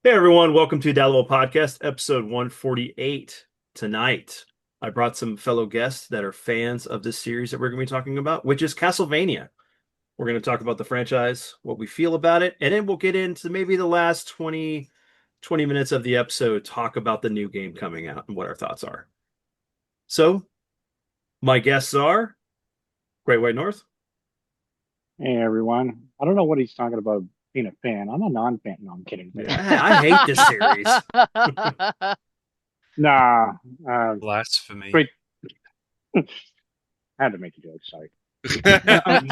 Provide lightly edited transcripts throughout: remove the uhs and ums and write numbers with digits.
Hey everyone, welcome to Dallo Podcast, episode 148. Tonight, I brought some fellow guests that are fans of this series that we're going to be talking about, which is Castlevania. We're going to talk about the franchise, what we feel about it, and then we'll get into maybe the last 20 minutes of the episode, talk about the new game coming out and what our thoughts are. So, my guests are Great White North. Hey everyone. I don't know what he's talking about being a fan. I'm a non-fan. No, I'm kidding. But Yeah, I hate this series. nah, Blasphemy. great. I had to make a joke. Sorry. Um,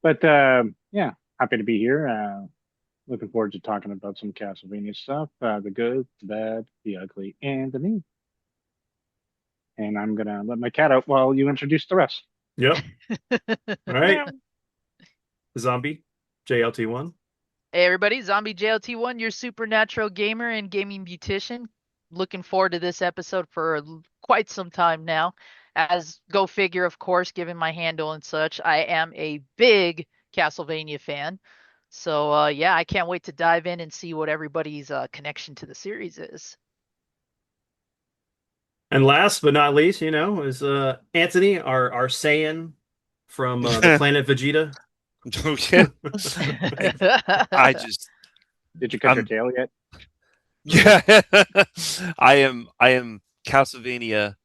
but yeah, happy to be here. Looking forward to talking about some Castlevania stuff. The good, the bad, the ugly, and the new. And I'm gonna let my cat out while you introduce the rest. Yep. All right. Meow. Zombie, JLT1. Hey everybody, Zombie JLT1, your supernatural gamer and gaming beautician. Looking forward to this episode for quite some time now. As go figure, of course, given my handle and such, I am a big Castlevania fan. So yeah, I can't wait to dive in and see what everybody's connection to the series is. And last but not least, is Anthony, our Saiyan from the planet Vegeta. Okay. I just Did you cut your I'm tail yet? yeah. I am Castlevania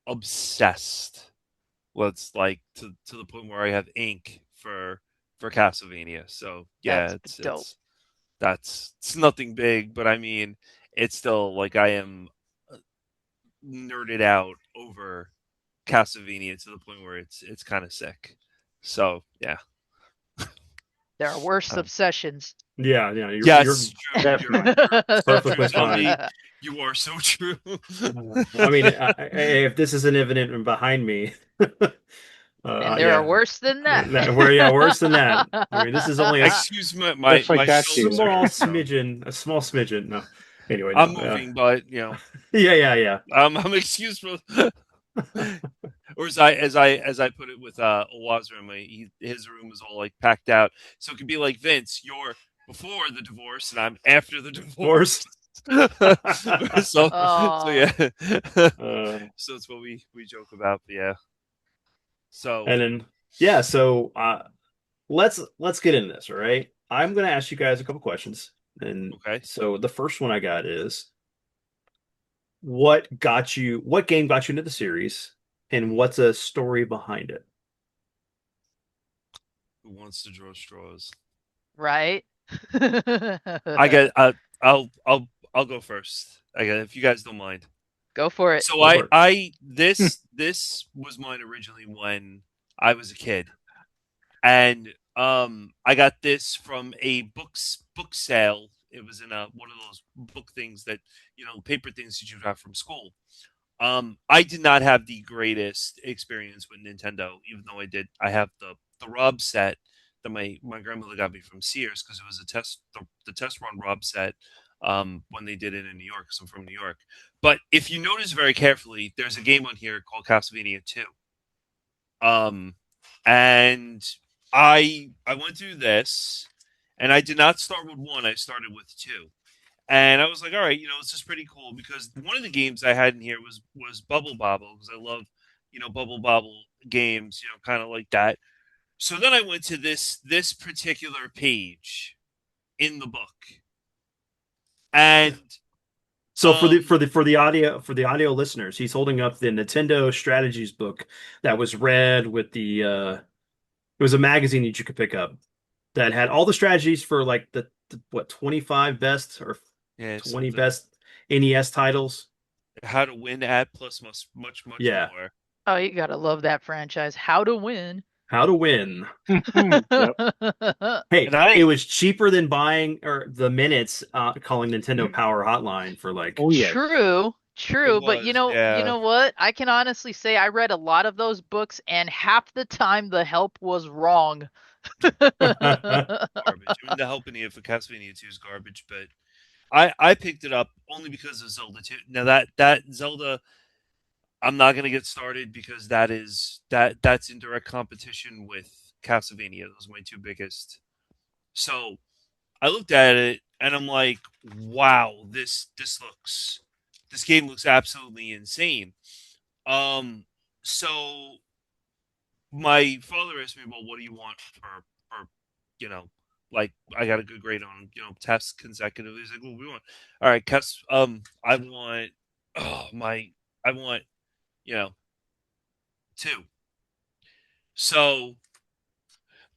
obsessed. Well, it's like to the point where I have ink for Castlevania. So yeah, That's dope. it's nothing big, but I mean it's still like I am nerded out over Castlevania to the point where it's kind of sick. So yeah. There are worse Um, obsessions. Yeah, yeah, yes, Definitely. you're perfectly true, Zombie. fine. You are so true. I mean, if this is an evident behind me, And there are yeah, worse than that. yeah, worse than that. I mean, this is only Excuse me, my Just like that, shoulders Sheila. are so. a small smidgen. No, anyway, no. I'm moving, but Yeah, yeah, yeah. I'm excused for. Or as I put it with Owazra, his room is all like packed out, so it could be like Vince, you're before the divorce, and I'm after the divorce. Worse. So Oh, yeah, Uh, so it's what we joke about, but yeah. So and then yeah, so let's get into this, all right? I'm gonna ask you guys a couple questions. And okay. so the first one I got is what game got you into the series and what's a story behind it? Who wants to draw straws? right? I get. I'll go first. I get if you guys don't mind. Go for it. So Go for it. this was mine originally when I was a kid, and I got this from a book sale. It was in a one of those book things that paper things that you'd have from school. I did not have the greatest experience with Nintendo, even though I have the Rob set that my grandmother got me from Sears because it was a the test run Rob set when they did it in New York because I'm from New York. But if you notice very carefully, there's a game on here called Castlevania II. Um, and I went through this, and I did not start with one. I started with two, and I was like, all right, this is pretty cool because one of the games I had in here was Bubble Bobble because I love Bubble Bobble games, kind of like that. So then I went to this particular page in the book, and So for the um, for the for the audio listeners, he's holding up the Nintendo strategies book that was red with it was a magazine that you could pick up that had all the strategies for like the what 25 best or yeah, 20 something best NES titles. how to win at plus much Yeah, more. Oh, you gotta love that franchise. How to win. how to win. Yep. Hey, And it I was cheaper than buying or the minutes calling Nintendo Power Hotline for like Oh yes. True, it true, but was you yeah know what? I can honestly say I read a lot of those books, and half the time the help was wrong. garbage. I mean, the helping you for Castlevania 2 is garbage, but I picked it up only because of Zelda 2. Now that Zelda, I'm not gonna get started because that's in direct competition with Castlevania. Those are my two biggest. So I looked at it. and I'm like, wow, this game looks absolutely insane. So my father asked me, well, what do you want for you know, like I got a good grade on tests consecutively. He's like, well, we want all right, Kes, I want I want you know 2. So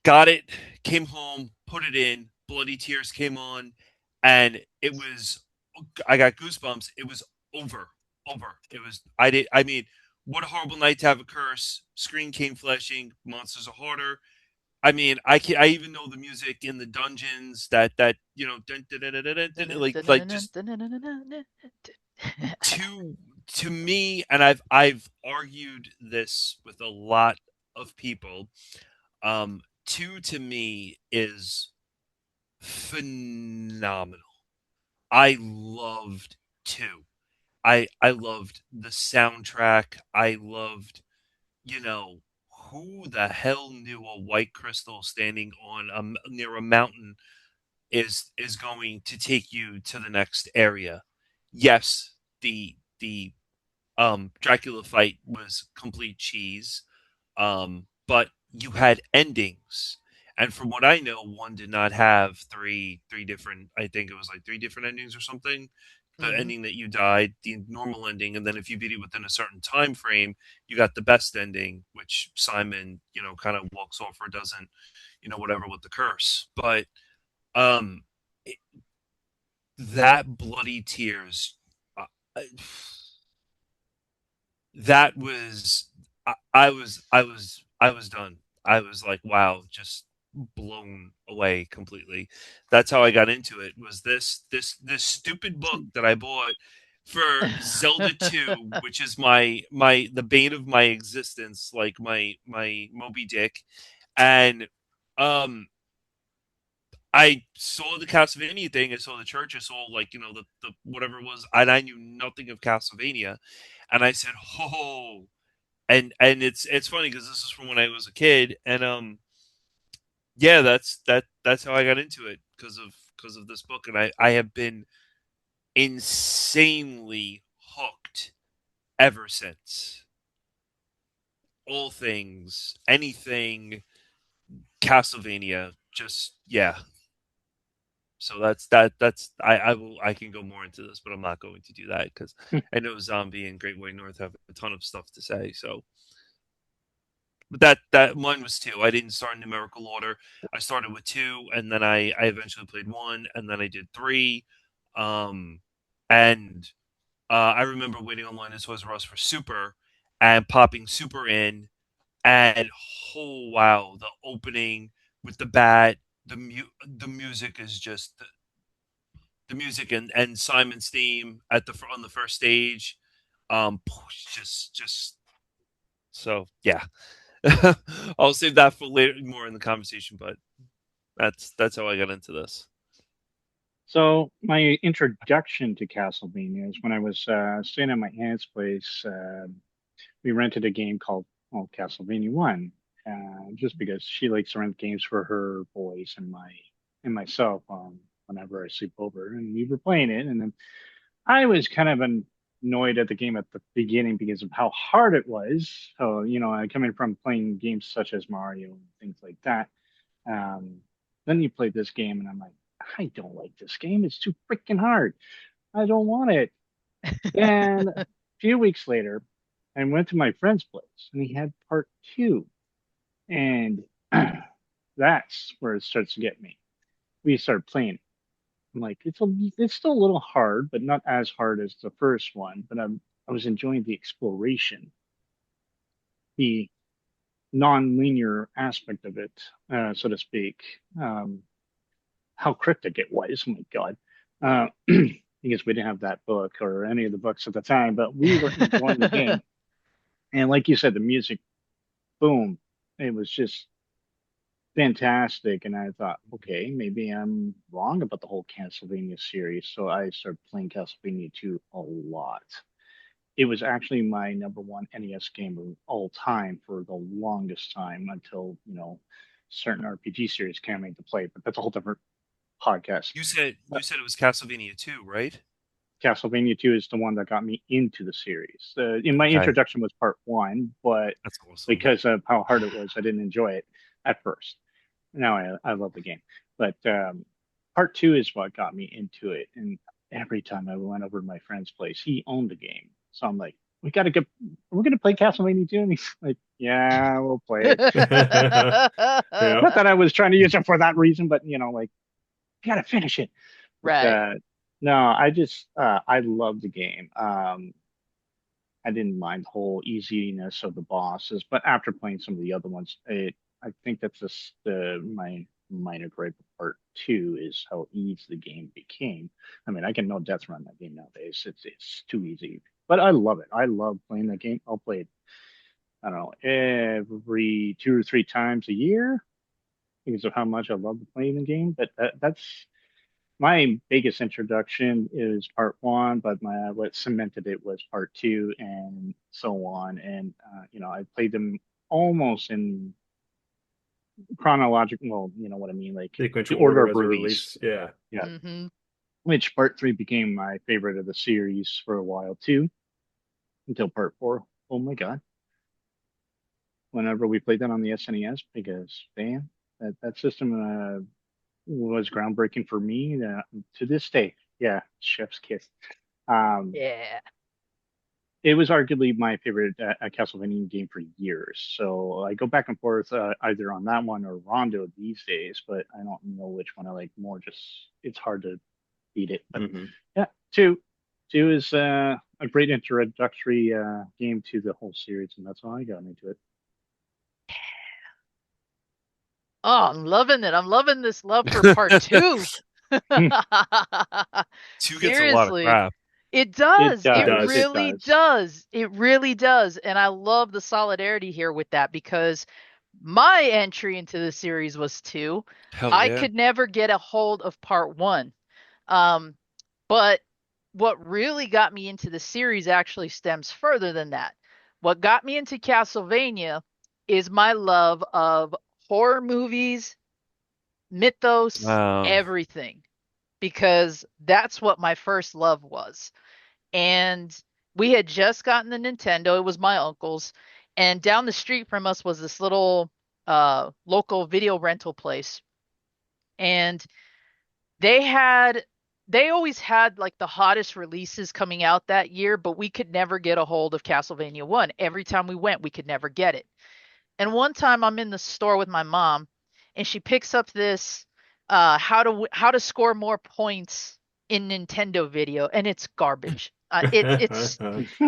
got it, came home, put it in, Bloody Tears came on, and it was I got goosebumps. It was over. Over. It was I mean, what a horrible night to have a curse. Screen came flashing, monsters are harder. I mean, I even know the music in the dungeons that dun, dun, dun, dun, dun, dun, dun, like just to to me, and I've argued this with a lot of people. 2 to me is phenomenal. I loved 2. I loved the soundtrack. I loved, who the hell knew a white crystal standing on near a mountain is going to take you to the next area. Yes, the Dracula fight was complete cheese. But you had endings. And from what I know, one did not have three different. I think it was like 3 different endings or something. The Mhm. ending that you died, the normal ending, and then if you beat it within a certain time frame, you got the best ending, which Simon, kind of walks off or doesn't, whatever with the curse. But um, it, that bloody tears, uh, that was I was done. I was like, wow, just blown away completely. That's how I got into it. Was this stupid book that I bought for Zelda 2, which is my the bane of my existence, like my Moby Dick, and um I saw the Castlevania thing. I saw the church. I saw like the whatever it was, and I knew nothing of Castlevania. And I said, "Oh, and it's funny because this is from when I was a kid, and yeah, that's how I got into it because of this book, and I have been insanely hooked ever since. All things, anything Castlevania, just yeah. So I can go more into this, but I'm not going to do that because I know Zombie and Great White North have a ton of stuff to say. So but that mine was 2. I didn't start in numerical order. I started with 2, and then I eventually played 1, and then I did 3. Um, and I remember waiting online as Toys R Us for Super, and popping Super in, and oh wow, the opening with the bat, the music is just the music and Simon's theme on the first stage, just so yeah. I'll save that for later, more in the conversation. But that's how I got into this. So my introduction to Castlevania is when I was staying at my aunt's place. We rented a game called Castlevania One, just because she likes to rent games for her boys and myself whenever I sleep over. And we were playing it, and then I was kind of annoyed at the game at the beginning because of how hard it was. So I coming from playing games such as Mario and things like that. Um, then you play this game, and I'm like, I don't like this game. It's too freaking hard. I don't want it. And a few weeks later, I went to my friend's place, and he had part two, and that's where it starts to get me. We started playing. I'm like, it's still a little hard, but not as hard as the first one. But I was enjoying the exploration, the non-linear aspect of it, so to speak. How cryptic it was. Oh my God. Because we didn't have that book or any of the books at the time, but we were enjoying the game. And like you said, the music, boom, it was just fantastic. And I thought, okay, maybe I'm wrong about the whole Castlevania series. So I started playing Castlevania 2 a lot. It was actually my number one NES game of all time for the longest time until, certain RPG series came into play. But that's a podcast. You said it was Castlevania 2, right? Castlevania 2 is the one that got me into the series. In my Okay, introduction was part one, but that's awesome. because of how hard it was, I didn't enjoy it at first. Now I love the game. But part two is what got me into it. And every time I went over to my friend's place, he owned the game. So I'm like, we're gonna play Castlevania 2. And he's like, yeah, we'll play it. Yeah. Not that I was trying to use it for that reason, but like, you gotta finish it. But Right. no, I love the game. I didn't mind the whole easiness of the bosses, but after playing some of the other ones, I think that's just my minor gripe with part two is how easy the game became. I mean, I can no death run that game nowadays. It's too easy, but I love it. I love playing that game. I'll play it, I don't know, every 2 or 3 times a year because of how much I love playing the game. But that's my biggest introduction is part one, but what cemented it was part two and so on. And I played them almost in chronological. Well, you know what I mean, like the Sequential order order of as a release. release. Yeah. Yeah, Hmm. which part three became my favorite of the series for a while too, until part four. Oh my God! Whenever we played that on the SNES, because damn, that system was groundbreaking for me to this day. Yeah, chef's kiss. Um, Yeah. it was arguably my favorite Castlevania game for years. So I go back and forth either on that one or Rondo these days, but I don't know which one I like more. Just it's hard to beat it. But Hmm. yeah, two is a great introductory game to the whole series, and that's how I got into it. Oh, I'm loving it. I'm loving this love for part two. Two gets a lot of Seriously. crap. It It does. It It does. does. It really does. does. It really does. And I love the solidarity here with that because my entry into the series was two. Hell I yeah. could never get a hold of part one. Um, but what really got me into the series actually stems further than that. What got me into Castlevania is my love of horror movies, mythos, Um, everything, because that's what my first love was. And we had just gotten the Nintendo. It was my uncle's, and down the street from us was this little local video rental place, and they had they always had like the hottest releases coming out that year, but we could never get a hold of Castlevania 1. Every time we went, we could never get it. And one time I'm in the store with my mom and she picks up this how to score more points in Nintendo video, and it's garbage.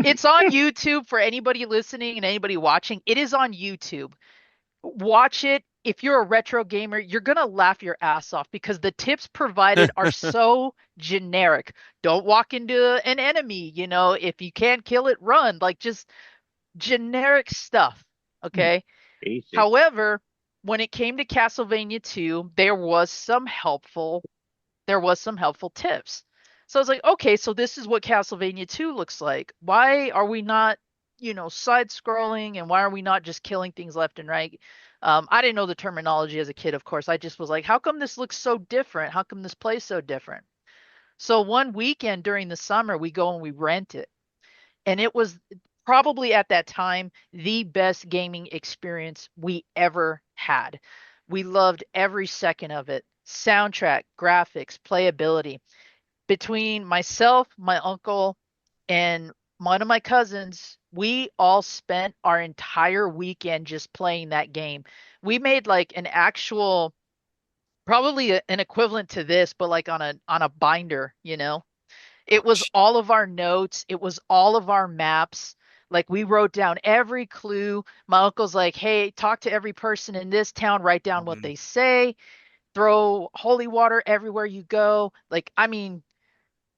It's on YouTube for anybody listening and anybody watching. It is on YouTube. Watch it. If you're a retro gamer, you're gonna laugh your ass off because the tips provided are so generic. Don't walk into an enemy, if you can't kill it, run. Like just generic stuff. Okay. Basic. However, when it came to Castlevania 2, there was some helpful tips. So I was like, okay, so this is what Castlevania 2 looks like. Why are we not, side scrolling, and why are we not just killing things left and right? I didn't know the terminology as a kid, of course. I just was like, how come this looks so different? How come this plays so different? So one weekend during the summer, we go and we rent it. And it was probably at that time the best gaming experience we ever had. We loved every second of it. Soundtrack, graphics, playability. Between myself, my uncle, and one of my cousins, we all spent our entire weekend just playing that game. We made like an actual, probably an equivalent to this, but like on a binder, It was all of our notes, it was all of our maps. Like we wrote down every clue. My uncle's like, "Hey, talk to every person in this town, write down what mhm. they say, throw holy water everywhere you go." Like, I mean,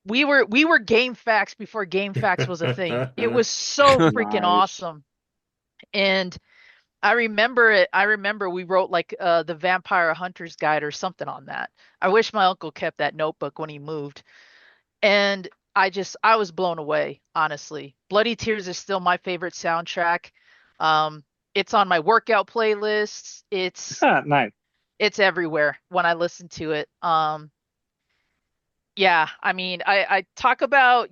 we were game facts before game facts was a thing. It was so freaking Nice. awesome. And I remember it. I remember we wrote like the Vampire Hunter's Guide or something on that. I wish my uncle kept that notebook when he moved. And I was blown away, honestly. Bloody Tears is still my favorite soundtrack. Um, it's on my workout playlists. It's Nice. it's everywhere when I listen to it. Yeah, I mean, I talk about,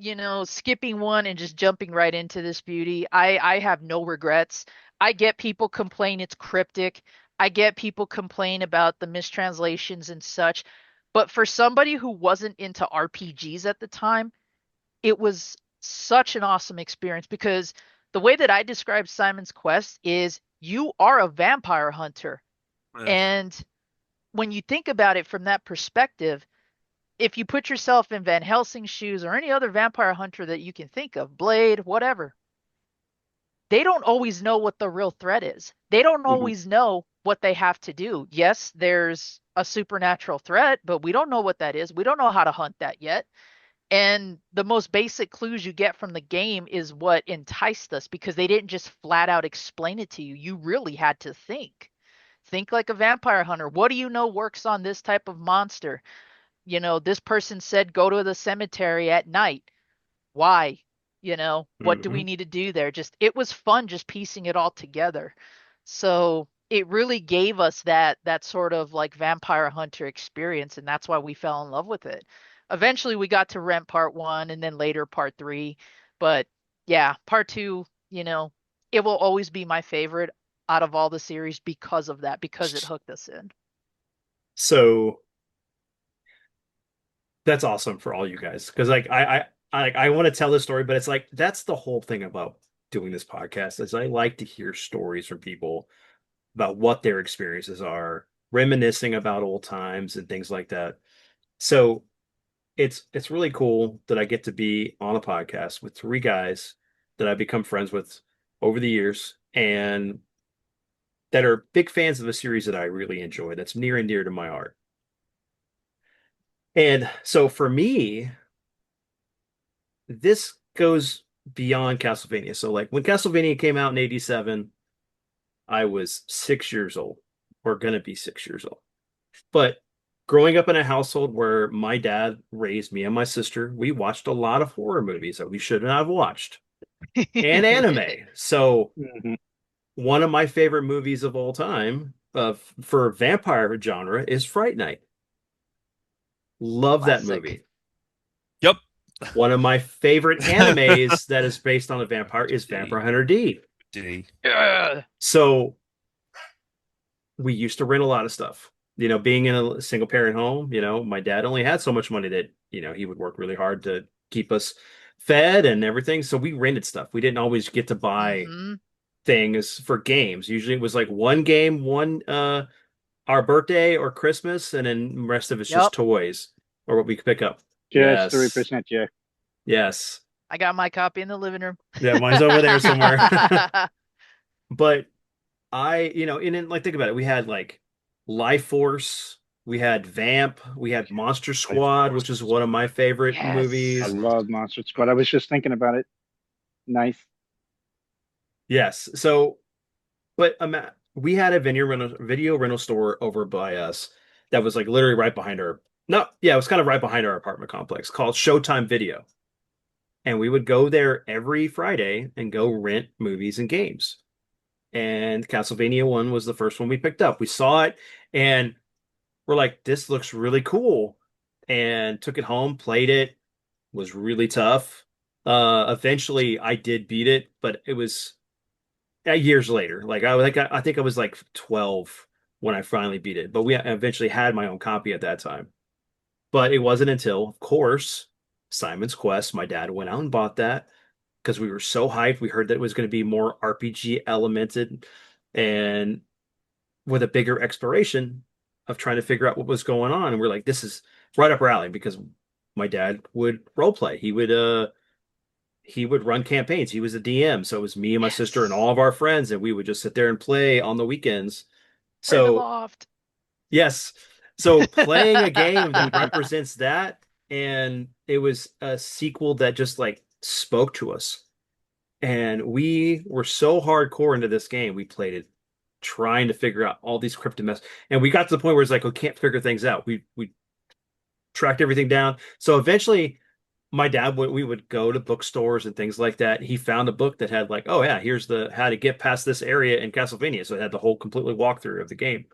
skipping one and just jumping right into this beauty. I have no regrets. I get people complain it's cryptic. I get people complain about the mistranslations and such. But for somebody who wasn't into RPGs at the time, it was such an awesome experience because the way that I describe Simon's Quest is you are a vampire hunter. Yeah. And when you think about it from that perspective, if you put yourself in Van Helsing's shoes or any other vampire hunter that you can think of, Blade, whatever, they don't always know what the real threat is. They don't Hmm. always know what they have to do. Yes, there's a supernatural threat, but we don't know what that is. We don't know how to hunt that yet. And the most basic clues you get from the game is what enticed us because they didn't just flat out explain it to you. You really had to think. Think like a vampire hunter. What do you know works on this type of monster? This person said go to the cemetery at night. Why? What do we Hmm. need to do there? Just it was fun just piecing it all together. So it really gave us that sort of like vampire hunter experience, and that's why we fell in love with it. Eventually we got to rent part one and then later part three. But yeah, part two, it will always be my favorite out of all the series because of that, because it hooked us in. So that's awesome for all you guys because like I want to tell this story, but it's like that's the whole thing about doing this podcast is I like to hear stories from people about what their experiences are, reminiscing about old times and things like that. So it's really cool that I get to be on a podcast with three guys that I've become friends with over the years and that are big fans of a series that I really enjoy, that's near and dear to my heart. And so for me, this goes beyond Castlevania. So like when Castlevania came out in 87, I was 6 years old, or gonna be 6 years old. But growing up in a household where my dad raised me and my sister, we watched a lot of horror movies that we should not have watched and anime. So Hmm. one of my favorite movies of all time for vampire genre is Fright Night. Love that Classic. movie. Yep. One of my favorite animes that is based on a vampire is D. Vampire Hunter D. D. Yeah. So we used to rent a lot of stuff. Being in a single parent home, my dad only had so much money that, he would work really hard to keep us fed and everything. So we rented stuff. We didn't always get to buy Hmm. things for games. Usually it was like one game, one our birthday or Christmas, and then the rest of it's just Yep. toys or what we could pick up. Just Yes. 3%, yeah. Yes. I got my copy in the living room. Yeah, mine's over there somewhere. But and then like think about it. We had like Life Force, we had Vamp, we had Monster Life Squad, which Force. is one of my favorite I Yes. movies. love Monster Squad. I was just thinking about it. Nice. Yes. So, but we had a video rental store over by us that was like literally right behind our. No, yeah, it was kind of right behind our apartment complex called Showtime Video. And we would go there every Friday and go rent movies and games. And Castlevania 1 was the first one we picked up. We saw it and we're like, this looks really cool. And took it home, played it, was really tough. Eventually I did beat it, but it was years later. I think I was like 12 when I finally beat it. But we eventually had my own copy at that time. But it wasn't until, of course, Simon's Quest. My dad went out and bought that because we were so hyped. We heard that it was going to be more RPG elemented and with a bigger exploration of trying to figure out what was going on. And we're like, this is right up our alley because my dad would role play. He would run campaigns. He was a DM. So it was me and my sister and Yes. all of our friends, and we would just sit there and play on the weekends. We're in the So loft. yes. So playing a game that represents that, and it was a sequel that just like spoke to us. And we were so hardcore into this game, we played it trying to figure out all these cryptic mess. And we got to the point where it's like we can't figure things out. We tracked everything down. So eventually my dad would we would go to bookstores and things like that. He found a book that had like, oh yeah, here's the how to get past this area in Castlevania. So it had the whole completely walkthrough of the game.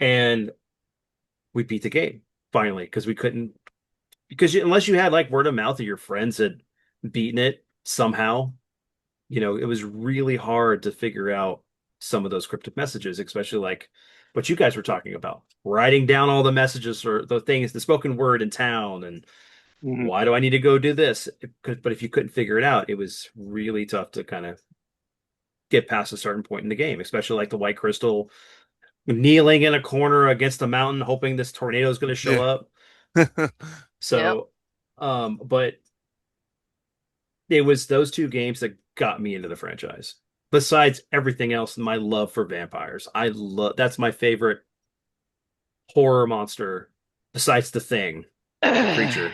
And we beat the game finally because we couldn't because unless you had like word of mouth or your friends had beaten it somehow, it was really hard to figure out some of those cryptic messages, especially like what you guys were talking about, writing down all the messages or the things, the spoken word in town, and Mhm. why do I need to go do this? But if you couldn't figure it out, it was really tough to kind of get past a certain point in the game, especially like the White Crystal kneeling in a corner against a mountain, hoping this tornado is going to show Yeah. up. Yep. So, but it was those two games that got me into the franchise. Besides everything else, my love for vampires. That's my favorite horror monster besides the thing, the creature.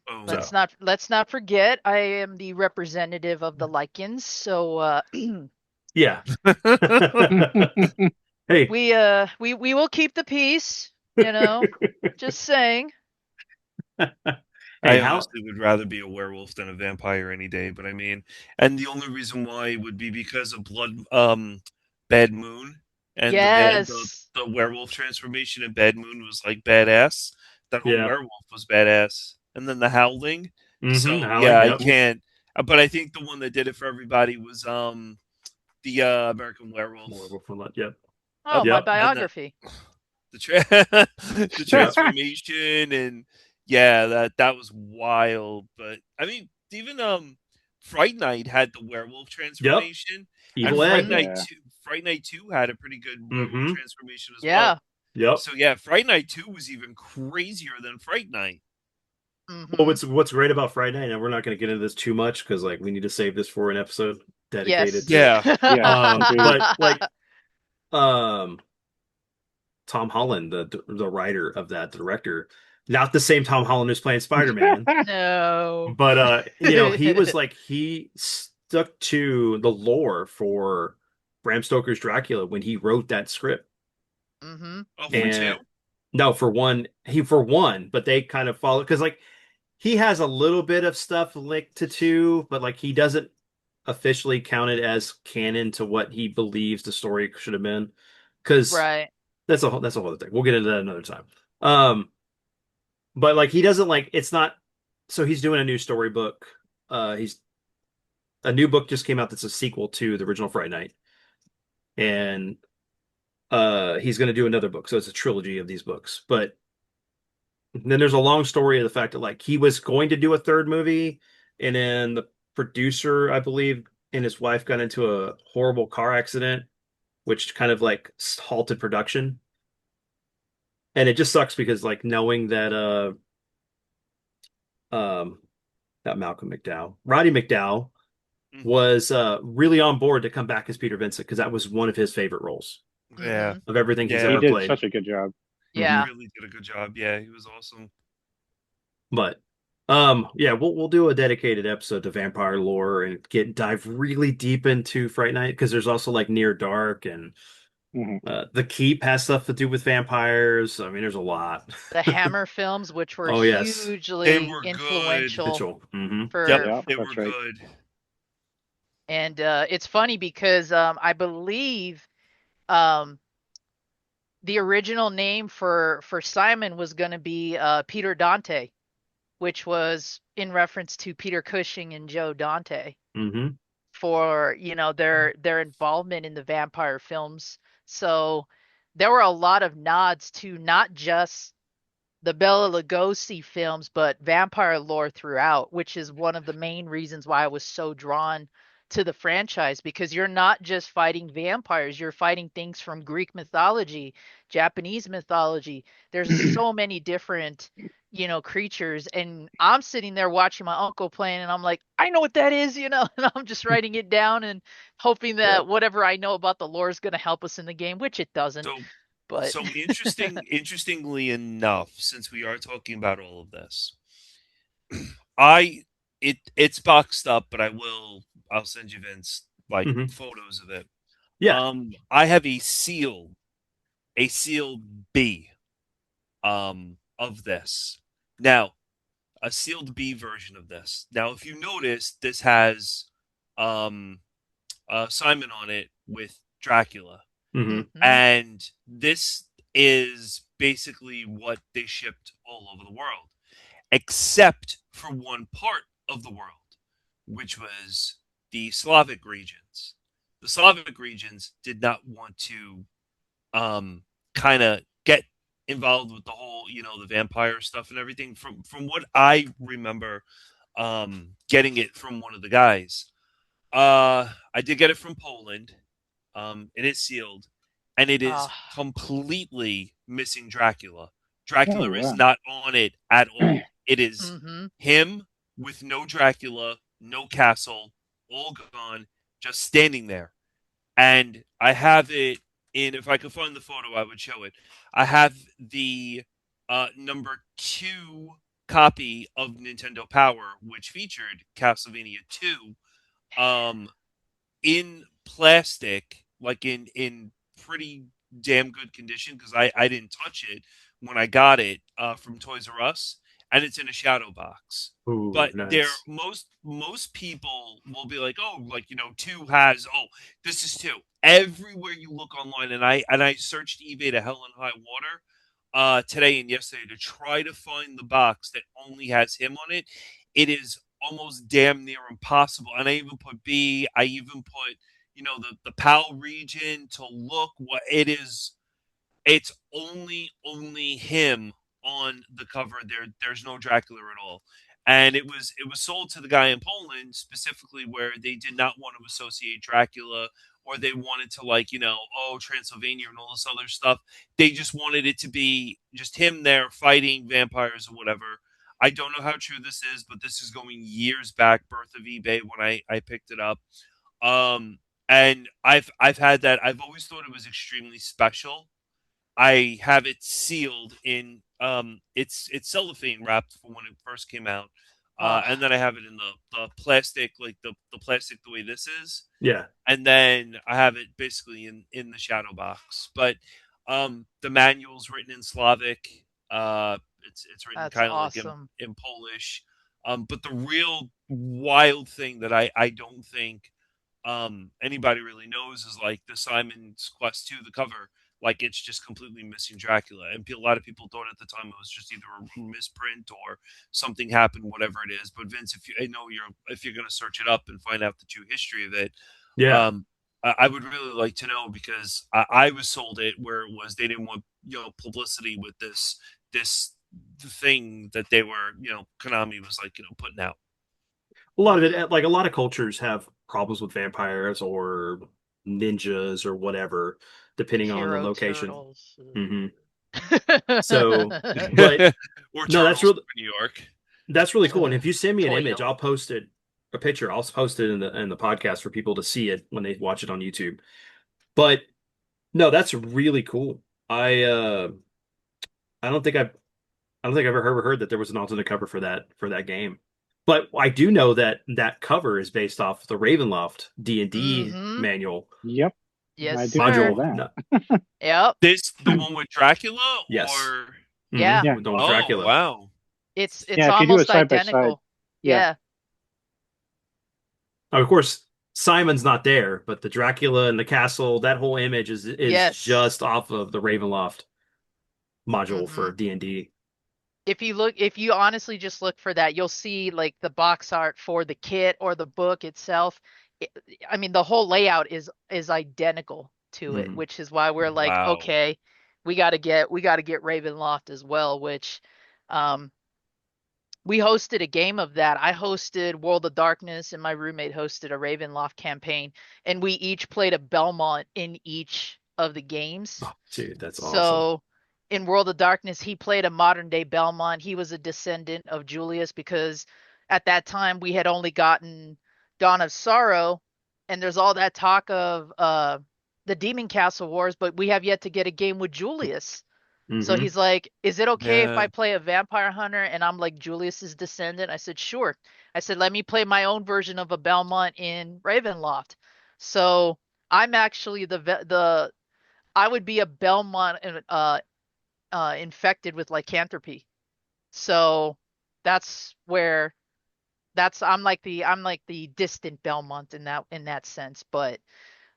Oh, So, Let's not forget I am the representative of the Lycans, so yeah. Hey, we will keep the peace, you know. Just saying. hey, I how? honestly would rather be a werewolf than a vampire any day. But I mean, and the only reason why would be because of Bad Moon, and Yes. the werewolf transformation in Bad Moon was like badass. That whole Yeah. werewolf was badass, and then the howling. So Howling, yeah, I yep. can't. But I think the one that did it for everybody was the American Werewolf. Werewolf from yep. Oh, my Yep. And biography. the Yep. transformation, and yeah, that was wild. But I mean, even Fright Night had the werewolf Yep. transformation, and Evil Ed. Yeah. Fright Night 2 had a pretty good werewolf Mm-hmm. transformation as well. Yeah. Yep. So yeah, Fright Night 2 was even crazier than Fright Night. Well, Hmm. what's great about Friday, and we're not going to get into this too much because like we need to save this for an episode dedicated Yes. to it. Yeah. Yeah. Agreed. But like um Tom Holland, the writer of that, the director, not the same Tom Holland who's playing Spider-Man, No. but he was like he stuck to the lore for Bram Stoker's Dracula when he wrote that script. Hmm. Oh, for two? And no, for one, but they kind of follow because like he has a little bit of stuff linked to two, but like he doesn't officially count it as canon to what he believes the story should have been. Because Right. that's a whole other thing. We'll get into that another time. Um, but like he doesn't like it's not. So he's doing a new storybook. He's a new book just came out that's a sequel to the original Fright Night, and he's going to do another book. So it's a trilogy of these books, but then there's a long story of the fact that like he was going to do a third movie, and then the producer, I believe, and his wife got into a horrible car accident, which kind of like halted production. And it just sucks because like knowing that um not Malcolm McDowell, Roddy McDowell Mhm. was really on board to come back as Peter Vincent because that was one of his favorite roles Yeah. Hmm. of everything he's He Yeah. ever did played. such a good job. He Mhm. Yeah. really did a good job. Yeah, he was awesome. But yeah, we'll do a dedicated episode to vampire lore and dive really deep into Fright Night because there's also like Near Dark and Hmm. The Keep has stuff to do with vampires. I mean, there's a lot. The Hammer films, which were Oh yes, They hugely were good. influential Mitchell. Hmm. Yep, for Yeah, they were that's right. good. and it's funny because I believe um the original name for Simon was going to be Peter Dante, which was in reference to Peter Cushing and Joe Dante Hmm. for, their involvement in the vampire films. So there were a lot of nods to not just the Bela Lugosi films, but vampire lore throughout, which is one of the main reasons why I was so drawn to the franchise because you're not just fighting vampires, you're fighting things from Greek mythology, Japanese mythology. There's so many different, creatures. And I'm sitting there watching my uncle playing, and I'm like, I know what that is, and I'm just writing it down and hoping Yeah. that whatever I know about the lore is going to help us in the game, which it doesn't. So But interestingly enough, since we are talking about all of this, I it's boxed up, but I'll send you Vince like Hmm. photos of it. Yeah. I have a sealed B of this. Now, a sealed B version of this. Now, if you notice, this has um Simon on it with Dracula. Hmm. mhm. And this is basically what they shipped all over the world. except for one part of the world, which was the Slavic regions. The Slavic regions did not want to kind of get involved with the whole, the vampire stuff and everything. From what I remember, getting it from one of the guys. I did get it from Poland. It is sealed, and it is Ah, completely missing Dracula. Oh Dracula is wow. not on it at all. It is mm-hmm. him with no Dracula, no castle, all gone, just standing there. And I have it in. If I could find the photo, I would show it. I have the number 2 copy of Nintendo Power, which featured Castlevania II, um, in plastic, like in pretty damn good condition because I didn't touch it when I got it from Toys R Us, and it's in a shadow box. Ooh, But there, nice. most people will be like, oh, like two has, oh, this is two. Everywhere you look online, and I searched eBay to hell and high water today and yesterday to try to find the box that only has him on it. It is almost damn near impossible. And I even put B. I even put the PAL region to look what it is. It's only him on the cover. There's no Dracula at all. And it was sold to the guy in Poland specifically where they did not want to associate Dracula, or they wanted to, like, oh, Transylvania and all this other stuff. They just wanted it to be just him there fighting vampires or whatever. I don't know how true this is, but this is going years back, birth of eBay, when I picked it up. And I've had that. I've always thought it was extremely special. I have it sealed in it's cellophane wrapped from when it first came out. And Ah, then I have it in the plastic, like the plastic the way this is. Yeah. And then I have it basically in the shadow box. But the manual's written in Slavic. It's written that's kind of like awesome. in Polish. But the real wild thing that I don't think anybody really knows is like the Simon's Quest 2, the cover. Like, it's just completely missing Dracula, and a lot of people thought at the time it was just either a misprint or something happened, whatever it is. But Vince, if you're going to search it up and find out the true history of it, Yeah. I would really like to know, because I was sold it where it was they didn't want publicity with this thing that they were Konami was like putting out. A lot of it, like a lot of cultures have problems with vampires or ninjas or whatever, depending on the Hero location. turtles. Hmm. So, but Or no, that's Turtles real. in New York. That's really cool. And if you send me an Toy image, Hill. I'll post it, a picture. I'll post it in the podcast for people to see it when they watch it on YouTube. But no, that's really cool. I don't think I've ever heard that there was an alternate cover for that game. But I do know that that cover is based off the Ravenloft D&D Mm-hmm. manual Yep, Yes, I do know sir. module. that. No, Yep. The one with Dracula, yes. or Hmm. Yeah. Yeah, With the oh Dracula. wow, It's yeah. If you do it almost side by side, identical. yeah, Yeah. Of course, Simon's not there, but the Dracula and the castle, that whole image is Yes. just off of the Ravenloft module Mm-hmm. for D&D. If you honestly just look for that, you'll see like the box art for the kit or the book itself. It, I mean, the whole layout is identical to it, Hmm. which is why we're like, wow. okay, we got to get Ravenloft as well, which um we hosted a game of that. I hosted World of Darkness and my roommate hosted a Ravenloft campaign, and we each played a Belmont in each of the games. Oh, dude, that's awesome. So in World of Darkness, he played a modern day Belmont. He was a descendant of Julius because at that time we had only gotten Dawn of Sorrow, and there's all that talk of the Demon Castle Wars, but we have yet to get a game with Julius. So Hmm. he's like, "Is it okay if I Yeah. play a vampire hunter and I'm like Julius's descendant?" I said, "Sure." I said, "Let me play my own version of a Belmont in Ravenloft." So I'm actually the I would be a Belmont infected with lycanthropy. So that's where I'm like the distant Belmont in that sense. But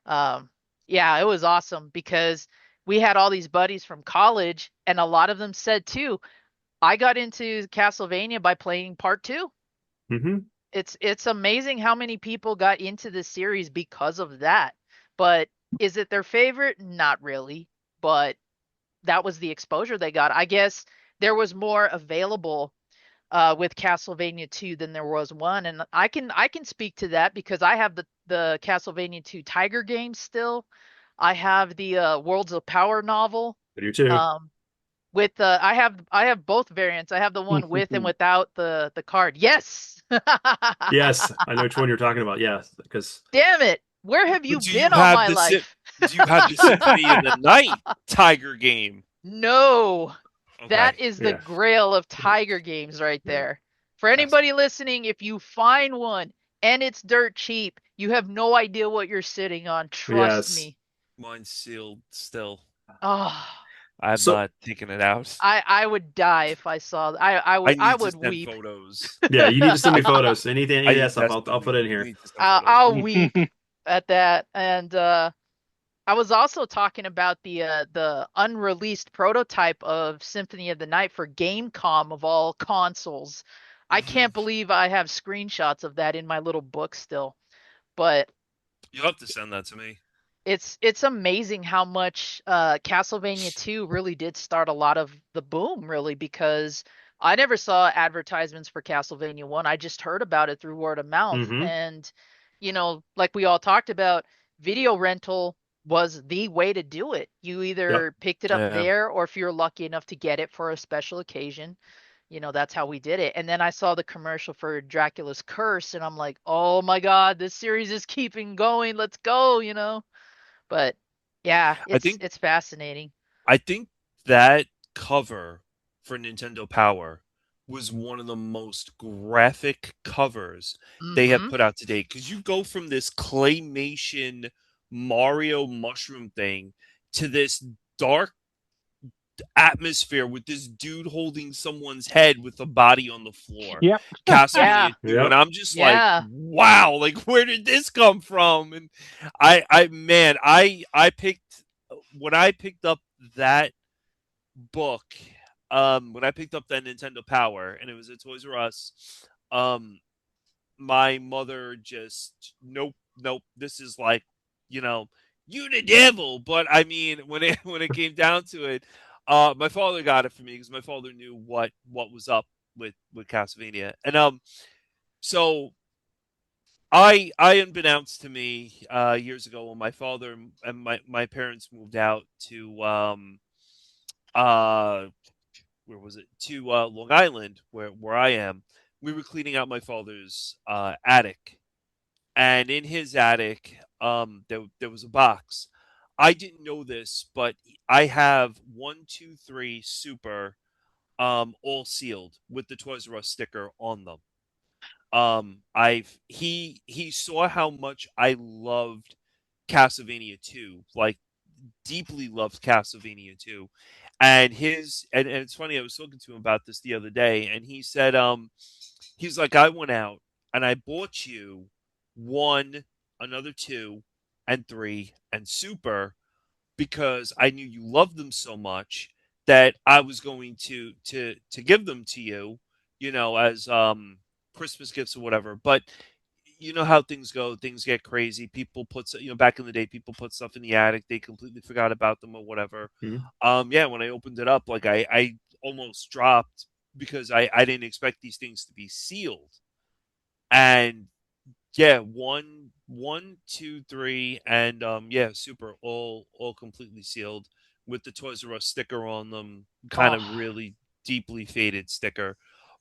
um, yeah, it was awesome because we had all these buddies from college, and a lot of them said too, I got into Castlevania by playing part 2. Mm-hmm. It's amazing how many people got into this series because of that. But is it their favorite? Not really. But that was the exposure they got. I guess there was more available with Castlevania 2 than there was 1, and I can speak to that because I have the Castlevania 2 Tiger games still. I have the Worlds of Power novel. I do too. Um, with I have both variants. I have the one with and without the card. Yes. Yes, I know which one you're talking about. Yes, because Damn it. Where have you Do you been all have my the life? Do you have the Symphony of the Night Tiger game? No. Okay. That is the yeah, grail of Tiger games right yeah. there. For Yes. anybody listening, if you find one and it's dirt cheap, you have no idea what you're sitting on. Trust Yes. me. Mine's sealed still. Oh, I have So not taken it out. I would die if I saw I I I would I need to would send weep. photos. yeah, you need to send me I photos. Anything, any I of that need stuff, I'll put it in you here. need to send photos. I'll weep at that. And I was also talking about the unreleased prototype of Symphony of the Night for Gamecom of all consoles. I Mhm. can't believe I have screenshots of that in my little book still. But You'll have to send that to me. it's amazing how much Castlevania 2 really did start a lot of the boom, really, because I never saw advertisements for Castlevania 1. I just heard about it through word of mouth. Mm-hmm. And, like we all talked about, video rental was the way to do it. You Yep. either picked it up Yeah. there, or if you're lucky enough to get it for a special occasion, that's how we did it. And then I saw the commercial for Dracula's Curse, and I'm like, oh my God, this series is keeping going. Let's go. But yeah, I it's think it's fascinating. I think that cover for Nintendo Power was one of the most graphic covers they have Mm-hmm. put out to date. Because you go from this claymation Mario mushroom thing to this dark atmosphere with this dude holding someone's head with a body on the floor. Yep. Yeah. Castlevania 2, and Yep. I'm just like, Yeah. wow, like where did this come from? And I picked when I picked up that book, when I picked up that Nintendo Power, and it was at Toys R Us, um, my mother just nope, this is like, you know, you the devil. But I mean, when it came down to it, my father got it for me because my father knew what was up with Castlevania, and so I unbeknownst to me, years ago when my father and my parents moved out to uh where was it, to Long Island, where I am, we were cleaning out my father's attic, and in his attic, there was a box. I didn't know this, but I have 1, 2, 3 Super, all sealed with the Toys R Us sticker on them. I've he saw how much I loved Castlevania 2, like deeply loved Castlevania 2. And it's funny, I was talking to him about this the other day, and he said, he's like, I went out and I bought you 1, another 2, and 3, and Super because I knew you loved them so much that I was going to give them to you, as Christmas gifts or whatever. But you know how things go, things get crazy. People put, back in the day, people put stuff in the attic, they completely forgot about them or whatever. Mhm. Yeah, when I opened it up, like I almost dropped because I didn't expect these things to be sealed. And yeah, 1, 2, 3, and yeah, Super, all completely sealed with the Toys R Us sticker on them, kind of Oh. really deeply faded sticker.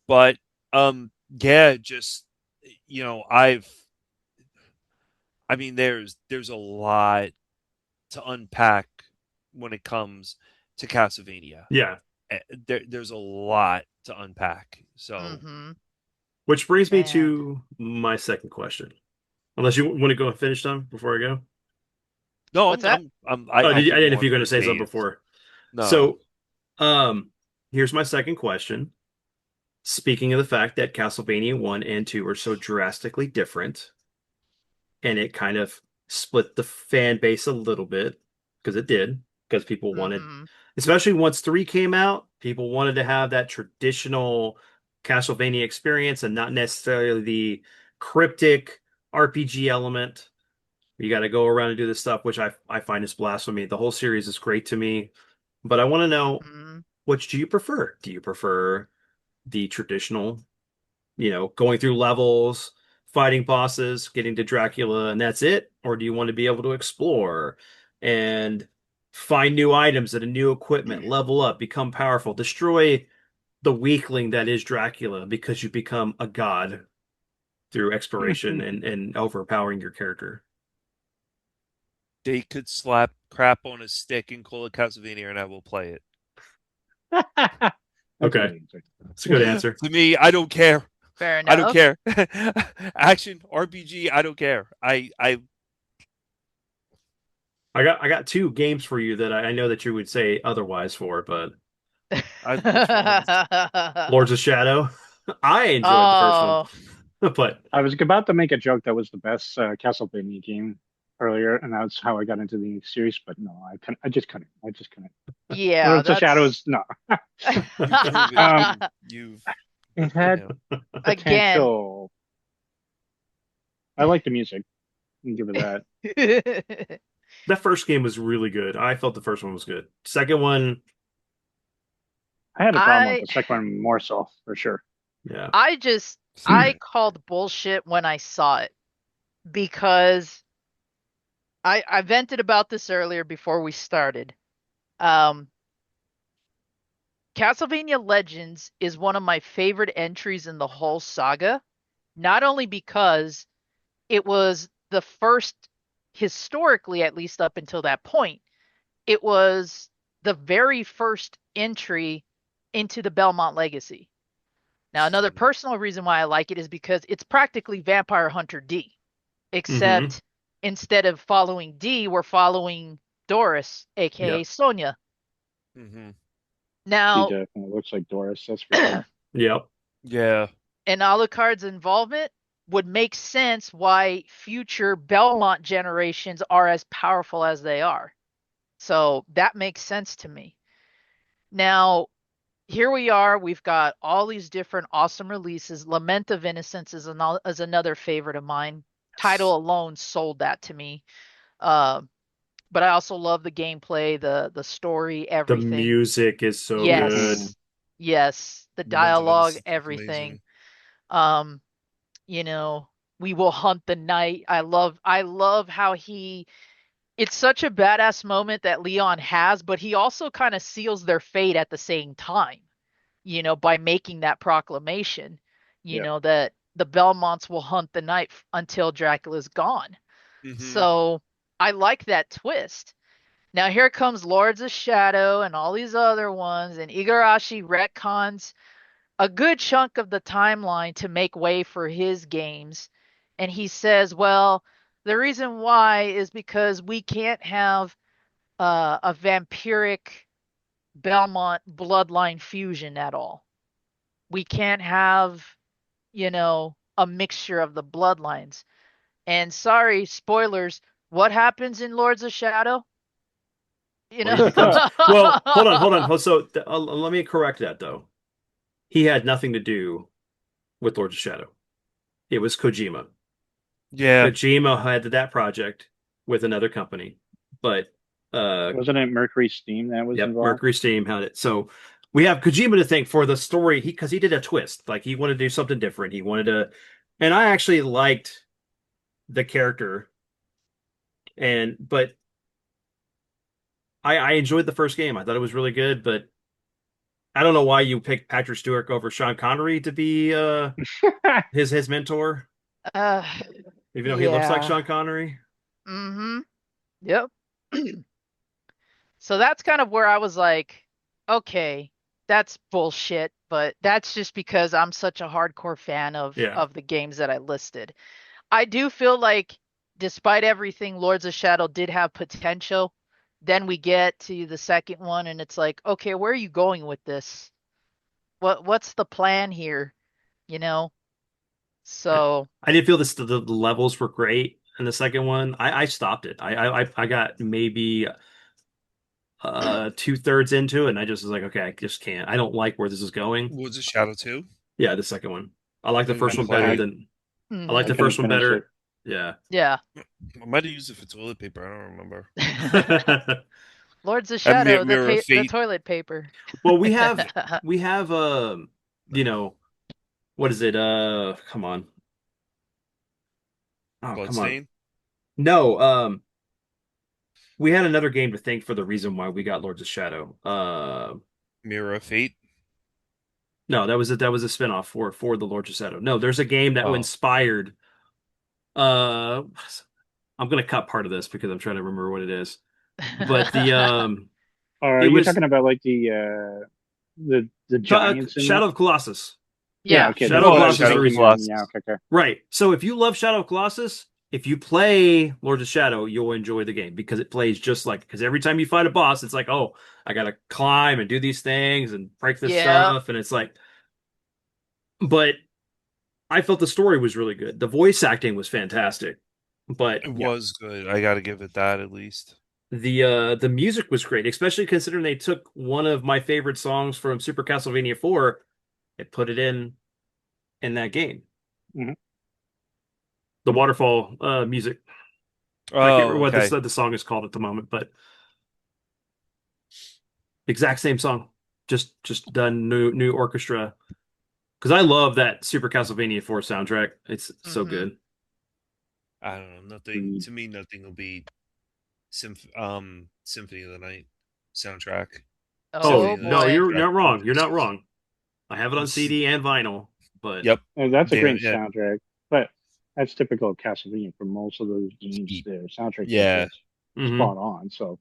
But yeah, just I mean, there's a lot to unpack when it comes to Castlevania. Yeah. There's a lot to unpack. So Mm-hmm. Which brings me Man. to my second question. Unless you want to go and finish them before I go. no, What's that? Oh, I I could didn't go know if on you're going for to say something days. before. No. So, here's my second question. Speaking of the fact that Castlevania 1 and 2 are so drastically different, and it kind of split the fan base a little bit, because it did, because people wanted, Mm-hmm. especially once 3 came out, People wanted to have that traditional Castlevania experience and not necessarily the cryptic RPG element. You got to go around and do this stuff, which I find is blasphemy. The whole series is great to me, but I want to know, Mhm. which do you prefer? Do you prefer the traditional, going through levels, fighting bosses, getting to Dracula, and that's it? Or do you want to be able to explore and find new items and new equipment, level up, become powerful, destroy the weakling that is Dracula because you become a god through exploration and overpowering your character? They could slap crap on a stick and call it Castlevania, and I will play it. That's a Okay, good answer. it's a good answer. To me, I don't care. Fair I don't enough. care. Action RPG, I don't care. I got two games for you that I know that you would say otherwise for, but which ones? Lords of Shadow, I enjoyed the first one, Oh, but I was about to make a joke that was the best Castlevania game earlier, and that's how I got into the series. But no, I couldn't. I just couldn't. I just couldn't. yeah, Lords of that's Shadows, no. You've Um, proven you've it had again. potential. I like the music. I'll give it that. that first game was really good. I felt the first one was good. Second one, I had a problem with I the second one more so for sure. yeah. I just I called bullshit when I saw it because I vented about this earlier before we started. Um, Castlevania Legends is one of my favorite entries in the whole saga, not only because it was the first, historically at least up until that point, it was the very first entry into the Belmont legacy. Now, another personal reason why I like it is because it's practically Vampire Hunter D, Hmm. except instead of following D, we're following Doris, aka Yep. Sonia. hmm She Now, definitely looks like Doris, that's for sure. Yep. Yeah. and Alucard's involvement would make sense why future Belmont generations are as powerful as they are. So that makes sense to me. Now, here we are. We've got all these different awesome releases. Lament of Innocence is another favorite of mine. Yes. Title alone sold that to me. Uh, but I also love the gameplay, the story, The everything. music is so good. Mhm. Yes, yes, the Lament of dialogue, Innocence is everything. amazing. Um, you know, we will hunt the night. I love how he it's such a badass moment that Leon has, but he also kind of seals their fate at the same time, by making that proclamation, Yeah. that the Belmonts will hunt the night until Dracula's gone. hmm So I like that twist. Now here comes Lords of Shadow and all these other ones, and Igarashi retcons a good chunk of the timeline to make way for his games. And he says, well, the reason why is because we can't have a vampiric Belmont bloodline fusion at all. We can't have, a mixture of the bloodlines. And sorry, spoilers, what happens in Lords of Shadow? You Well, know? he becomes, well, hold on. So let me correct that though. He had nothing to do with Lords of Shadow. It was Kojima. Yeah. Kojima had that project with another company, but Wasn't it Mercury Steam that was yep, involved? Mercury Steam had it. So we have Kojima to thank for the story. Because he did a twist, like he wanted to do something different. He wanted to, and I actually liked the character, but I enjoyed the first game. I thought it was really good, but I don't know why you picked Patrick Stewart over Sean Connery to be his mentor, uh, even though he looks like yeah. Sean Connery. Mm-hmm. Yep. So that's kind of where I was like, okay, that's bullshit, but that's just because I'm such a hardcore fan of Yeah. of the games that I listed. I do feel like despite everything, Lords of Shadow did have potential. Then we get to the second one and it's like, okay, where are you going with this? What's the plan here? You know? I, So, I did feel the levels were great in the second one. I stopped it. I got maybe 2/3 into it, and I just was like, okay, I just can't. I don't like where this is going. Woods of Shadow 2? Yeah, the second one. I like the I first didn't one better play. than I like Mhm. I the first couldn't one finish it. better. Yeah. Yeah. I might have used it for toilet paper. I don't remember. Lords of And Shadow, Mirror of the Fate. toilet paper. Well, we have what is it? Come on. Oh, come on. Bloodstain. No, we had another game to thank for the reason why we got Lords of Shadow. Mirror of Fate. No, that was a spinoff for the Lords of Shadow. No, there's a game that Oh. inspired uh I'm gonna cut part of this because I'm trying to remember what it is. But Or are it you was talking about like the giants in it? Shadow of Colossus. Yeah, Yeah. okay, Shadow of Oh, Colossus is Shadow the of thinking reason. on, yeah, Colossus. okay, okay. Right. So if you love Shadow of Colossus, if you play Lords of Shadow, you'll enjoy the game because it plays just like because every time you fight a boss, it's like, oh, I gotta climb and do these things and break this Yeah. stuff, and it's like, but I felt the story was really good. The voice acting was fantastic, but It yeah, was good. I got to give it that at least. the music was great, especially considering they took one of my favorite songs from Super Castlevania IV and put it in that game. Mhm. The waterfall music. I can't remember Oh, what okay. the song is called at the moment, but exact same song, just done new orchestra. Because I love that Super Castlevania IV soundtrack. It's so Mhm. good. I don't know. Nothing Agreed. to me. Nothing will beat Symphony of the Night soundtrack. Symphony Oh Oh of the Night no, boy. you're soundtrack not wrong. You're is not wrong. I have it on it's CD and vinyl, but yep. That's a Damn great yeah. soundtrack, but that's typical of Castlevania for most of those games. Their soundtracks are Yeah. just mhm. spot on. So,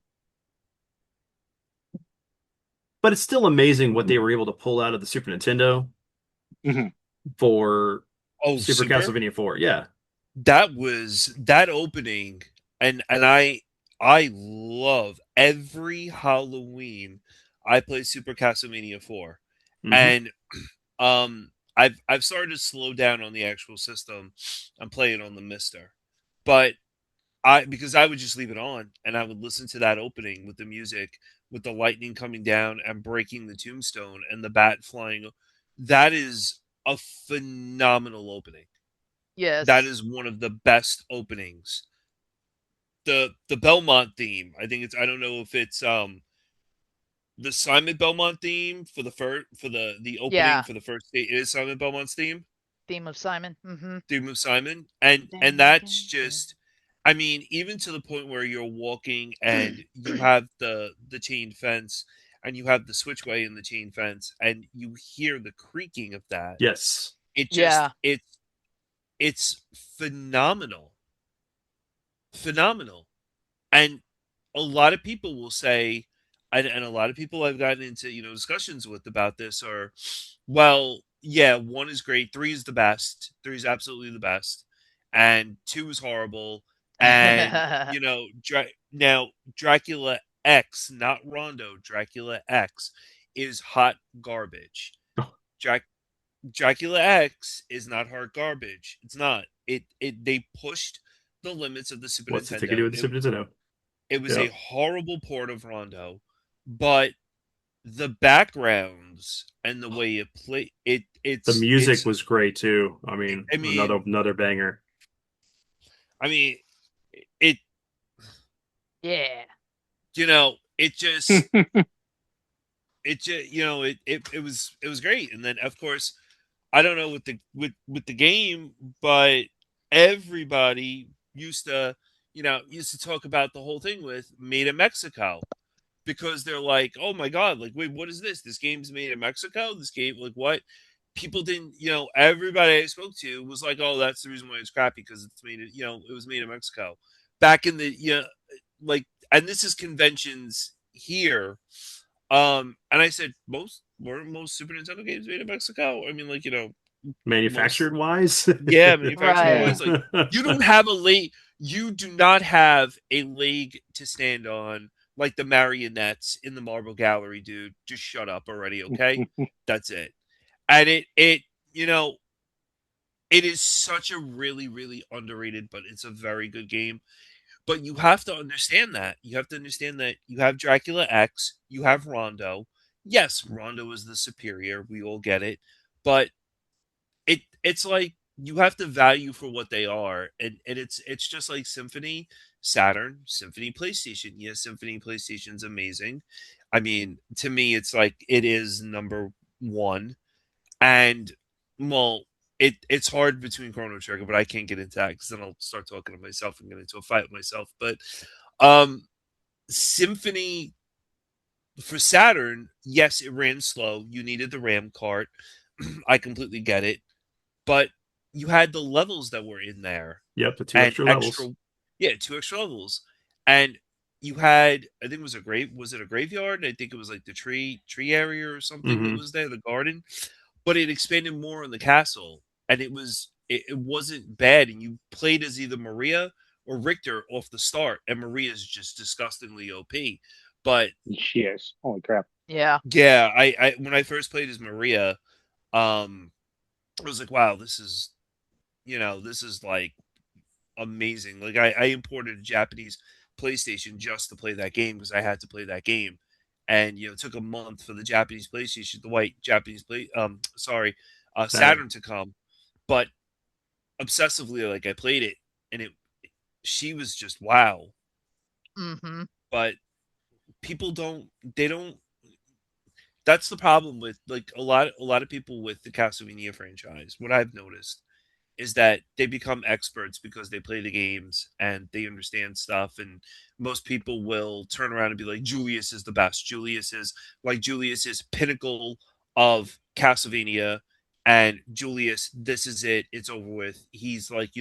But it's still amazing what they were able to pull out of the Super Nintendo mhm. for Oh, Super Super. Castlevania IV. Yeah. That was that opening, and I love every Halloween I play Super Castlevania 4, hmm and I've started to slow down on the actual system. I'm playing on the Mister, but I because I would just leave it on and I would listen to that opening with the music, with the lightning coming down and breaking the tombstone and the bat flying. That is a phenomenal opening. That Yes. is one of the best openings. The Belmont theme, I think it's I don't know if it's the Simon Belmont theme for the first for the opening Yeah. for the first state is Simon Belmont's Theme of Simon. Mhm. theme of Simon, and Dun, that's dun, dun. just I mean even to the point where you're walking and you have the chain fence and you have the switchway in the chain fence and you hear the creaking of that. Yes. It just Yeah. it's phenomenal, phenomenal. And a lot of people will say, and a lot of people I've gotten into discussions with about this are, well, yeah, one is great, three is the best, three is absolutely the best, and two is horrible, and now Dracula X, not Rondo, Dracula X is hot garbage. Drac- Dracula X is not hard garbage. It's not. It they pushed the limits of the Super What's it to do Nintendo. with the Super Nintendo? It was a Yep. horrible port of Rondo, but the backgrounds and the way it play The music it's was great too. I mean, I another mean another banger. I mean it Yeah. it just it was great. And then of course I don't know with the game, but everybody used to talk about the whole thing with made in Mexico, because they're like, oh my god, like wait, what is this? This game's made in Mexico? This game, like what? People didn't, everybody I spoke to was like, oh, that's the reason why it's crappy because it's made it, it was made in Mexico. Back in the, like, and this is conventions here. And I said, most Super Nintendo games made in Mexico? I mean, like, most, Manufactured wise. yeah, manufacturing Right. Yeah. wise, like, you don't have a leg, you do not have a leg to stand on like the marionettes in the Marble Gallery, dude. Just shut up already, okay? That's it. And you know, it is such a really, really underrated, but it's a very good game. But you have to understand that. You have to understand that you have Dracula X, you have Rondo. Yes, Rondo is the superior. We all get it. But it's like you have to value for what they are. And it's just like Symphony, Saturn, Symphony PlayStation. Yes, Symphony PlayStation's amazing. I mean, to me it's like it is number one. And well, it's hard between Chrono Trigger, but I can't get into that because then I'll start talking to myself and get into a fight with myself. But um Symphony for Saturn, yes, it ran slow. You needed the RAM cart. I completely get it. But you had the levels that were in there Yep, the two and extra levels. extra, yeah, two extra levels. And you had, I think it was was it a graveyard? I think it was like the tree area or something that Hmm. was there, the garden. But it expanded more on the castle, and it wasn't bad. And you played as either Maria or Richter off the start, and Maria's just disgustingly OP. But She is. Holy crap. Yeah. yeah, I when I first played as Maria, um, I was like, wow, this is like amazing. Like I imported a Japanese PlayStation just to play that game because I had to play that game. And it took a month for the Japanese PlayStation, the white Japanese Saturn. Saturn to come. But obsessively, like I played it, and she was just wow. Mm-hmm. But people don't, they don't. That's the problem with like a lot of people with the Castlevania franchise. What I've noticed is that they become experts because they play the games and they understand stuff. And most people will turn around and be like, Julius is the best. Julius is pinnacle of Castlevania. And Julius, this is it. It's over with. He's like,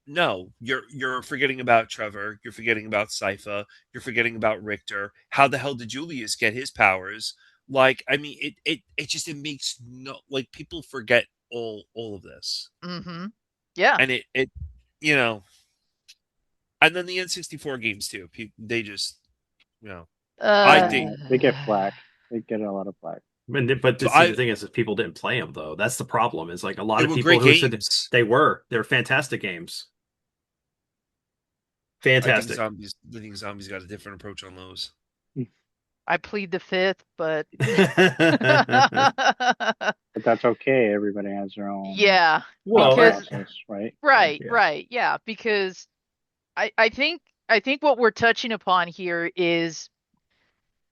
no, you're forgetting about Trevor. You're forgetting about Sypha. You're forgetting about Richter. How the hell did Julius get his powers? Like, I mean, it makes no, like, people forget all of this. Mm-hmm. Yeah. And it you know and then the N64 games too. They just, you know I think They get flack. They get a lot of flack. But so see, the I thing is people didn't play them though. That's the problem. Is like a lot they of were people great who said games. they're fantastic games. I think Fantastic. zombies got a different approach on those. I plead the fifth, but But that's okay. Everybody has their own yeah, Well, because process, right? So, right, yeah, because I think what we're touching upon here is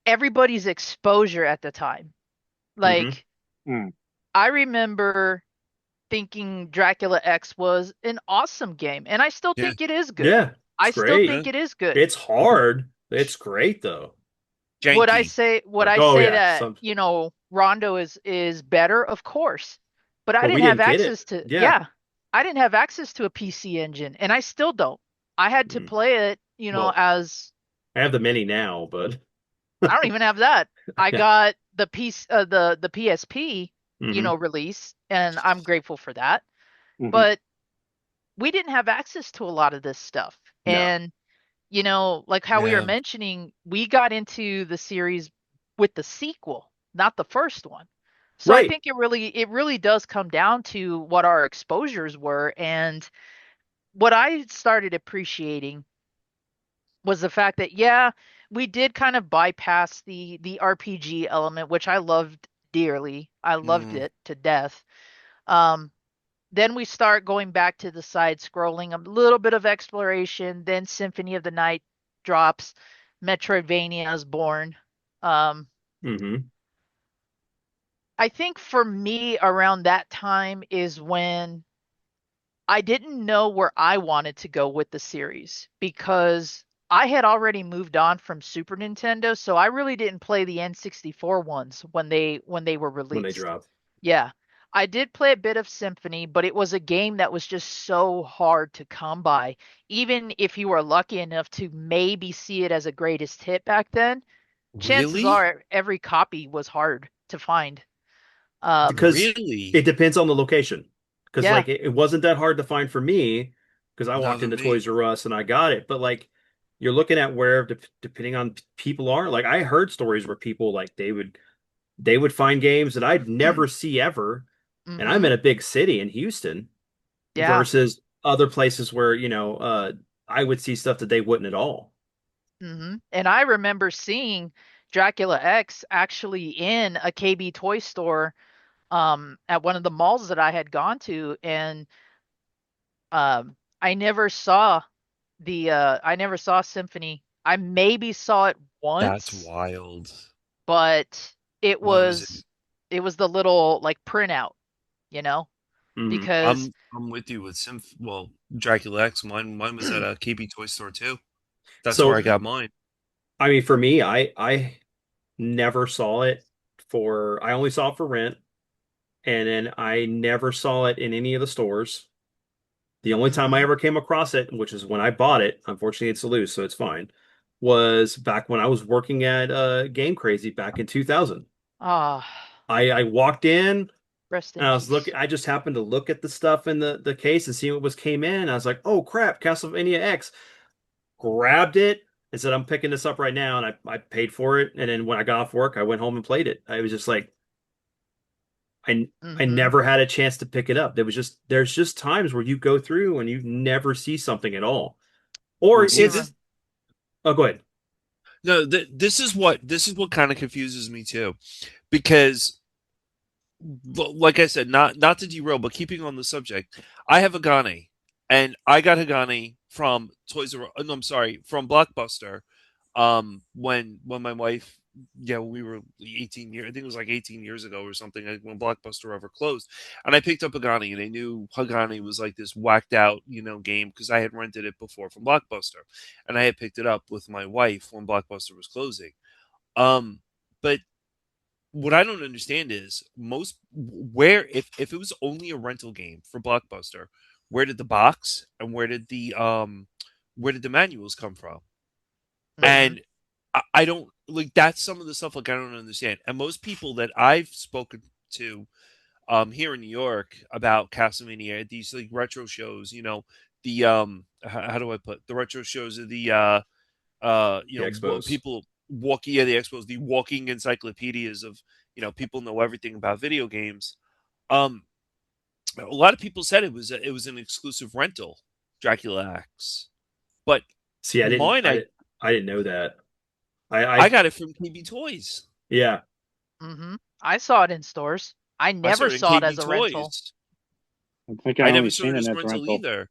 everybody's exposure at the time. hmm Like mm, I remember thinking Dracula X was an awesome game, and I still Yeah, think it is good. Yeah, it's I still great. yeah. think it is good. It's hard. It's great though. Janky. Would I Oh say yeah, that, some, Rondo is better? Of course. But I but we didn't have didn't get it. access to, Yeah. yeah. I didn't have access to a PC engine, and I still don't. I had to Mm. play it, Well, as I have the mini now, but I don't even have that. I yeah. got the piece the PSP, Hmm. release, and I'm grateful for that. mhm. But we didn't have access to a lot of this stuff. No. And like how we were Yeah. mentioning, we got into the series with the sequel, not the first one. So I Right. think it really does come down to what our exposures were. And what I started appreciating was the fact that, yeah, we did kind of bypass the RPG element, which I loved dearly. I loved Mm. it to death. Um, then we start going back to the side scrolling, a little bit of exploration, then Symphony of the Night drops, Metroidvania is born. Um, Hmm. I think for me around that time is when I didn't know where I wanted to go with the series because I had already moved on from Super Nintendo, so I really didn't play the N64 ones when they were When they released. drop. Yeah. I did play a bit of Symphony, but it was a game that was just so hard to come by. Even if you were lucky enough to maybe see it as a greatest hit back then, chances Really? are every copy was hard to find. Um, Because Really? it depends on the location. Because yeah. like it wasn't that hard to find for me because I Not walked for into me. Toys R Us and I got it. But like you're looking at where depending on people are. Like I heard stories where people like they would find games that I'd never see ever, and I'm Mm-hmm. in a big city in Houston Yeah. versus other places where I would see stuff that they wouldn't at all. And I remember seeing Dracula X actually in a KB toy store at one of the malls that I had gone to, and I never saw I never saw Symphony. I maybe saw it That's once, wild. but it Why was it? it was the little like printout, you know, Mhm. because I'm with you with well, Dracula X. Mine was at a KB toy store too. That's where I So, got mine. I mean, for me, I never saw it for, I only saw it for rent, and then I never saw it in any of the stores. The only time I hmm ever came across it, which is when I bought it, unfortunately it's loose, so it's fine, was back when I was working at Game Crazy back in 2000. ah, I walked in rest and in I was looking, peace. I just happened to look at the stuff in the case and see what was came in. I was like, oh crap, Castlevania X. Grabbed it and said, I'm picking this up right now. And I paid for it. And then when I got off work, I went home and played it. I was just like, I hmm never had a chance to pick it up. There's just times where you go through and you never see something at all. Or Well, see Me, it's, this. oh, go ahead. No, this is what kind of confuses me too, because like I said, not to derail, but keeping on the subject, I have a Gane, and I got Hagane from Toys R. No, I'm sorry, from Blockbuster. When my wife, yeah, we were 18 years. I think it was like 18 years ago or something, like when Blockbuster ever closed, and I picked up Hagane, and I knew Hagane was like this whacked out, game because I had rented it before from Blockbuster, and I had picked it up with my wife when Blockbuster was closing. Um, but what I don't understand is most where if it was only a rental game for Blockbuster, where did the box and where did the manuals come from? hmm And I don't like that's some of the stuff like I don't understand. And most people that I've spoken to here in New York about Castlevania at these like retro shows, the how do I put the retro shows of the The Expos. people walking, yeah, the expos, the walking encyclopedias of, people know everything about video games. Um, a lot of people said it was an exclusive rental, Dracula X, but See, mine, I didn't know that. I I, got it from KB Toys. yeah. I saw it in stores. I I saw never it in saw it KB as a rental. Toys. I think I I only never saw seen it it as as a rental rental. either.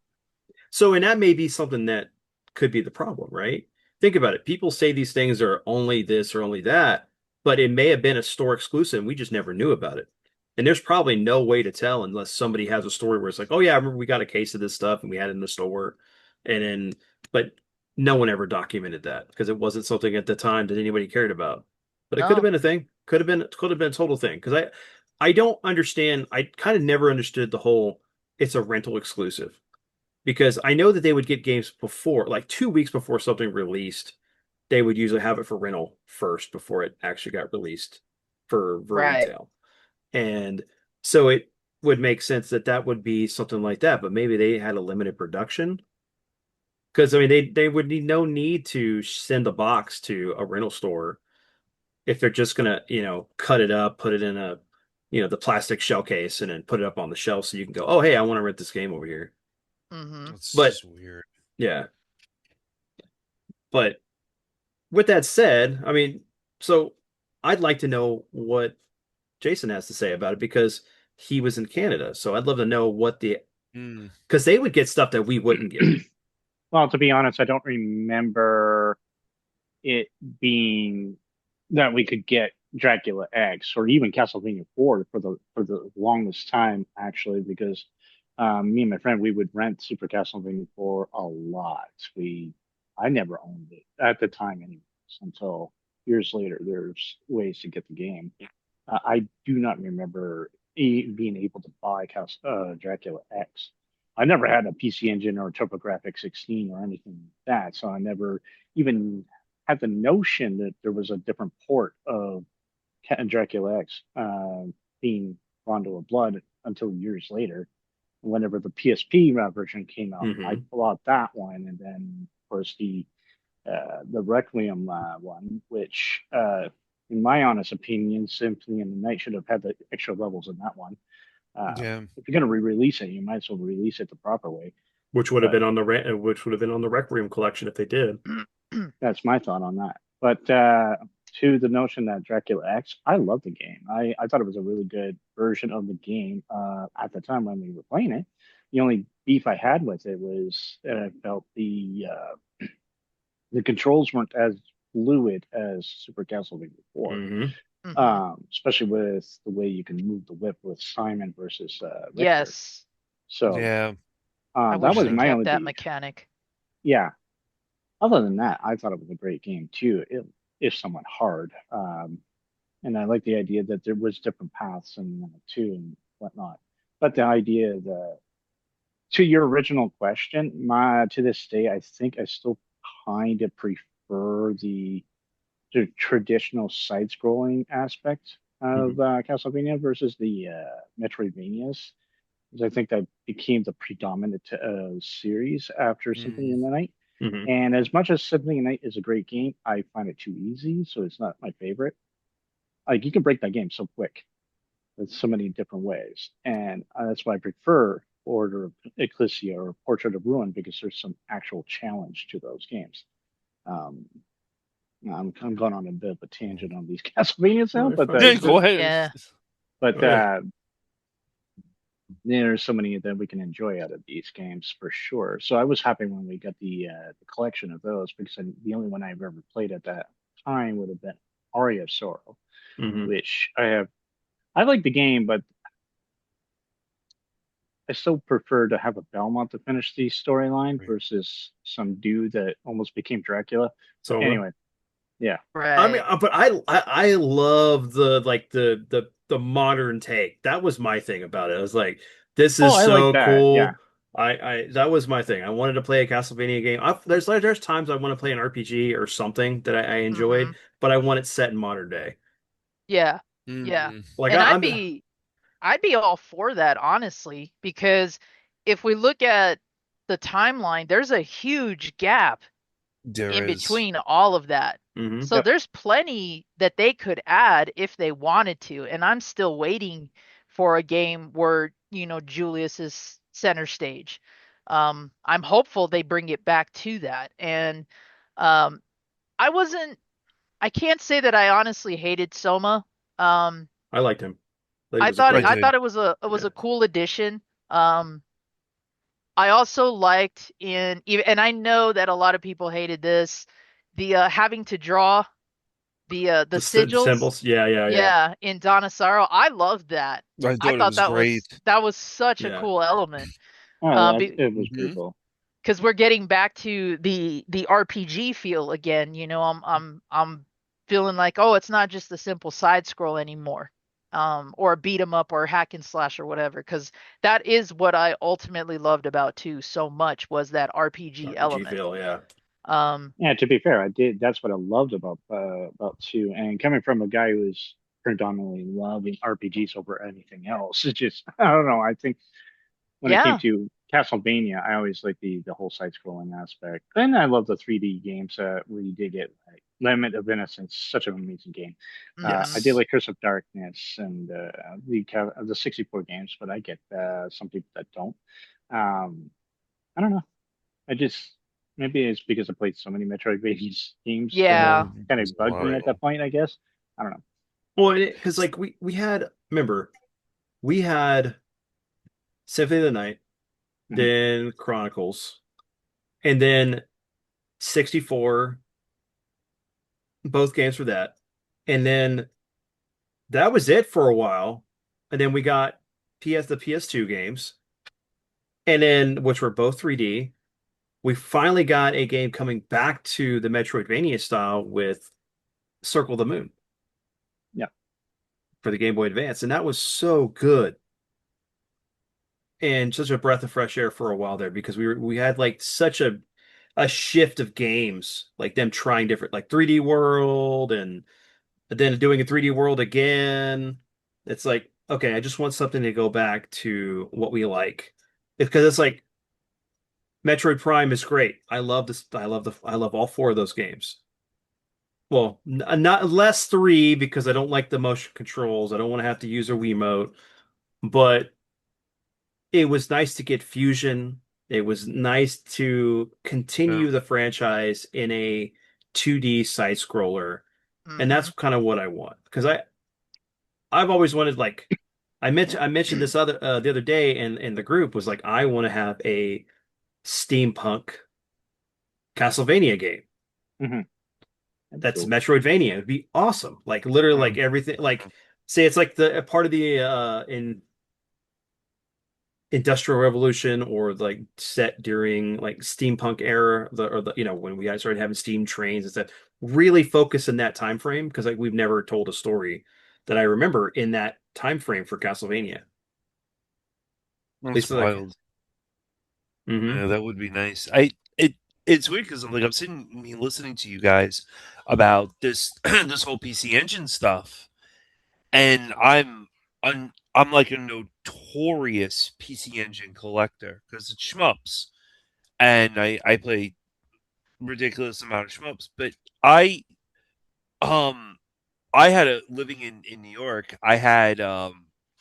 So, and that may be something that could be the problem, right? Think about it. People say these things are only this or only that, but it may have been a store exclusive and we just never knew about it. And there's probably no way to tell unless somebody has a story where it's like, oh yeah, I remember we got a case of this stuff and we had it in the store. And then, but no one ever documented that because it wasn't something at the time that anybody cared about. But it could have No, been a thing. Could have been a total thing. Because I don't understand. I kind of never understood the whole it's a rental exclusive because I know that they would get games before, like 2 weeks before something released. They would usually have it for rental first before it actually got released for right. retail. And so it would make sense that that would be something like that, but maybe they had a limited production because I mean they would need no need to send a box to a rental store if they're just gonna, cut it up, put it in a, the plastic shell case and then put it up on the shelf so you can go, oh hey, I want to rent this game over here. hmm It's But just weird. yeah, but with that said, I mean, so I'd like to know what Jason has to say about it because he was in Canada. So I'd love to know what the Mm, because they would get stuff that we wouldn't get. Well, to be honest, I don't remember it being that we could get Dracula X or even Castlevania 4 for the longest time, actually, because me and my friend we would rent Super Castlevania 4 a lot. I never owned it at the time, anyways, until years later. There's ways to get the game. I do not remember being able to buy Dracula X. I never had a PC Engine or a TurboGrafx 16 or anything like that, so I never even had the notion that there was a different port of Dracula X being Rondo of Blood until years later. Whenever the PSP version came out, I Hmm. bought that one, and then of course the Requiem one, which, in my honest opinion, Symphony and the Night should have had the extra levels in that one. yeah. If you're going to re-release it, you might as well release it the proper way. Which would have But been on the Requiem collection if they did. that's my thought on that. But to the notion that Dracula X, I love the game. I thought it was a really good version of the game at the time when we were playing it. The only beef I had with it was that I felt the controls weren't as fluid as Super Castlevania IV, Hmm. especially with the way you can move the whip with Simon versus Richter. Yes. So Yeah. I that wish was they my kept only that beef. mechanic. Yeah. Other than that, I thought it was a great game too. It is somewhat hard, and I like the idea that there was different paths and too and whatnot. But the idea the to your original question, my to this day, I think I still kind of prefer the traditional side-scrolling aspect Hmm. of Castlevania versus the Metroidvanias. Because I think that became the predominant series after Symphony Mm. in the Night. Hmm. And as much as Symphony of the Night is a great game, I find it too easy, so it's not my favorite. Like you can break that game so quick in so many different ways, and that's why I prefer Order of Ecclesia or Portrait of Ruin because there's some actual challenge to those games. Um, I'm going on a bit of a tangent on these Castlevania No, now, you're but fine. Yeah, go ahead. Yeah. but Go ahead. there's so many that we can enjoy out of these games for sure. So I was happy when we got the collection of those because the only one I've ever played at that time would have been Aria of Sorrow, Hmm. which I have. I like the game, but I still prefer to have a Belmont to finish the storyline versus some dude that almost became Dracula. Soma. Anyway, yeah. I mean, Right. but I love the modern take. That was my thing about it. I was like, this Oh, is I like so that. Yeah. cool. I that was my thing. I wanted to play a Castlevania game. There's times I want to play an RPG or something that I Hmm. enjoyed, but I want it set in modern day. Yeah. Yeah. Mm. Like And I'm I'd be all for that, honestly, because if we look at the timeline, there's a huge gap There in is. between all of that. hmm So Yep. there's plenty that they could add if they wanted to. And I'm still waiting for a game where, Julius is center stage. I'm hopeful they bring it back to that. And um, I wasn't, I can't say that I honestly hated Soma. Um, I liked him. I think it I was a thought I cool. I did. thought it was a Yeah. cool addition. I also liked and I know that a lot of people hated this, the having to draw the sigils. Symbols. Yeah, yeah, yeah, Yeah, in Donisaro. I loved that. I I thought it thought was great. that was such a yeah. cool element. Oh, Be, it was pretty Hmm. cool. because we're getting back to the RPG feel again. I'm feeling like, oh, it's not just a simple side scroll anymore, or a beat 'em up or hack and slash or whatever. Because that is what I ultimately loved about 2 so much was that RPG RPG element. feel. Yeah. Yeah, to be fair, I did. That's what I loved about two. And coming from a guy who's predominantly loving RPGs over anything else, it just I don't know. I think when it came Yeah. to Castlevania, I always liked the whole side scrolling aspect. And I love the 3D games where you did get like Limit of Innocence, such an amazing game. I did Yes. Hmm. like Curse of Darkness and the 64 games, but I get some people that don't. Um, I don't know. I just maybe it's because I played so many Metroidvania games that Yeah. Yeah, it kind there's of a bugged lot me of at that them. point. I guess I don't know. Well, because like we had remember we had Symphony of the Night, Mhm. then Chronicles, and then 64, both games for that. And then that was it for a while. And then we got the PS2 games, and then which were both 3D. We finally got a game coming back to the Metroidvania style with Circle the Moon Yeah, for the Game Boy Advance, and that was so good. And such a breath of fresh air for a while there because we had like such a shift of games, like them trying different like 3D World and then doing a 3D World again. It's like, okay, I just want something to go back to what we like. Because it's like Metroid Prime is great. I love this. I love all four of those games. Well, not less three because I don't like the motion controls. I don't want to have to use a Wiimote, but it was nice to get Fusion It was nice to Yeah. continue the franchise in a 2D side scroller, and Mm-hmm. that's kind of what I want because I've always wanted like I mentioned this the other day in the group was like I want to have a steampunk Castlevania game Hmm. That'd be that's cool. Metroidvania. It'd be awesome. Like literally like Mm. everything like say it's like the a part of the in Industrial Revolution or like set during like steampunk era or the when we started having steam trains and stuff really focus in that time frame because like we've never told a story that I remember in that time frame for Castlevania. At That's least like wild. hmm Yeah, that would be nice. It's weird because I'm sitting me listening to you guys about this this whole PC Engine stuff, and I'm like a notorious PC Engine collector because it's shmups, and I play ridiculous amount of shmups. But I um I had a living in New York. I had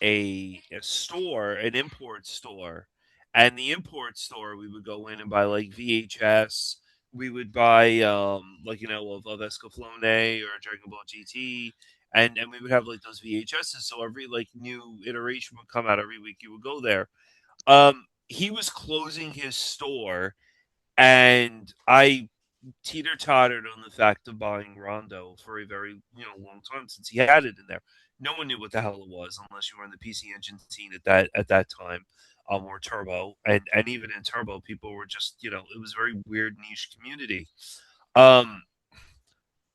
a store, an import store, and the import store we would go in and buy like VHS. We would buy of Escaflowne or Dragon Ball GT, and we would have like those VHSs. So every like new iteration would come out every week. You would go there. He was closing his store, and I teeter-tottered on the fact of buying Rondo for a very long time since he had it in there. No one knew what the hell it was unless you were in the PC Engine scene at that time, or Turbo, and even in Turbo, people were just it was a very weird niche community. Um,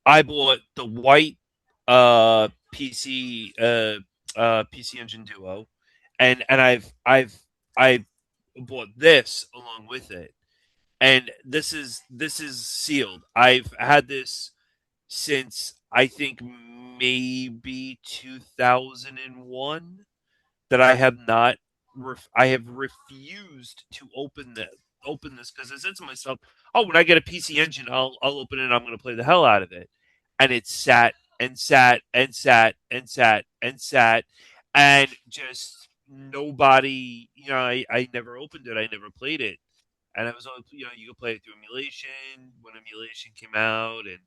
I bought the white PC Engine Duo, and I bought this along with it, and this is sealed. I've had this since I think maybe 2001 that I have not. I have refused to open this because I said to myself, "Oh, when I get a PC Engine, I'll open it. And I'm going to play the hell out of it." And it sat and sat and sat and sat and sat, and just nobody. I never opened it. I never played it, and I was only you could play it through emulation when emulation came out, and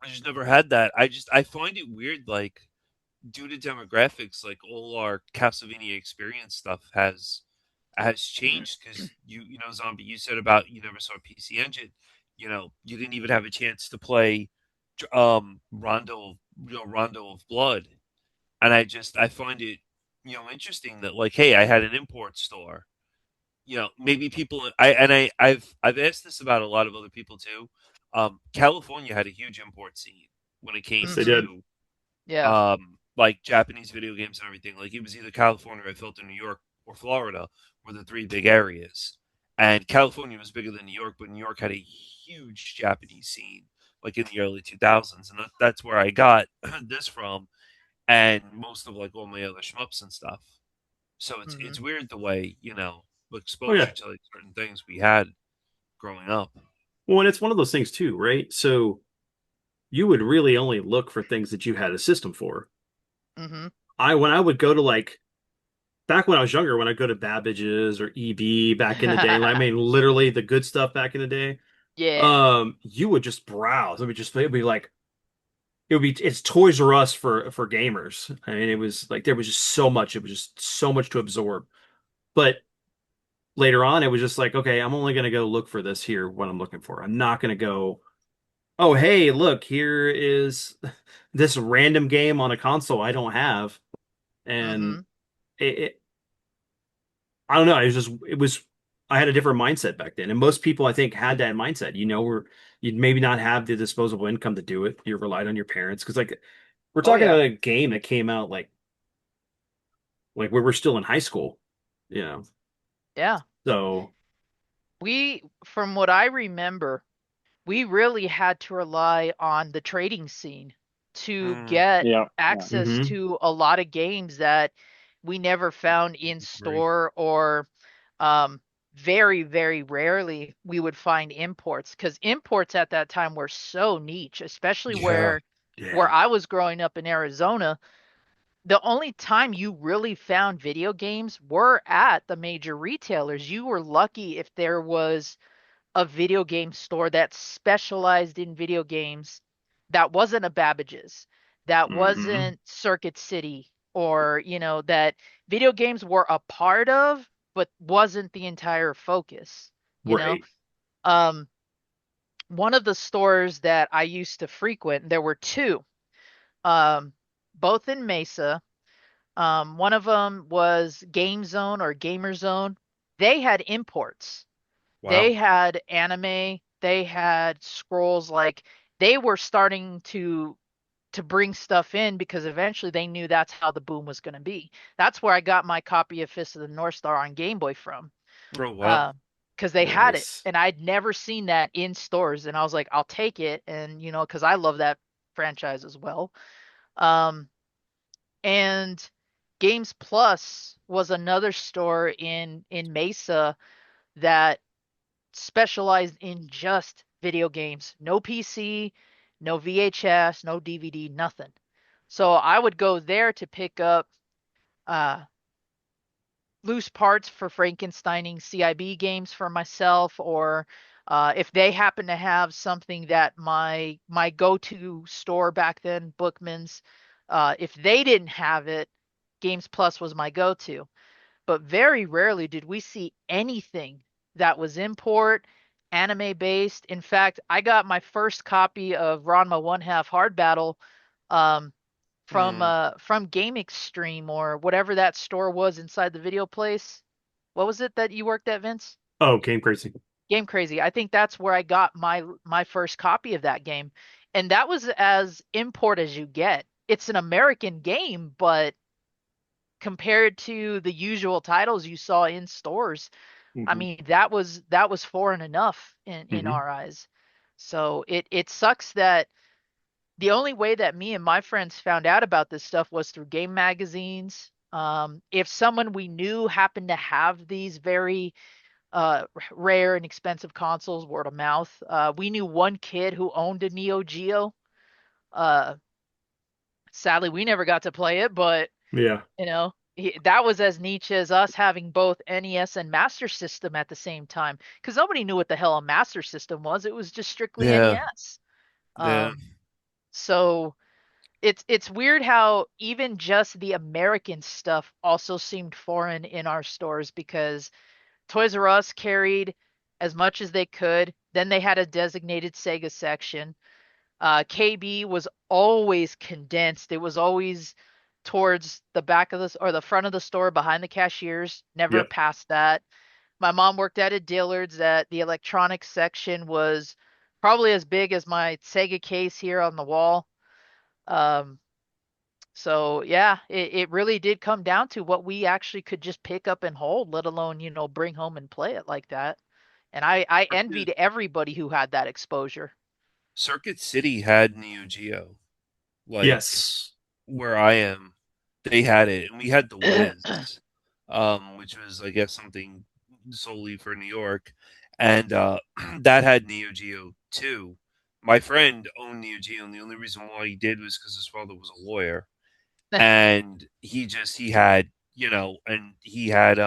I just never had that. I find it weird, like due to demographics, like all our Castlevania experience stuff has changed because Zombie, you said about you never saw a PC Engine, you didn't even have a chance to play Rondo of Blood, and I find it interesting that like hey I had an import store. Maybe people I've asked this about a lot of other people too. California had a huge import scene when it came yes they Mm-hmm. did. to Yeah. like Japanese video games and everything. Like it was either California, I felt, in New York or Florida were the three big areas. And California was bigger than New York, but New York had a huge Japanese scene, like in the early 2000s, and that's where I got this from, and most of like all my other shmups and stuff. So Mm-hmm. it's weird the way Oh yeah. exposure to like certain things we had growing up. Well, and it's one of those things too, right? So you would really only look for things that you had a system for. Mm-hmm. I when I would go to like back when I was younger, when I go to Babbage's or EB back in the day, I mean literally the good stuff back in the day, Yeah. you would just browse. It'd be like it's Toys R Us for gamers. I mean, it was like there was just so much. It was just so much to absorb. But later on, it was just like, okay, I'm only gonna go look for this here, what I'm looking for. I'm not gonna go, oh, hey, look, here is this random game on a console I don't have. Mm-hmm. And it I don't know, I had a different mindset back then. And most people I think had that mindset, where you'd maybe not have the disposable income to do it. You relied on your parents. Because like we're Oh talking yeah. about a game that came out like we were still in high school, you know. Yeah. So From what I remember, we really had to rely on the trading scene to Mm, get Yeah. Yeah. access mhm. to a lot of games that we never found in agree. store, or um, very, very rarely we would find imports, because imports at that time were so niche, especially Yeah. where Yeah. I was growing up in Arizona. the only time you really found video games were at the major retailers. You were lucky if there was a video game store that specialized in video games that wasn't a Babbage's, that Hmm. wasn't Circuit City, or, that video games were a part of, but wasn't the entire focus, you know? Right. Um, One of the stores that I used to frequent, there were two, um, both in Mesa. One of them was Game Zone or Gamer Zone. They had imports. Wow. They had anime, they had scrolls, like they were starting to bring stuff in because eventually they knew that's how the boom was going to be. That's where I got my copy of Fist of the North Star on Game Boy from. Oh wow. Uh, because they had it Nice. and I'd never seen that in stores, and I was like, I'll take it, and because I love that franchise as well. Um, and Games Plus was another store in Mesa that specialized in just video games. No PC, no VHS, no DVD, nothing. So I would go there to pick up uh, loose parts for Frankensteining CIB games for myself, or if they happen to have something that my go-to store back then, Bookman's, if they didn't have it, Games Plus was my go-to. But very rarely did we see anything that was import, anime based. In fact, I got my first copy of Ranma One Half Hard Battle um, Mm. from Game Extreme or whatever that store was inside the video place. What was it that you worked at, Vince? Oh, Game Crazy. Game Crazy. I think that's where I got my first copy of that game. And that was as import as you get. It's an American game, but compared to the usual titles you saw in stores, I Hmm. mean, that was foreign enough in Hmm. our eyes. So it sucks that the only way that me and my friends found out about this stuff was through game magazines. If someone we knew happened to have these very rare and expensive consoles, word of mouth. We knew one kid who owned a Neo Geo. Uh, Sadly, we never got to play it, but Yeah. that was as niche as us having both NES and Master System at the same time, because nobody knew what the hell a Master System was. It was just strictly Yeah. NES. Yeah. So it's weird how even just the American stuff also seemed foreign in our stores, because Toys R Us carried as much as they could. Then they had a designated Sega section. KB was always condensed. It was always towards the back of the or the front of the store behind the cashiers, never Yep. past that. My mom worked at a Dillard's that the electronics section was probably as big as my Sega case here on the wall. Um, so yeah, it really did come down to what we actually could just pick up and hold, let alone, bring home and play it like that. And I envied everybody who had that exposure. Circuit City had Neo Geo. Like Yes. where I am, they had it, and we had the Wiz, which was I guess something solely for New York, and that had Neo Geo too. My friend owned Neo Geo, and the only reason why he did was because his father was a lawyer, and he had and he had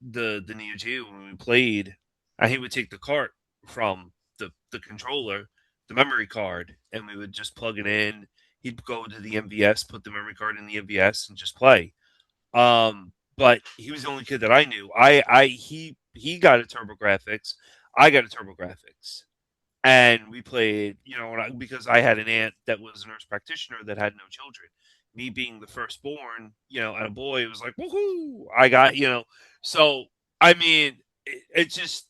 the Neo Geo when we played, and he would take the cart from the controller, the memory card, and we would just plug it in. He'd go to the MVS, put the memory card in the MVS, and just play. But he was the only kid that I knew. He got a TurboGrafx. I got a TurboGrafx, and we played. Because I had an aunt that was a nurse practitioner that had no children. Me being the firstborn, and a boy, it was like woohoo! I got. So I mean, it's just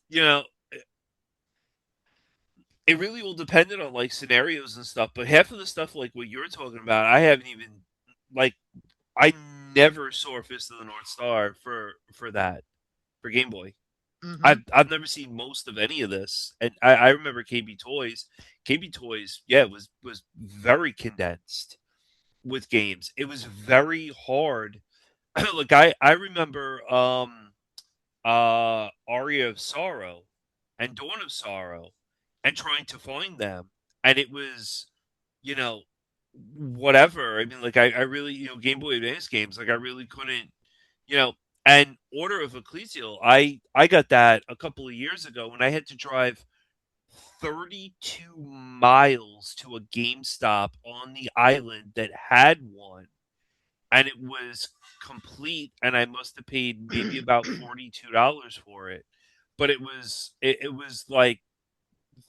it really will depend on like scenarios and stuff. But half of the stuff like what you're talking about, I haven't even like I never saw Fist of the North Star for that for Game Boy. Hmm. I've never seen most of any of this, and I remember KB Toys. KB Toys, yeah, was very condensed with games. It was very hard. Like I remember Aria of Sorrow and Dawn of Sorrow and trying to find them, and it was you know whatever. I mean, like I really, Game Boy Advance games, like I really couldn't, you know. And Order of Ecclesial, I got that a couple of years ago when I had to drive 32 miles to a GameStop on the island that had one, and it was complete, and I must have paid maybe about $42 for it. But it was like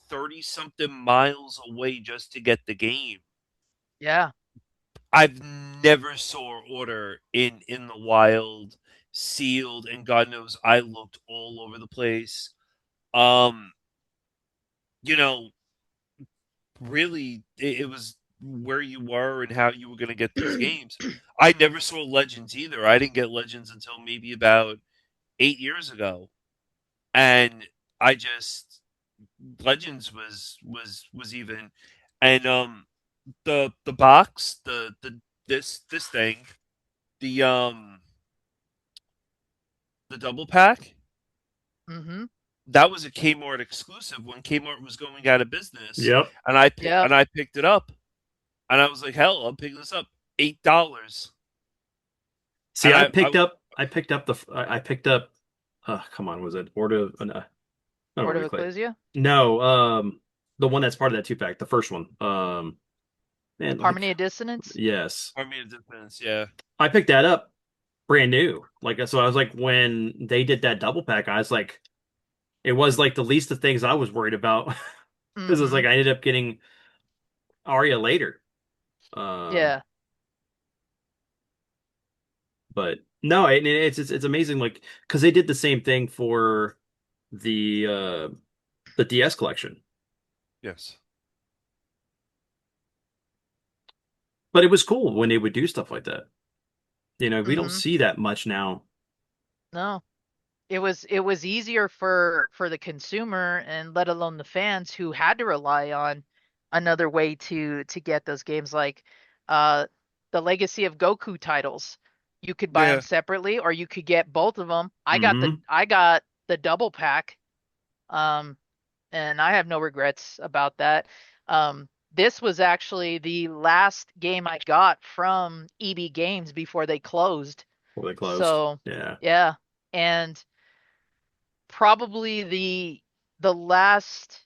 30 something miles away just to get the game. Yeah. I've never saw Order in the wild, sealed, and God knows I looked all over the place. Um, you know, really, it was where you were and how you were going to get these games. I never saw Legends either. I didn't get Legends until maybe about 8 years ago, and I just Legends was even, and the box, this thing, the the double pack, Mm-hmm. that was a Kmart exclusive when Kmart was going out of business, Yep. Yep. and I picked it up, and I was like, hell, I'm picking this up, $8, See, and I picked up. Come on, was it Order? No, not Order Order of of Clay. Ecclesia? No, the one that's part of that two pack, the first one. Man, like Harmony of Dissonance? yes, Army of Defense, yeah, I picked that up brand new. Like so, I was like, when they did that double pack, I was like, it was like the least of things I was worried about because it's Mm-hmm. like I ended up getting Arya later. Um, Yeah. but no, it's amazing, like because they did the same thing for the DS collection, yes, but it was cool when they would do stuff like that. We don't Mm-hmm. see that much now. No. It was easier for the consumer and let alone the fans who had to rely on another way to get those games like uh the Legacy of Goku titles. You could buy them yeah, separately or you could get both of them. Hmm. I got the double pack. Um and I have no regrets about that. This was actually the last game I got from EB Games before they closed. Before they closed. So, Yeah. yeah. And probably the last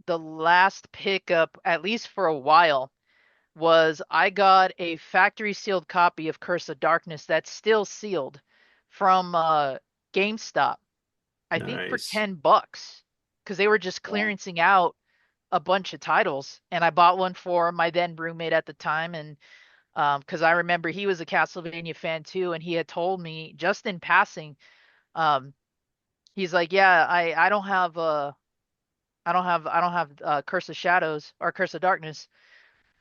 the last pickup, at least for a while, was I got a factory sealed copy of Curse of Darkness that's still sealed from GameStop. I think for Nice. $10 because they were just Wow. clearancing out a bunch of titles, and I bought one for my then roommate at the time, and because I remember he was a Castlevania fan too, and he had told me just in passing, um, he's like, yeah, I don't have Curse of Shadows or Curse of Darkness.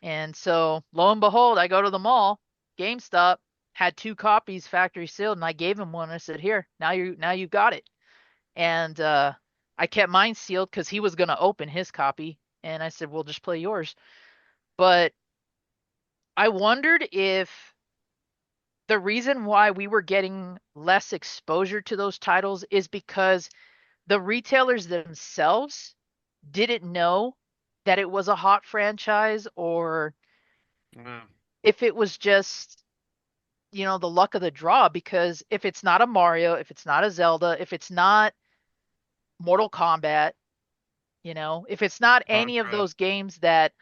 And so lo and behold, I go to the mall, GameStop had two copies factory sealed, and I gave him one. I said, "Here, now you've got it." And I kept mine sealed because he was gonna open his copy, and I said, "We'll just play yours." But I wondered if the reason why we were getting less exposure to those titles is because the retailers themselves didn't know that it was a hot franchise or yeah. if it was just, the luck of the draw. Because if it's not a Mario, if it's not a Zelda, if it's not Mortal Kombat, if it's not any of Contra. those games that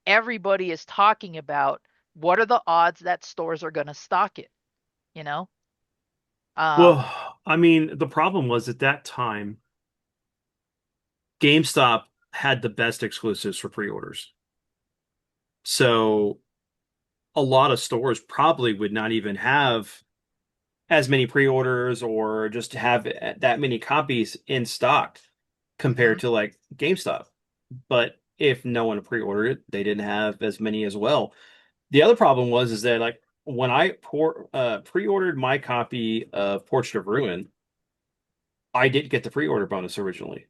everybody is talking about, what are the odds that stores are going to stock it, you know? Um, Well, I mean, the problem was at that time, GameStop had the best exclusives for pre-orders. So a lot of stores probably would not even have as many pre-orders or just have that many copies in stock compared mhm, to like GameStop. But if no one pre-ordered it, they didn't have as many as well. The other problem was is that like when I pre-ordered my copy of Portrait of Ruin, I didn't get the pre-order bonus originally.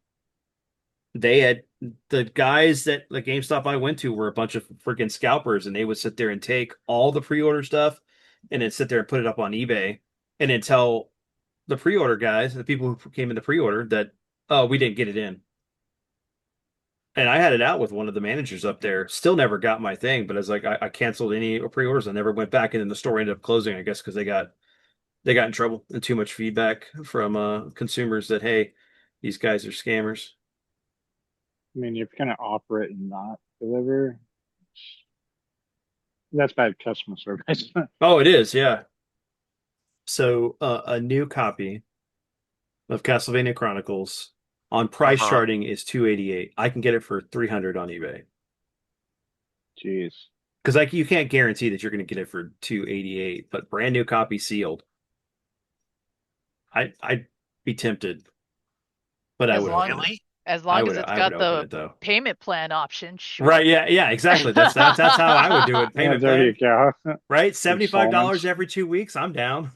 They had the guys that the GameStop I went to were a bunch of freaking scalpers, and they would sit there and take all the pre-order stuff and then sit there and put it up on eBay and then tell the pre-order guys, the people who came in the pre-order, that oh, we didn't get it in. And I had it out with one of the managers up there. Still never got my thing, but I was like, I canceled any pre-orders. I never went back, and then the store ended up closing, I guess, because they got in trouble and too much feedback from consumers that, hey, these guys are scammers. I mean, if you're gonna offer it and not deliver, that's bad customer service. Oh, it is, yeah. So a new copy of Castlevania Chronicles on price Uh-huh. charting is 288. I can get it for 300 on eBay. Jeez. Because like you can't guarantee that you're going to get it for 288, but brand new copy sealed. I'd be tempted, but I As would long open it. Really? as I long as would it's I would got open the it though. payment plan option, sure. Right, yeah, yeah, exactly. That's how I would do it. Yeah, Payment there you plan, go. right? $75 Installments. every 2 weeks. I'm down.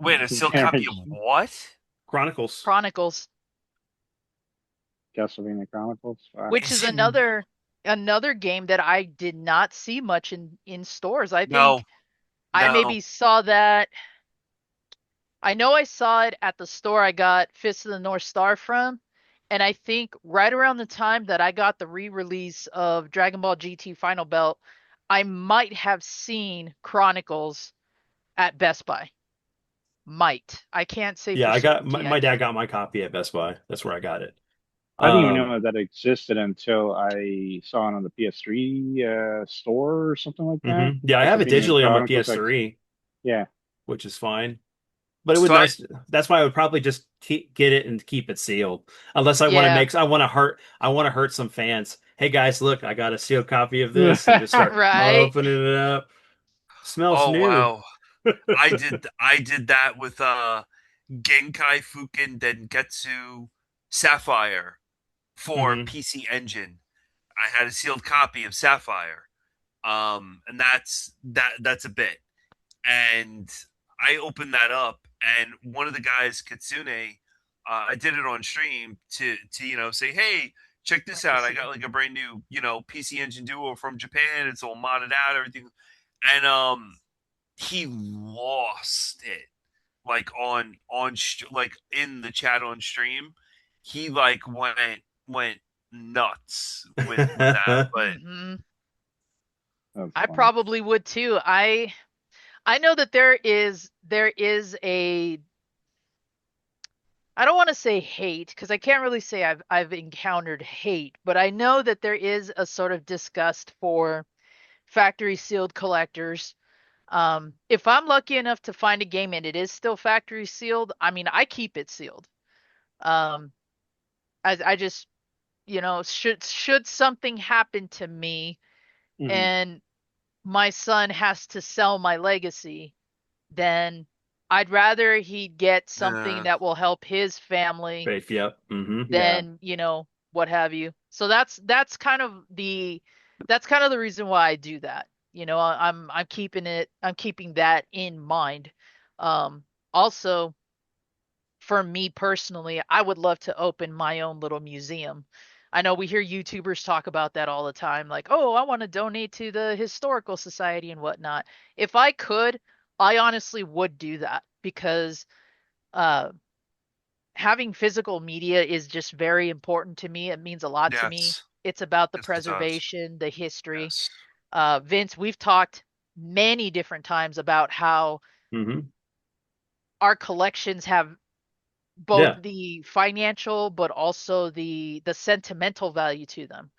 Wait, a sealed copy of Guaranteed. what? Chronicles. Chronicles, Castlevania Chronicles. Wow. which is Is it? another game that I did not see much in stores. I No, think I no. maybe saw that. I know I saw it at the store I got Fist of the North Star from, and I think right around the time that I got the re-release of Dragon Ball GT Final Belt, I might have seen Chronicles at Best Buy. Might. I can't say Yeah, for I got my, certainty. I my dad can't. got my copy at Best Buy. That's where I got it. I didn't even Um, know that existed until I saw it on the PS3 store or something like that. Yeah, I have it Castlevania digitally on my Chronicles X. PS3, Yeah. which is fine. But it would So I, nice. That's why I would probably just get it and keep it sealed, unless Yeah. I want to hurt some fans. Hey guys, look, I got a sealed copy of this, and just start Right? opening it up. Smells oh new. wow. I did that with Genkai Fuken Dengetsu Sapphire for Hmm. PC Engine. I had a sealed copy of Sapphire. And that's a bit. And I opened that up, and one of the guys, Kitsune, I did it on stream to say, hey, check this out. I got like a brand new PC Engine Duo from Japan. It's all modded out, everything, and he lost it like like in the chat on stream. He like went nuts with that, but Hmm. That's I funny. probably would too. I know that there is a, I don't want to say hate because I can't really say I've encountered hate, but I know that there is a sort of disgust for factory sealed collectors. If I'm lucky enough to find a game and it is still factory sealed, I mean I keep it sealed. Um, I just, should something happen to me Mhm. and my son has to sell my legacy, then I'd rather he get something uh, that will help his family Faith, yep. Yeah. than, what have you. So that's kind of the reason why I do that. I'm keeping that in mind. Also, for me personally, I would love to open my own little museum. I know we hear YouTubers talk about that all the time, like, oh, I want to donate to the historical society and whatnot. If I could, I honestly would do that because uh, having physical media is just very important to me. It means a lot to me. yes, It's about the yes, it does. preservation, the history. Yes. Vince, we've talked many different times about how Hmm. our collections have both Yeah. the financial but also the sentimental value to them.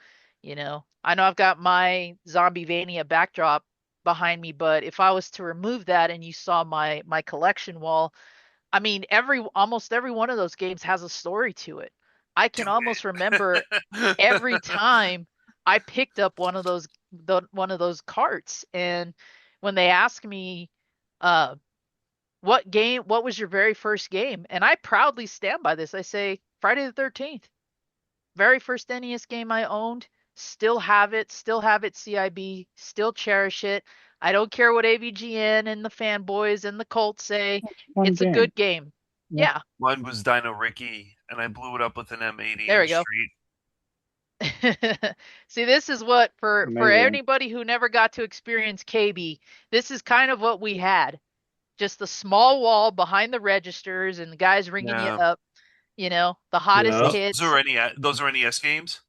I know I've got my Zombievania backdrop behind me, but if I was to remove that and you saw my collection wall, I mean almost every one of those games has a story to it. I Do can almost remember every it. time I picked up one of those carts, and when they ask me uh what was your very first game? And I proudly stand by this. I say Friday the 13th. Very first NES game I owned. Still have it CIB, still cherish it. I don't care what AVGN and the fanboys and the cult say. It's a fun It's a game. good game. Yeah. Yeah, Mine was Dino Ricky, and I blew it up with an M80 there in we the go. street. See, this is what for Amazing. anybody who never got to experience KB, this is kind of what we had. Just a small wall behind the registers and the guys ringing you Yeah, up, the hottest Yeah. those hits. are NES. Those are NES games.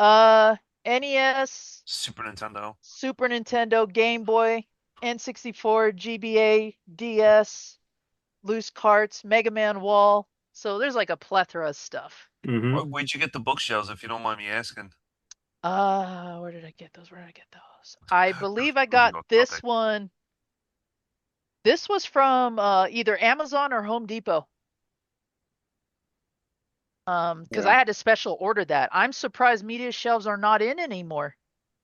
Uh, NES, Super Nintendo. Super Nintendo, Game Boy, N64, GBA, DS, loose carts, Mega Man Wall. So there's like a plethora of stuff. Hmm. Where'd you get the bookshelves, if you don't mind me asking? Where did I get those? Where did I get those? I believe I Moving got off this topic. one. This was from either Amazon or Home Depot. Because Yeah. I had to special order that. I'm surprised media shelves are not in anymore.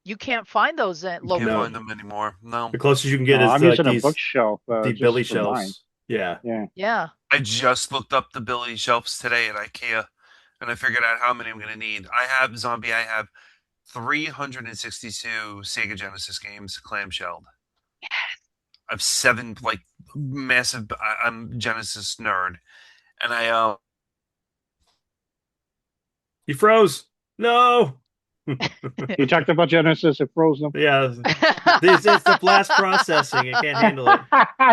You can't find those You can't locally. No, find them anymore. No. the closest you can get No, is I'm like using a these bookshelf the Billy just for mine. shelves. Yeah. Yeah. Yeah. I just looked up the Billy shelves today at IKEA, and I figured out how many I'm going to need. I have Zombie. I have 362 Sega Genesis games clamshelled. I have 7 like massive. I'm Genesis nerd, and I He froze. No. You talked about Genesis, it froze them. Yeah. It's the blast processing. It can't handle it.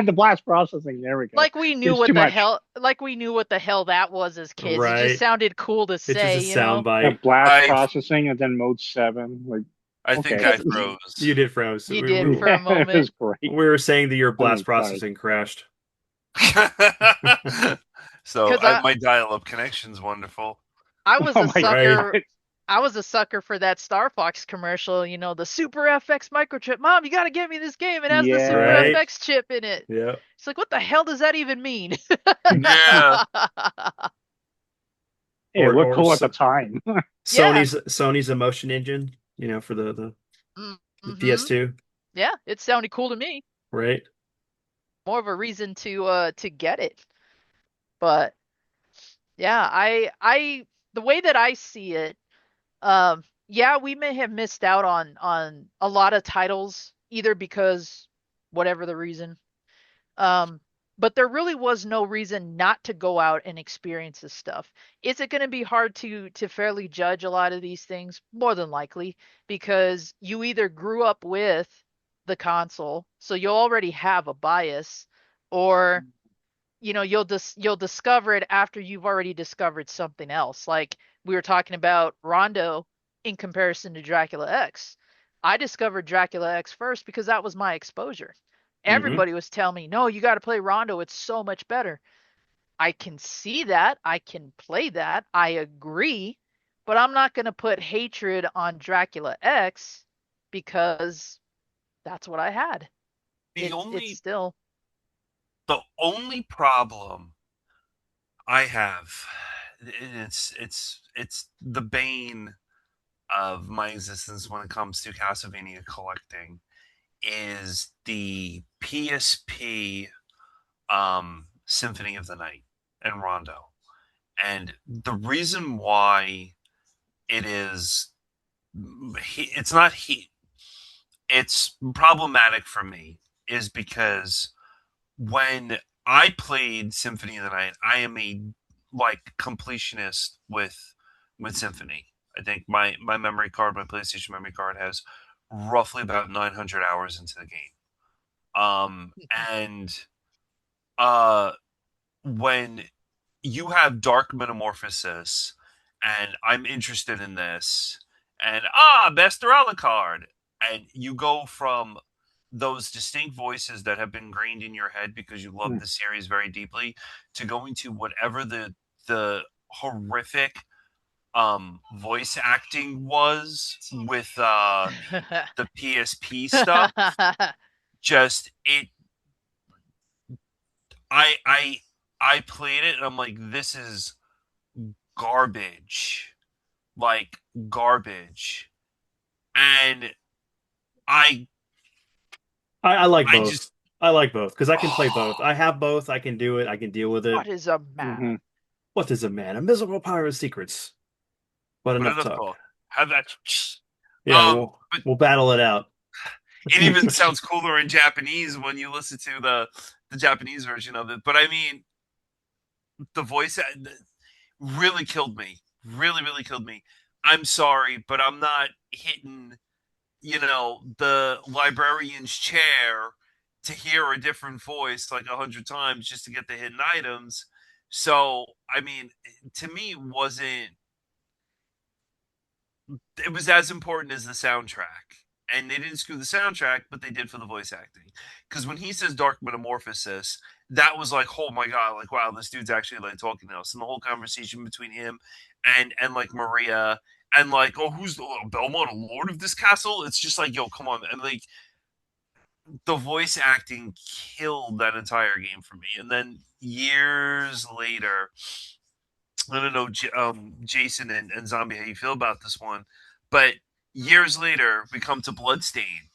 The blast processing. There we go. Like we knew It's what too the much. hell like we knew what the hell that was as kids. It just Right. sounded cool to It's just a say, you know? soundbite. Blast I processing and then mode 7. Like, I think okay. I Because froze. You did froze. you did for a Yeah, it was moment. great. We were saying that your I'm blast excited. processing crashed. So Because I my dial-up connection's wonderful. I was Oh a my Right. god. sucker I was a sucker for that Star Fox commercial, you know, the Super FX microchip. Mom, you gotta get me this game. It has the Super Right. Yes. FX chip in it. Yeah. It's like, what the hell does that even mean? Yeah. It Or looked or cool at the S- time. Yeah. Sony's emotion engine, for the Mm-hmm. PS2, Yeah, it sounded cool to me. right? More of a reason to get it. But yeah, I the way that I see it, yeah, we may have missed out on a lot of titles either because whatever the reason. Um, but there really was no reason not to go out and experience this stuff. Is it going to be hard to fairly judge a lot of these things? More than likely, because you either grew up with the console, so you'll already have a bias, or you'll discover it after you've already discovered something else. Like we were talking about Rondo in comparison to Dracula X. I discovered Dracula X first because that was my exposure. Hmm. Everybody was telling me, "No, you got to play Rondo. It's so much better." I can see that. I can play that. I agree, but I'm not going to put hatred on Dracula X because that's what I had. The It's only still the only problem I have, and it's the bane of my existence when it comes to Castlevania collecting, is the PSP Symphony of the Night and Rondo. And the reason why it is it's not it's problematic for me is because when I played Symphony of the Night, I am a completionist with Symphony. I think my memory card, my PlayStation memory card, has roughly about 900 hours into the game. And uh, when you have Dark Metamorphosis, and I'm interested in this, and best Astrala card, and you go from those distinct voices that have been ingrained in your head because you love the series very deeply to going to whatever the horrific voice acting was with the PSP stuff. Just it I I played it and I'm like, this is garbage. Like garbage. And I I like I both. just I like both because I can play both. oh, I have both. I can do it. I can deal with it. what is a man? Hmm. What is a man? A miserable pirate of secrets. But but enough enough talk. talk. Have that Yeah, but we'll battle it out. it even sounds cooler in Japanese when you listen to the Japanese version of it. But I mean, the voice really killed me. Really, really killed me. I'm sorry, but I'm not hitting, the librarian's chair to hear a different voice like 100 times just to get the hidden items. So, I mean, to me, wasn't it was as important as the soundtrack. And they didn't screw the soundtrack, but they did for the voice acting. Because when he says Dark Metamorphosis, that was like, oh my god, like wow, this dude's actually like talking to us. And the whole conversation between him and like Maria and like, oh, who's the Belmont, a lord of this castle? It's just like, yo, come on, and like the voice acting killed that entire game for me. And then years later, I don't know, Jason and Zombie, how you feel about this one, but years later, we come to Bloodstained,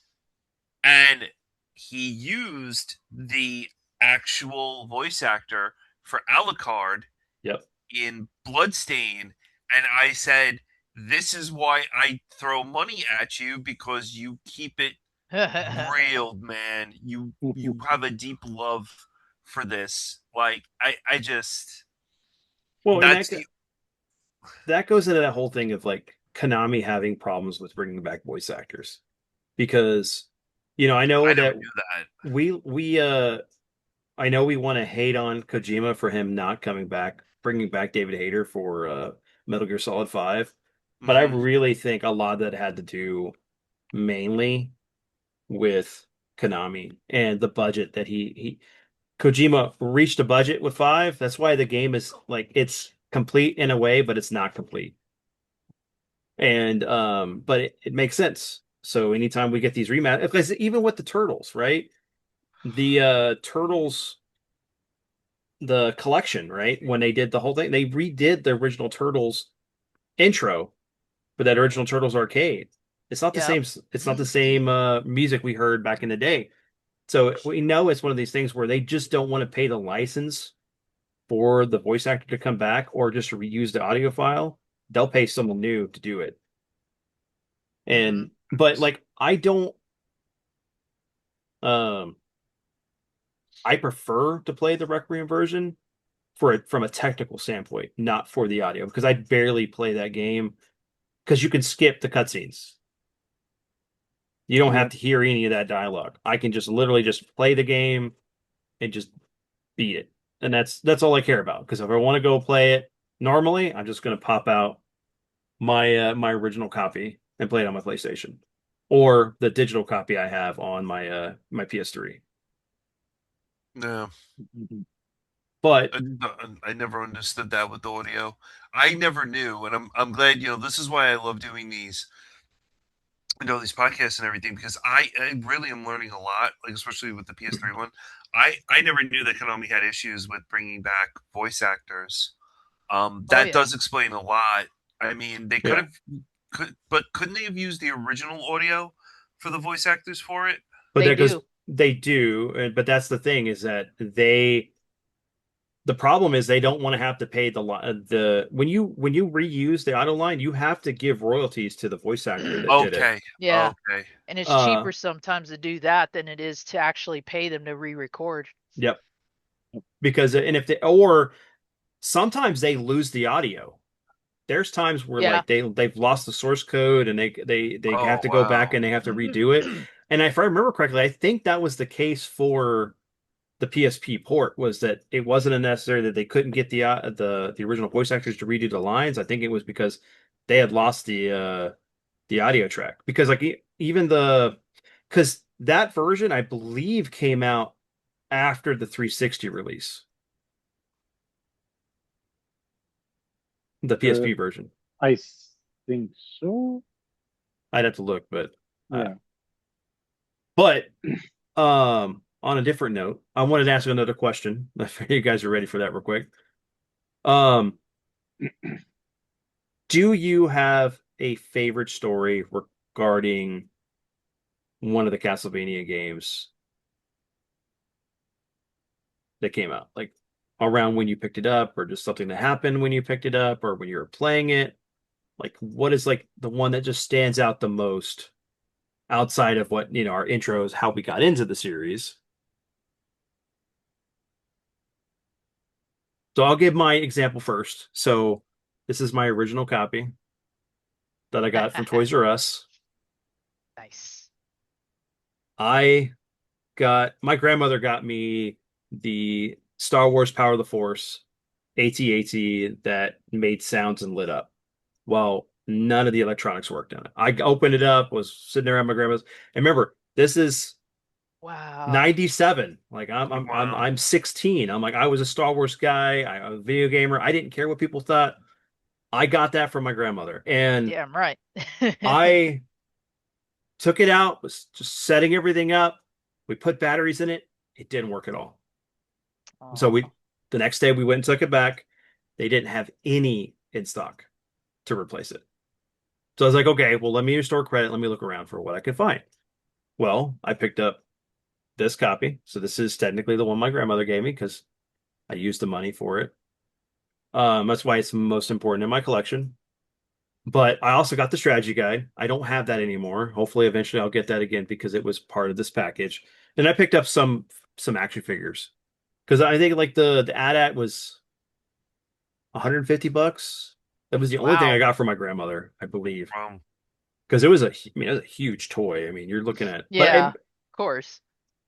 and he used the actual voice actor for Alucard Yep. in Bloodstained, and I said, "This is why I throw money at you because you keep it real, man. You have a deep love for this. Like I just Well, and that's the that goes into that whole thing of like Konami having problems with bringing back voice actors because I know I never that knew that. we I know we want to hate on Kojima for him not coming back, bringing back David Hayter for Metal Gear Solid 5, but I Hmm. really think a lot of that had to do mainly with Konami and the budget that he Kojima reached a budget with 5. That's why the game is like it's complete in a way, but it's not complete. And but it makes sense. So anytime we get these rematch, because even with the Turtles, right? The Turtles, the collection, right? When they did the whole thing, they redid the original Turtles intro for that original Turtles arcade. It's not the Yep. same. It's not the same music we heard back in the day. So we know it's one of these things where they just don't want to pay the license for the voice actor to come back or just reuse the audio file. They'll pay someone new to do it. Hmm. And but like um I prefer to play the Requiem version for it from a technical standpoint, not for the audio, because I barely play that game because you can skip the cutscenes. You don't have Yeah. to hear any of that dialogue. I can just literally just play the game and just beat it. And that's all I care about. Because if I want to go play it normally, I'm just going to pop out my original copy and play it on my PlayStation or the digital copy I have on my PS3. No, Mhm. But I never understood that with audio. I never knew, and I'm glad. This is why I love doing these podcasts and everything because I really am learning a lot. Like especially with the PS3 one, I never knew that Konami had issues with bringing back voice actors. Oh That yeah. does explain a lot. I mean, they yeah, but couldn't they have used the original audio for the voice actors for it? but They that goes do. they do, but that's the thing is that the problem is they don't want to have to pay the when you reuse the auto line, you have to give royalties to the voice actor that did it. Okay, Yeah. okay. And it's Uh, cheaper sometimes to do that than it is to actually pay them to re-record. yep. Because and if they or sometimes they lose the audio. There's times where Yeah. like they've lost the source code and they have Oh to go back wow. and they have to redo it. And if I remember correctly, I think that was the case for the PSP port was that it wasn't necessary that they couldn't get the original voice actors to redo the lines. I think it was because they had lost the audio track because like even the because that version I believe came out after the 360 release, the Uh, PSP version. I think so. I'd have to look, but uh, Yeah. but on a different note, I wanted to ask another question. If you guys are ready for that real quick. Um, do you have a favorite story regarding one of the Castlevania games that came out? Like around when you picked it up, or just something that happened when you picked it up, or when you were playing it? Like what is like the one that just stands out the most outside of what, our intros, how we got into the series? So I'll give my example first. So this is my original copy that I got from Toys R Us. Nice. I got my grandmother got me the Star Wars Power of the Force AT-AT that made sounds and lit up. Well, none of the electronics worked on it. I opened it up, was sitting there at my grandma's. And remember, this is Wow. 97. Like I'm 16. I'm like, I was a Star Wars guy, I'm a video gamer. I didn't care what people thought. I got that from my grandmother. And Damn right. I took it out, was just setting everything up. We put batteries in it. It didn't work at all. So Oh, the next day we went and took it back. They didn't have any in stock to replace it. So I was like, okay, well, let me use store credit. Let me look around for what I can find. Well, I picked up this copy. So this is technically the one my grandmother gave me because I used the money for it. That's why it's most important in my collection. But I also got the strategy guide. I don't have that anymore. Hopefully, eventually, I'll get that again because it was part of this package. And I picked up some action figures because I think like the AT-AT was $150. That was the only thing I wow. got from my grandmother, I believe, Wow. because it was it was a huge toy. I mean, you're looking at, Yeah, of course.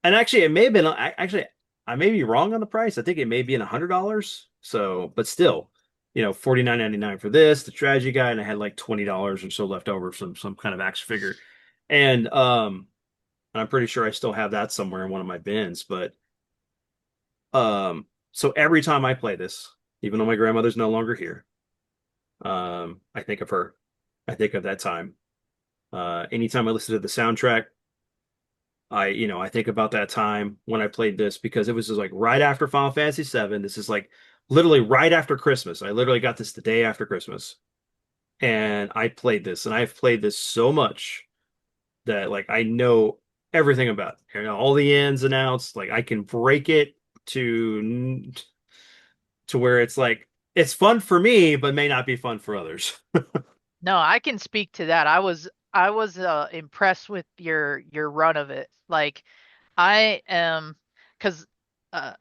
and actually, it may have been actually I may be wrong on the price. I think it may be in $100. So, but still, 49.99 for this, the strategy guide, and I had like $20 or so left over from some kind of action figure, and I'm pretty sure I still have that somewhere in one of my bins. But so every time I play this, even though my grandmother's no longer here, I think of her. I think of that time. Anytime I listen to the soundtrack, I think about that time when I played this because it was just like right after Final Fantasy VII. This is like literally right after Christmas. I literally got this the day after Christmas, and I played this, and I've played this so much that like I know everything about it. All the ins and outs. Like I can break it to where it's like it's fun for me, but may not be fun for others. No, I can speak to that. I was impressed with your run of it. Like I am, because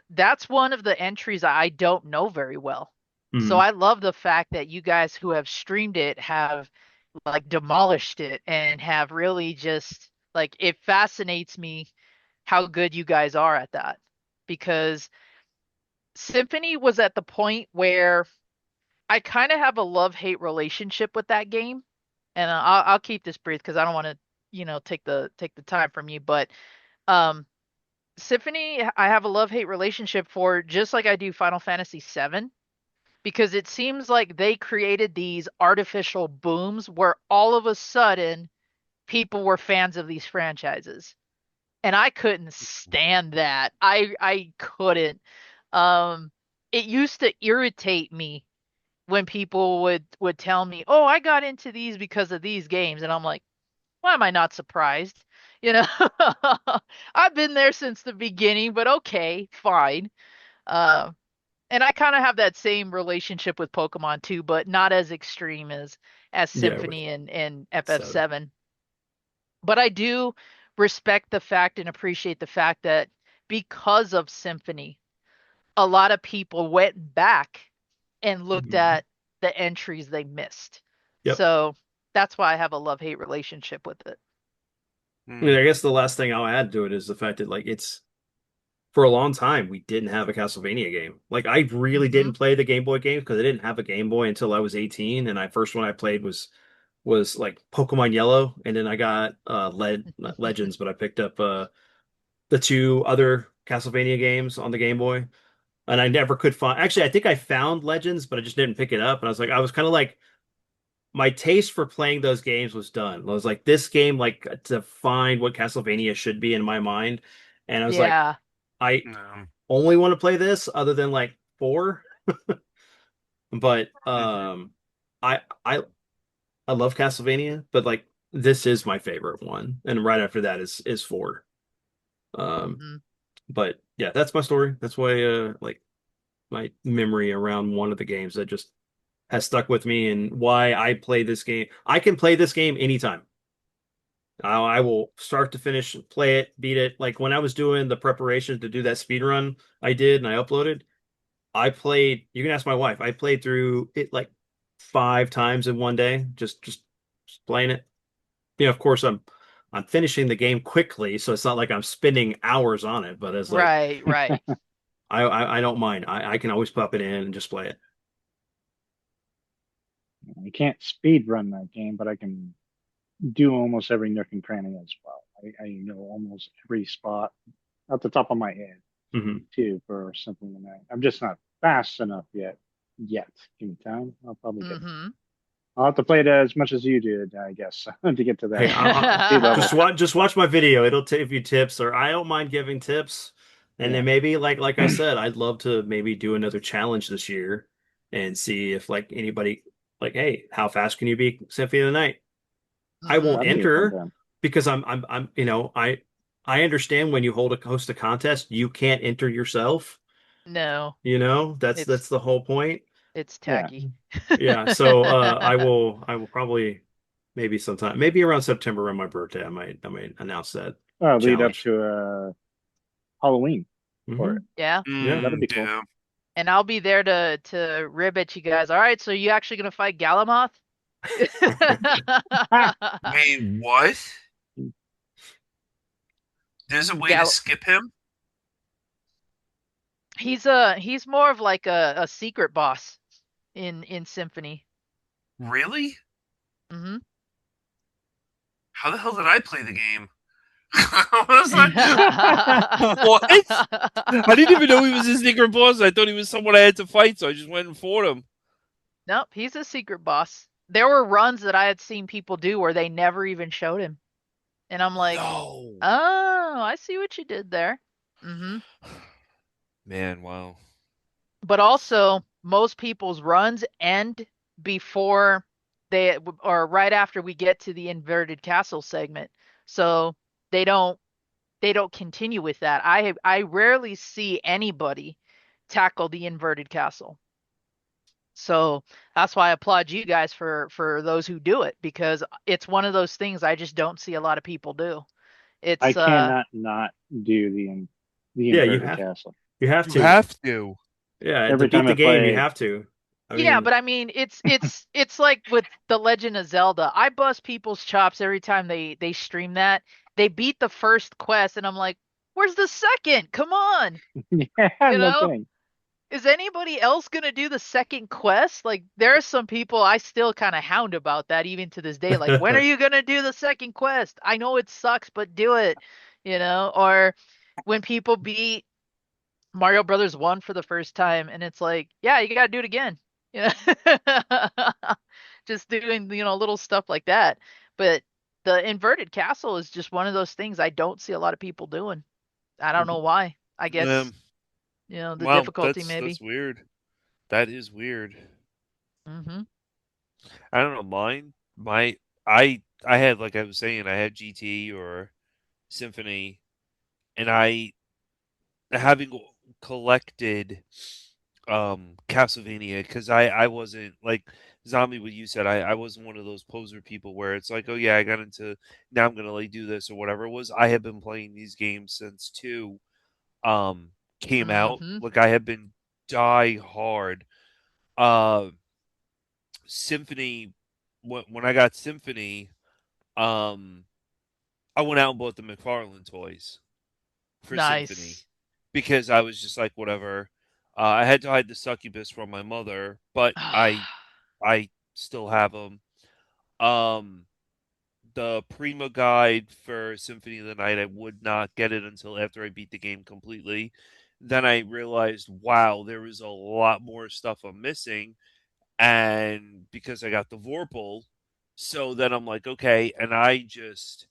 that's one of the entries I don't know very well. So Mhm. I love the fact that you guys who have streamed it have like demolished it and have really just like it fascinates me how good you guys are at that. Because Symphony was at the point where I kind of have a love-hate relationship with that game, and I'll keep this brief because I don't want to, take the time from you. But um, Symphony, I have a love-hate relationship for just like I do Final Fantasy VII, because it seems like they created these artificial booms where all of a sudden people were fans of these franchises, and I couldn't stand that. I couldn't. Um, it used to irritate me when people would tell me, "Oh, I got into these because of these games." And I'm like, "Why am I not surprised?" You know, I've been there since the beginning, but okay, fine. Uh, and I kind of have that same relationship with Pokemon too, but not as extreme as Yeah, with Symphony and seven. FF7. But I do respect the fact and appreciate the fact that because of Symphony, a lot of people went back and looked Mhm. at the entries they missed. Yep. So that's why I have a love-hate relationship with it. I mean, Hmm. I guess the last thing I'll add to it is the fact that like it's for a long time we didn't have a Castlevania game. Like I really Hmm. didn't play the Game Boy games because I didn't have a Game Boy until I was 18, and I first one I played was like Pokemon Yellow, and then I got Legends, but I picked up the two other Castlevania games on the Game Boy, and I never could find. Actually, I think I found Legends, but I just didn't pick it up, and I was kind of like my taste for playing those games was done. I was like, this game like defined what Castlevania should be in my mind, and I was like, Yeah. I No. only want to play this other than like four. But Hmm. I I I love Castlevania, but like this is my favorite one, and right after that is four. Um, Hmm. but yeah, that's my story. That's why like my memory around one of the games that just has stuck with me and why I play this game. I can play this game anytime. I will start to finish, play it, beat it. Like when I was doing the preparation to do that speed run I did and I uploaded, I played, you can ask my wife, I played through it like 5 times in one day, just playing it. Of course I'm finishing the game quickly, so it's not like I'm spending hours on it, but it's like Right, right. I don't mind. I can always pop it in and just play it. I can't speed run that game, but I can do almost every nook and cranny as well. I know almost every spot at the top of my head Hmm. too for Symphony of the Night. I'm just not fast enough yet. Yet, give me time. I'll probably get. Mm-hmm. I'll have to play it as much as you did, I guess, to get to Hey, that speed level. just watch my video. It'll give you tips, or I don't mind giving tips. And Yeah, then maybe like I said, I'd love to maybe do another challenge this year and see if like anybody like, hey, how fast can you beat Symphony of the Night? I Mm-hmm. won't that'd be a fun enter time. because I'm I understand when you host a contest, you can't enter yourself. No, That's it's the whole point. it's Yeah, tacky. Yeah, so I will probably maybe sometime maybe around September around my birthday I might announce that lead up challenge. to Halloween for it. Hmm. Yeah. Yeah. That'd be cool. Damn. And I'll be there to rib at you guys. All right, so you actually gonna fight Galamoth? Ah, Wait, what? There's a way to Gal skip him? he's more of like a secret boss in Symphony. Really? Hmm. How the hell did I play the game? I was like, what? I didn't even know he was a secret boss. I thought he was someone I had to fight, so I just went and fought him. Nope, he's a secret boss. There were runs that I had seen people do where they never even showed him. And I'm like, No. oh, I see what you did there. Hmm. Man, wow. But also, most people's runs end before they or right after we get to the inverted castle segment. So they don't they don't continue with that. I rarely see anybody tackle the inverted castle. So that's why I applaud you guys for those who do it because it's one of those things I just don't see a lot of people do. I It's cannot not do the Yeah, inverted castle. you have You to. have to. Yeah, to Every beat time the I game you play, have to. I yeah, mean, but I mean it's like with The Legend of Zelda. I bust people's chops every time they stream that. They beat the first quest and I'm like, "Where's the second? Come on." yeah, You no know? kidding. Is anybody else gonna do the second quest? Like, there are some people I still kind of hound about that even to this day. Like, when are you gonna do the second quest? I know it sucks, but do it. Or when people beat Mario Brothers 1 for the first time, and it's like, yeah, you gotta do it again. You know, just doing little stuff like that. But the inverted castle is just one of those things I don't see a lot of people doing. I don't know why. I guess Um, the well, difficulty that's maybe. weird. That is weird. Hmm. I don't know. I had like I was saying, I had GT or Symphony, and I having collected Castlevania because I wasn't like Zombie what you said I wasn't one of those poser people where it's like, oh yeah, I got into, now I'm gonna like do this or whatever it was. I have been playing these games since two came out. Hmm. Like I have been die hard. uh Symphony, when I got Symphony, um I went out and bought the McFarlane toys for Symphony Nice. because I was just like, whatever. I had to hide the succubus from my mother, but I still have them. Um, the Prima guide for Symphony of the Night, I would not get it until after I beat the game completely. Then I realized, wow, there was a lot more stuff I'm missing, and because I got the Vorpal, so then I'm like, okay, and I just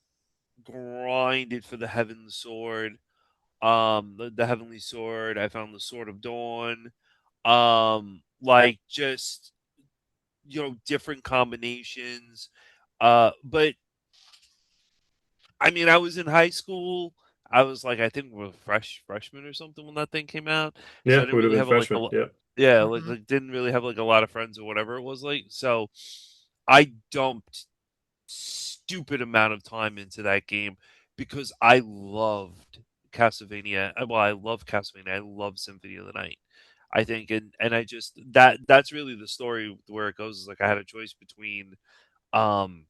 grinded for the Heavenly Sword. The Heavenly Sword. I found the Sword of Dawn. Like just different combinations. But I mean, I was in high school. I was like, I think we are freshman or something when that thing came out. So I yeah, didn't would have really been have like a freshman. Yeah. yeah, Hmm. didn't really have like a lot of friends or whatever it was like. So I dumped stupid amount of time into that game because I loved Castlevania. Well, I love Castlevania. I love Symphony of the Night. I think, and I just that's really the story where it goes is like I had a choice between um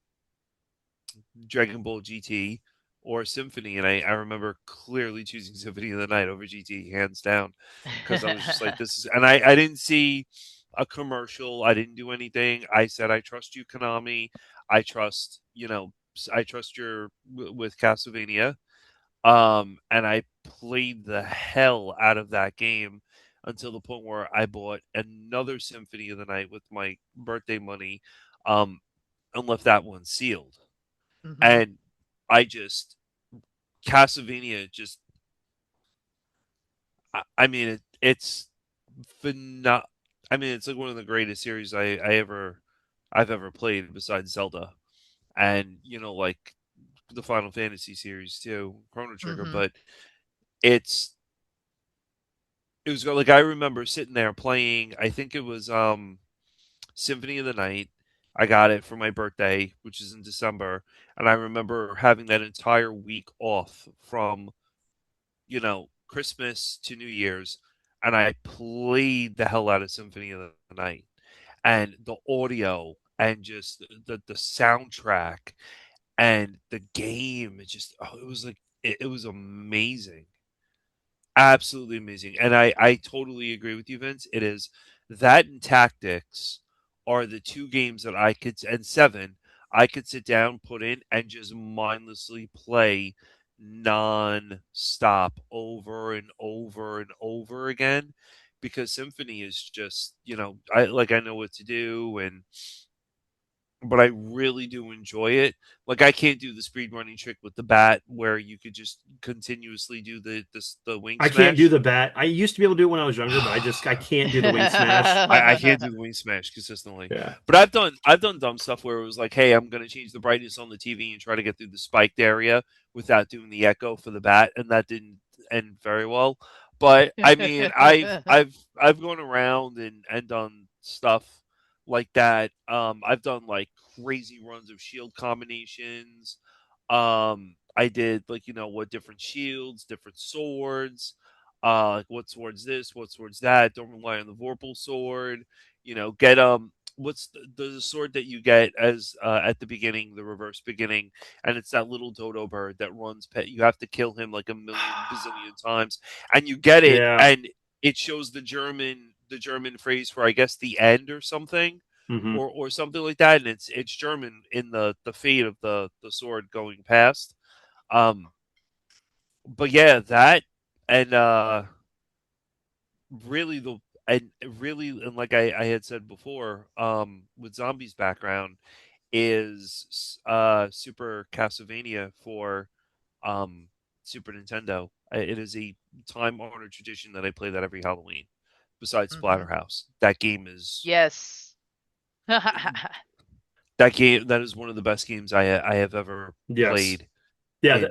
Dragon Ball GT or Symphony, and I remember clearly choosing Symphony of the Night over GT hands down because I was just like this is, and I didn't see. a commercial. I didn't do anything. I said, I trust you, Konami. I trust, I trust your with Castlevania. And I played the hell out of that game until the point where I bought another Symphony of the Night with my birthday money, um, and left that one sealed. Hmm. And I just Castlevania just I mean it's pheno- I mean it's like one of the greatest series I've ever played besides Zelda. And like the Final Fantasy series too, Chrono Trigger, Hmm. but it's it was like I remember sitting there playing. I think it was Symphony of the Night. I got it for my birthday, which is in December, and I remember having that entire week off from Christmas to New Year's, and I played the hell out of Symphony of the Night, and the audio and just the soundtrack and the game. It was like it was amazing. Absolutely amazing. And I totally agree with you, Vince. It is that and Tactics are the two games that and Seven, I could sit down, put in, and just mindlessly play non-stop over and over and over again because Symphony is just, I know what to do, but I really do enjoy it. Like I can't do the speed running trick with the bat where you could just continuously do the wing I can't do smash. the bat. I used to be able to do it when I was younger, but I can't do the wing smash. I can't do the wing smash consistently. Yeah. But I've done dumb stuff where it was like, hey, I'm gonna change the brightness on the TV and try to get through the spiked area without doing the echo for the bat, and that didn't end very well. But I mean, I've gone around and done stuff like that. I've done like crazy runs of shield combinations. I did like what different shields, different swords, like what sword's this, what sword's that. Don't rely on the Vorpal sword. Get what's the sword that you get as at the beginning, the reverse beginning, and it's that little dodo bird that runs pet. You have to kill him like a million bazillion times, and you get it, Yeah. and it shows the German phrase for I guess the end or something, Hmm. or something like that, and it's German in the fate of the sword going past. Um, but yeah, that and really the and really and like I had said before, with Zombies background is Super Castlevania for um Super Nintendo. It is a time honored tradition that I play that every Halloween. Besides Hmm. Splatterhouse, that game is Yes. that is one of the best games I have ever Yes. played Yeah.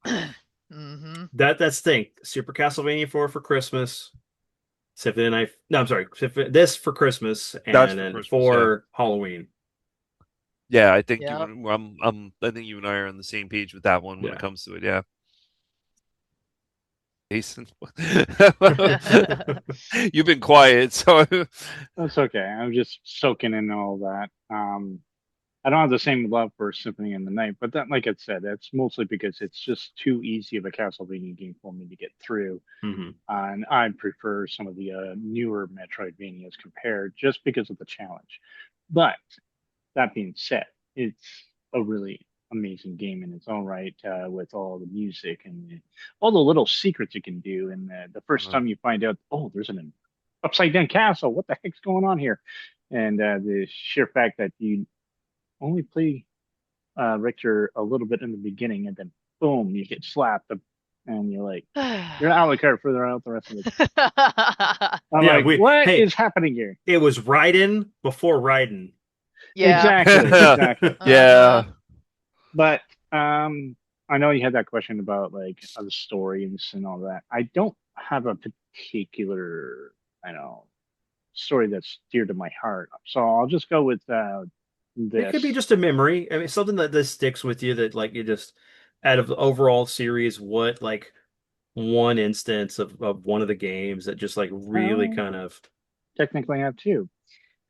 in. Hmm. That's the thing. Super Castlevania 4 for Christmas. Symphony of the Night. No, I'm sorry. This for Christmas That's and for then Christmas, yeah. for Halloween. Yeah, I think Yep. I think you and I are on the same page with that one when it Yeah. comes to it. Yeah, Jason, you've been quiet, so That's okay. I'm just soaking in all that. I don't have the same love for Symphony in the Night, but that, like I said, that's mostly because it's just too easy of a Castlevania game for me to get through. Hmm. And I prefer some of the newer Metroidvanias compared just because of the challenge. But that being said, it's a really amazing game in its own right with all the music and all the little secrets you can do. And the first time you find out, oh, there's an upside down castle. What the heck's going on here? And the sheer fact that you only play Richter a little bit in the beginning and then boom, you get slapped and you're like, you're out of the card further out the rest of the. I'm Yeah. like, what Hey, is happening here? it was Raiden before Raiden. Yeah. Exactly, exactly. yeah. Uh-huh. But I know you had that question about like the stories and all that. I don't have a particular, I know, story that's dear to my heart. So I'll just go with It could be this. just a memory. I mean, something that this sticks with you that like you just out of the overall series, what like one instance of one of the games that just like really Um, kind of technically, I have two.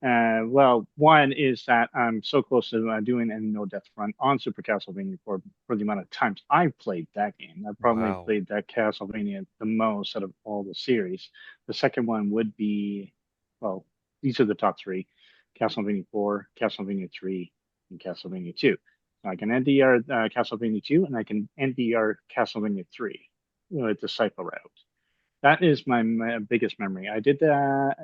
Well, one is that I'm so close to doing a no death run on Super Castlevania for the amount of times I've played that game. I probably Wow. played that Castlevania the most out of all the series. The second one would be, well, these are the top three: Castlevania 4, Castlevania 3, and Castlevania 2. So I can NDR Castlevania 2, and I can NDR Castlevania 3 with the Cypher route. That is my biggest memory. I did that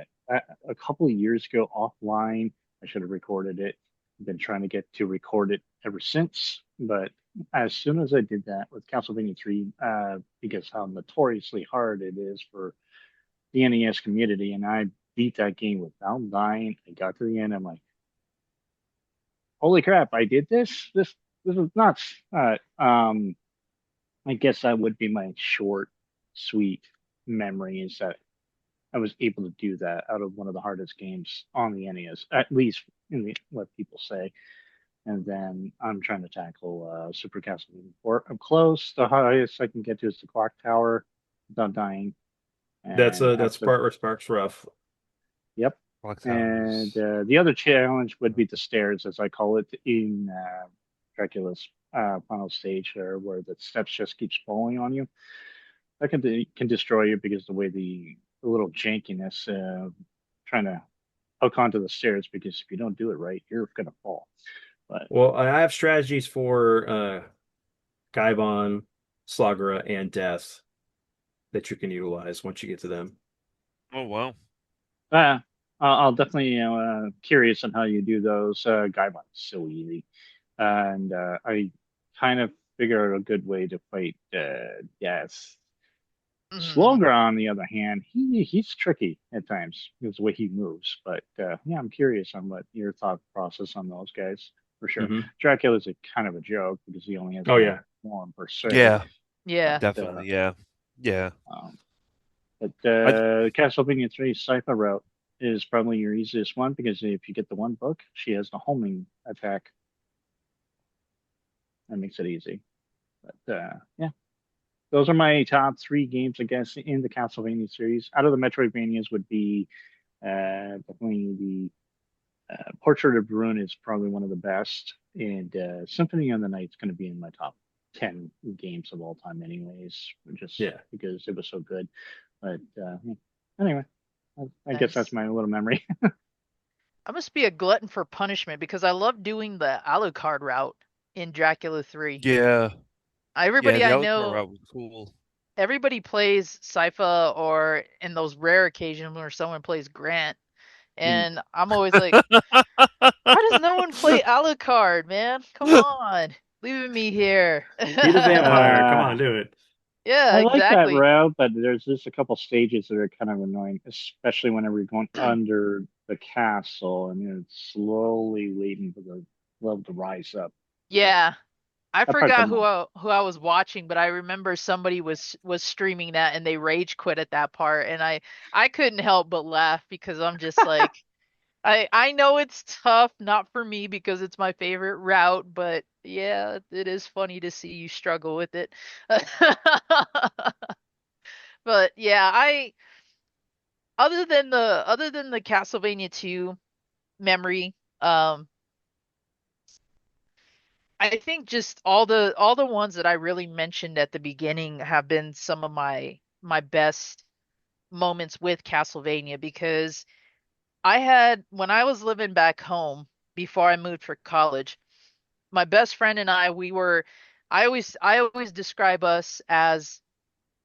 a couple of years ago offline. I should have recorded it. I've been trying to get to record it ever since, but as soon as I did that with Castlevania 3, because how notoriously hard it is for the NES community, and I beat that game without dying. I got to the end. I'm like, holy crap! I did this. This is nuts. I guess that would be my short, sweet memory is that I was able to do that out of one of the hardest games on the NES, at least in what people say. And then I'm trying to tackle Super Castlevania 4. I'm close. The highest I can get to is the clock tower without dying. And That's after, part where Sparks rough. yep. Clock And towers. the other challenge would be the stairs, as I call it, in Dracula's final stage, where the steps just keeps falling on you. That can destroy you because the way the little jankiness trying to hook onto the stairs, because if you don't do it right, you're gonna fall. But Well, I have strategies for Gaibon, Slagura, and Death that you can utilize once you get to them. Oh wow. uh, I'll definitely curious on how you do those. Guidelines so easy, and I kind of figure out a good way to fight Death. Mhm. Slogra, on the other hand, he's tricky at times because the way he moves. But yeah, I'm curious on what your thought process on those guys for sure. Hmm. Dracula's a kind of a joke because he only has Oh one yeah. form per se. Yeah, Yeah. But definitely. Yeah, yeah. um, but I Castlevania 3 Cypher route is probably your easiest one because if you get the one book, she has the homing attack. That makes it easy. But yeah, those are my top three games, I guess, in the Castlevania series. Out of the Metroidvanias would be definitely the Portrait of Ruin is probably one of the best, and Symphony of the Night is going to be in my top 10 games of all time, anyways, just Yeah. because it was so good. But yeah. Anyway, I guess that's Nice. my little memory. I must be a glutton for punishment because I love doing the Alucard route in Dracula 3. yeah, yeah. Everybody The I Outlaw know, route was cool. everybody plays Sypha or in those rare occasions where someone plays Grant. Mm. And I'm always like, why does no one play Alucard, man? Come on. Leaving me here. Be the vampire. Come uh, on, do it. Yeah, I like that exactly. route, but there's just a couple stages that are kind of annoying, especially whenever you're going under the castle and you're slowly waiting for the level to rise up. But Yeah. I that part's forgot annoying. who I was watching, but I remember somebody was streaming that and they rage quit at that part and I couldn't help but laugh because I'm just like I know it's tough, not for me because it's my favorite route, but yeah, it is funny to see you struggle with it. But yeah, I other than the Castlevania 2 memory, I think just all the ones that I really mentioned at the beginning have been some of my best moments with Castlevania because I had when I was living back home before I moved for college, my best friend and we were I always describe us as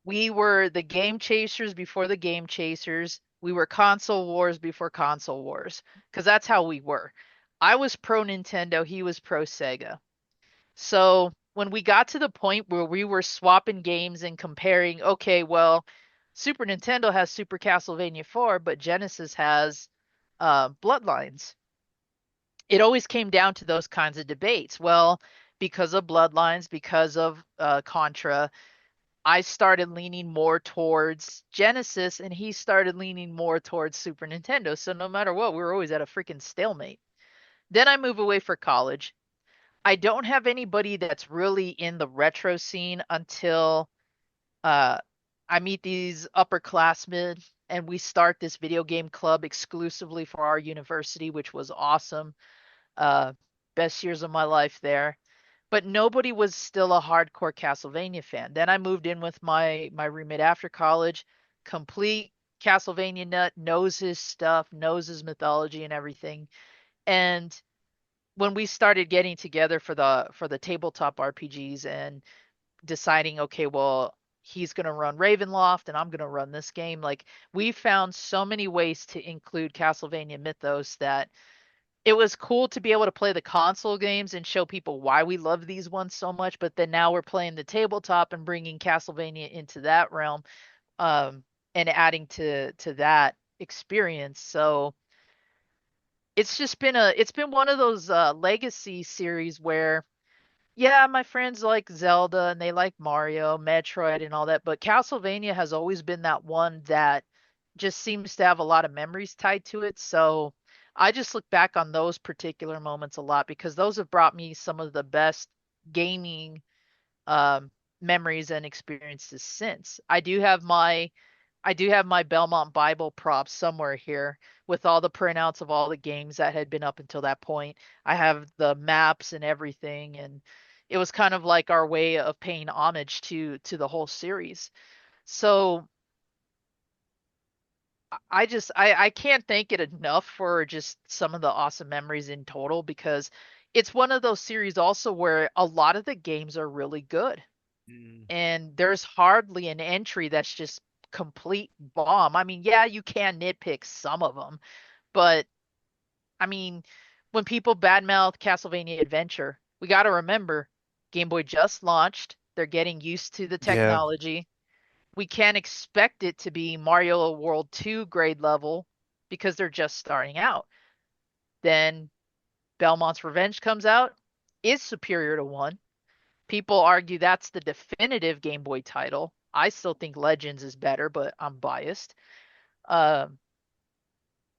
we were the game chasers before the game chasers. We were console wars before console wars because that's how we were. I was pro Nintendo, he was pro Sega. So when we got to the point where we were swapping games and comparing, okay, well, Super Nintendo has Super Castlevania 4, but Genesis has Bloodlines. It always came down to those kinds of debates. Well, because of Bloodlines, because of Contra, I started leaning more towards Genesis, and he started leaning more towards Super Nintendo. So no matter what, we were always at a freaking stalemate. Then I move away for college. I don't have anybody that's really in the retro scene until uh, I meet these upperclassmen and we start this video game club exclusively for our university, which was awesome. Uh, Best years of my life there. But nobody was still a hardcore Castlevania fan. Then I moved in with my roommate after college, complete Castlevania nut, knows his stuff, knows his mythology and everything. And when we started getting together for the tabletop RPGs and deciding, okay, well, he's going to run Ravenloft and I'm going to run this game, like we found so many ways to include Castlevania mythos that it was cool to be able to play the console games and show people why we love these ones so much. But then now we're playing the tabletop and bringing Castlevania into that realm, um, and adding to that experience. So it's been one of those legacy series where, yeah, my friends like Zelda and they like Mario, Metroid, and all that, but Castlevania has always been that one that just seems to have a lot of memories tied to it. So I just look back on those particular moments a lot because those have brought me some of the best gaming um, memories and experiences since. I do have my Belmont Bible props somewhere here with all the printouts of all the games that had been up until that point. I have the maps and everything, and it was kind of like our way of paying homage to the whole series. So I can't thank it enough for just some of the awesome memories in total because it's one of those series also where a lot of the games are really good Mm. and there's hardly an entry that's just complete bomb. I mean, yeah, you can nitpick some of them, but I mean, when people badmouth Castlevania Adventure, we got to remember Game Boy just launched. They're getting used to the Yeah. technology. We can't expect it to be Mario World 2 grade level because they're just starting out. Then Belmont's Revenge comes out, is superior to 1. People argue that's the definitive Game Boy title. I still think Legends is better, but I'm biased. Um,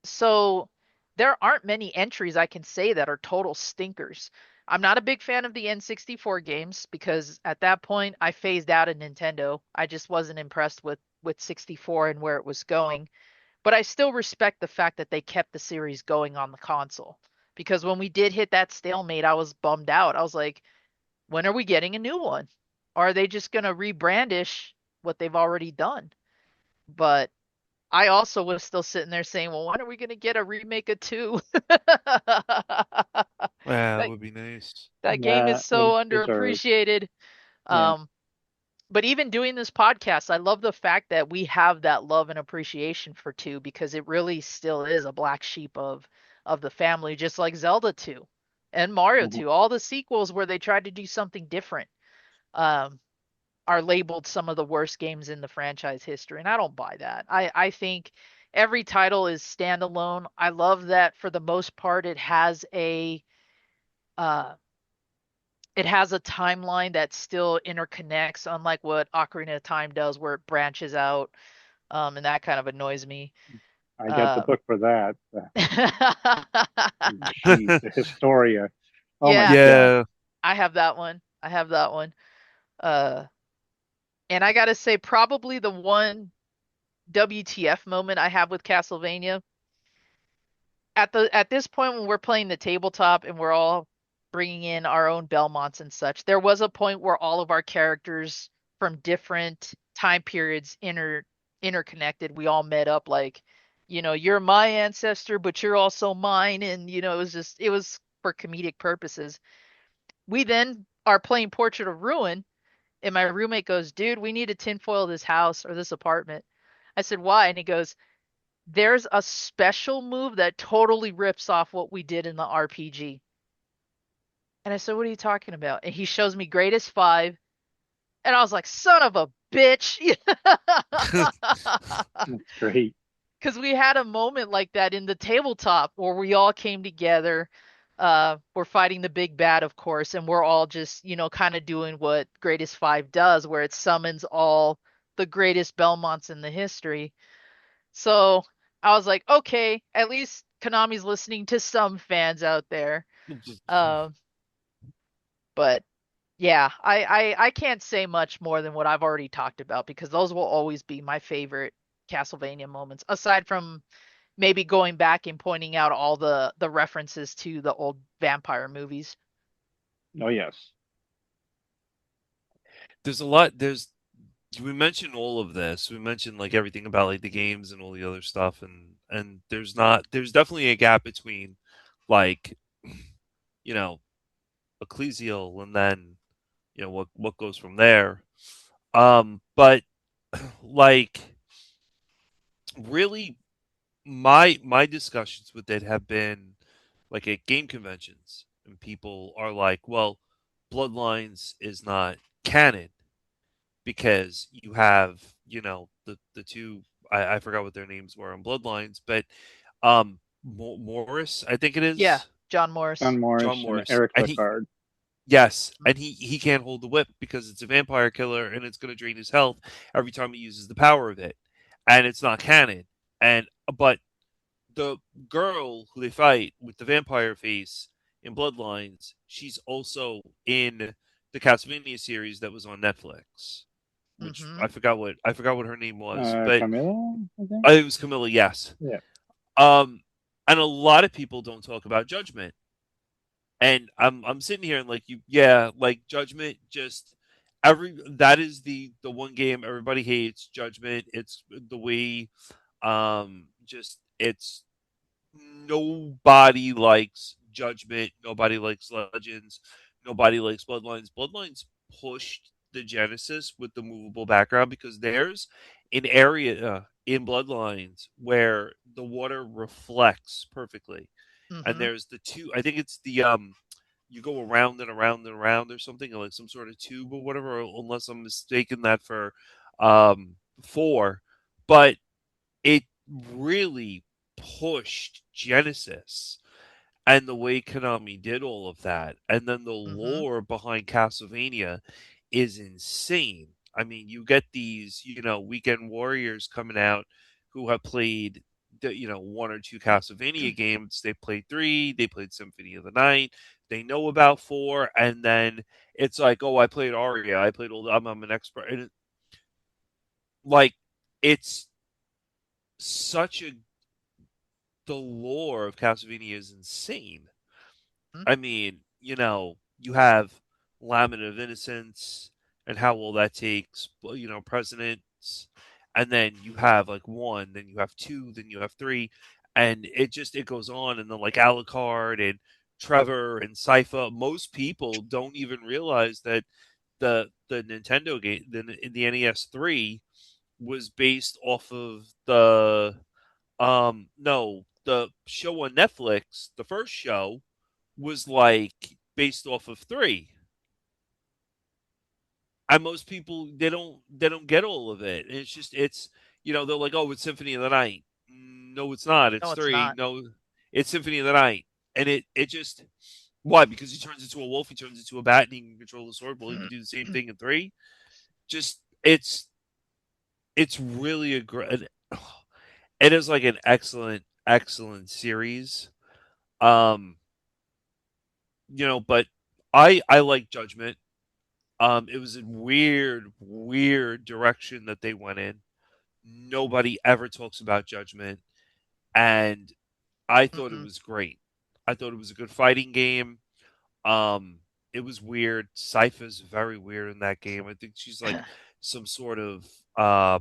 so there aren't many entries I can say that are total stinkers. I'm not a big fan of the N64 games because at that point I phased out of Nintendo. I just wasn't impressed with 64 and where it was going. But I still respect the fact that they kept the series going on the console. Because when we did hit that stalemate, I was bummed out. I was like, when are we getting a new one? Or are they just going to rebrandish what they've already done? But I also was still sitting there saying, well, when are we going to get a remake of 2? Yeah, that that, would be nice. that game is Yeah, so well, deserved. underappreciated. Yeah. Um, but even doing this podcast, I love the fact that we have that love and appreciation for 2 because it really still is a black sheep of the family, just like Zelda 2 and Mario Mhm. 2. All the sequels where they tried to do something different um, are labeled some of the worst games in the franchise history, and I don't buy that. I think every title is standalone. I love that for the most part uh, it has a timeline that still interconnects, unlike what Ocarina of Time does, where it branches out, and that kind of annoys me. I got the Um, book for that. Geez, the Historia. Oh my yeah, God. Yeah. I have that one. I have that one. Uh, and I gotta say, probably the one WTF moment I have with Castlevania at this point when we're playing the tabletop and we're all bringing in our own Belmonts and such, there was a point where all of our characters from different time periods interconnected. We all met up like, you're my ancestor, but you're also mine, and it was for comedic purposes. We then are playing Portrait of Ruin, and my roommate goes, "Dude, we need to tinfoil this house or this apartment." I said, "Why?" And he goes, there's a special move that totally rips off what we did in the RPG. And I said, what are you talking about? And he shows me Greatest Five. And I was like, son of a bitch. That's great. Because we had a moment like that in the tabletop where we all came together. We're fighting the big bad, of course, and we're all just, kind of doing what Greatest Five does, where it summons all the greatest Belmonts in the history. So I was like, okay, at least Konami's listening to some fans out there. Um, but yeah, I can't say much more than what I've already talked about because those will always be my favorite Castlevania moments, aside from maybe going back and pointing out all the references to the old vampire movies. Oh yes. There's a lot. we mentioned all of this. We mentioned like everything about like the games and all the other stuff, and there's definitely a gap between like you know ecclesial and then what goes from there. But like really, my discussions with it have been like at game conventions, and people are like, well, Bloodlines is not canon because you have the two I forgot what their names were on Bloodlines, but Morris, I think it Yeah, is John Morris. John John Morris and Morris, Eric and he Lecard. yes, Mhm. and he can't hold the whip because it's a vampire killer and it's going to drain his health every time he uses the power of it, and it's not canon. And but the girl who they fight with the vampire face in Bloodlines, she's also in the Castlevania series that was on Netflix, which Mhm. I forgot what her name was, but Camilla, I think. it was Camilla. Yes, Yeah. um, and a lot of people don't talk about Judgment, and I'm sitting here and like yeah, like Judgment just every that is the one game everybody hates. Judgment. It's the way just it's nobody likes Judgment. Nobody likes Legends. Nobody likes Bloodlines. Bloodlines pushed the Genesis with the movable background because there's an area in Bloodlines where the water reflects perfectly, and Mhm. there's the two. I think it's the you go around and around and around or something, like some sort of tube or whatever. Unless I'm mistaken that for four, but it really pushed Genesis and the way Konami did all of that. And then the Mhm. lore behind Castlevania is insane. I mean, you get these, weekend warriors coming out who have played one or two Castlevania games. They played three, they played Symphony of the Night, they know about four, and then it's like, oh, I played Aria, I played all I'm an expert. And like it's such a the lore of Castlevania is insane. Mhm. I mean, you have Lament of Innocence and how all that takes, precedence, and then you have like one, then you have two, then you have three, and it goes on, and then like Alucard and Trevor and Sypha. Most people don't even realize that the Nintendo game, the NES three, was based off of no, the show on Netflix, the first show was like based off of three. And most people they don't get all of it. And they're like, oh, it's Symphony of the Night. No, it's not. No, It's it's three. not. No, it's Symphony of the Night. And it just why? Because he turns into a wolf, he turns into a bat, and he can control the sword. Well, he can do the same thing in three. Just it's really a great. It is like an excellent series. Um, but I like Judgment. It was a weird direction that they went in. Nobody ever talks about Judgment, and I thought it Mm-mm. was great. I thought it was a good fighting game. Um, it was weird. Sypha's very weird in that game. I think she's like some sort of uh